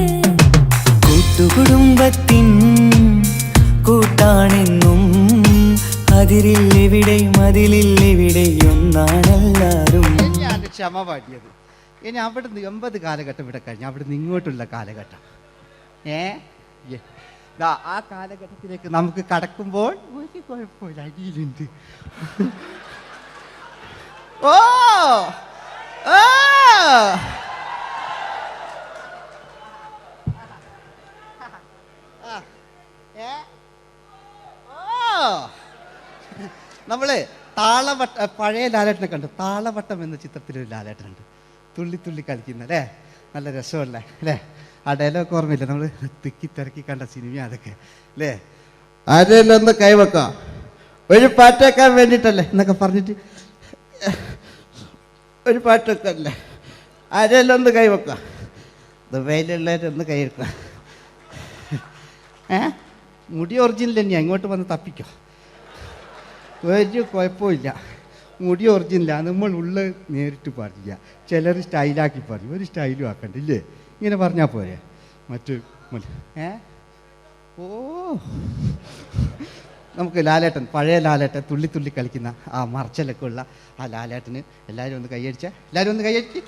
കൂട്ടുകുടുംബത്തിൻ കൂട്ടാണെന്നും അതിരില്ലെവിടെയും അതിലില്ലെവിടെയും ഒന്നാണെല്ലാരും. ക്ഷമ പാടിയത്. ഇനി അവിടുന്ന് 80 കാലഘട്ടം ഇവിടെ കഴിഞ്ഞു, അവിടുന്ന് ഇങ്ങോട്ടുള്ള കാലഘട്ടം ആ കാലഘട്ടത്തിലേക്ക് നമുക്ക് കടക്കുമ്പോൾ ഒരു കുഴപ്പമില്ല, അടിയിലുണ്ട്. ഓ നമ്മള് താളവട്ട പഴയ ലാലേട്ടനെ കണ്ടു. താളവട്ടം എന്ന ചിത്രത്തിലൊരു ലാലേട്ടനുണ്ട്, തുള്ളി തുള്ളി കളിക്കുന്ന അല്ലേ, നല്ല രസമല്ലേ അല്ലേ. ആ ഡയലോഗ് ഓർമ്മയില്ല, നമ്മൾ തിക്കി തിരക്കി കണ്ട സിനിമ അതൊക്കെ അല്ലേ. ആരെല്ലാം ഒന്ന് കൈവെക്കാം, ഒരു പാട്ടേക്കാൻ വേണ്ടിയിട്ടല്ലേ എന്നൊക്കെ പറഞ്ഞിട്ട് ഒരു പാട്ടൊക്കെ അല്ലേ. ആരെല്ലാം ഒന്ന് കൈവെക്കാം, ദുബൈയിലുള്ളവരൊന്ന് കൈവെക്കാം. മുടി ഒറിജിനൽ തന്നെയാണ്, ഇങ്ങോട്ട് വന്ന് തപ്പിക്കോ, ഒരു കുഴപ്പമില്ല. മുടി ഒറിജിനലാണ്, നമ്മൾ ഉള്ള നേരിട്ട് പാടില്ല. ചിലർ സ്റ്റൈലാക്കി പറയും, ഒരു സ്റ്റൈലും ആക്കണ്ടില്ലേ, ഇങ്ങനെ പറഞ്ഞാൽ പോരെ. മറ്റു ഓ നമുക്ക് ലാലേട്ടൻ, പഴയ ലാലേട്ടൻ, തുള്ളി തുള്ളി കളിക്കുന്ന ആ മറച്ചലൊക്കെ ഉള്ള ആ ലാലേട്ടന് എല്ലാവരും ഒന്ന് കൈയടിച്ച, എല്ലാവരും ഒന്ന് കൈയടിച്ച്.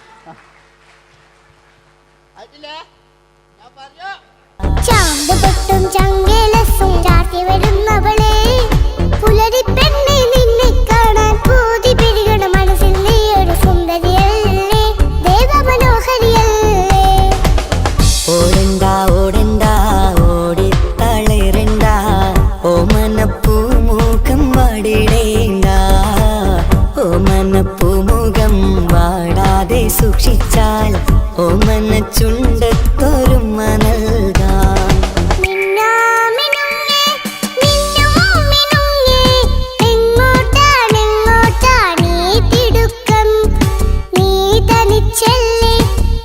ചാന്തുപൊട്ടും ചങ്കേലസും ചാർത്തി വരുന്നവളെ, പുലരി പെണ്ണെ നിന്നെ കാണാൻ പൂതി പിരികണ മനസ്സിൽ നീ ഒരു സുന്ദരിയല്ലേ, ദേവമനോഹരിയല്ലേ. ഓടണ്ട ഓടണ്ട ഓടിത്തളരണ്ട, ഓമനപ്പൂമുഖം വാടിടേണ്ട, ഓമനപ്പൂമുഖം വാടാതെ സൂക്ഷിച്ചാൽ ഓമന ചുണ്ടത്തൊരുമ നൽകാം. നീ തനിച്ചല്ലേ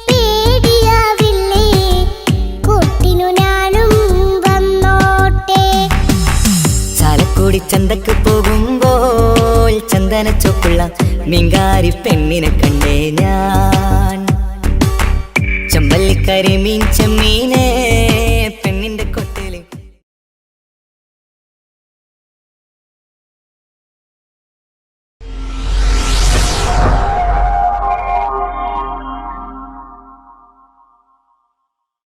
പേടിയാവില്ലേ, കൊട്ടിനു ചന്തക്ക് പോകുമ്പോൾ ചന്ദന ചോപ്പുള്ള മീൻകാരി പെണ്ണിനെ കണ്ടേ ഞാൻ. ചമ്പല്ലിക്കരി മീൻ ചെമ്മീനെ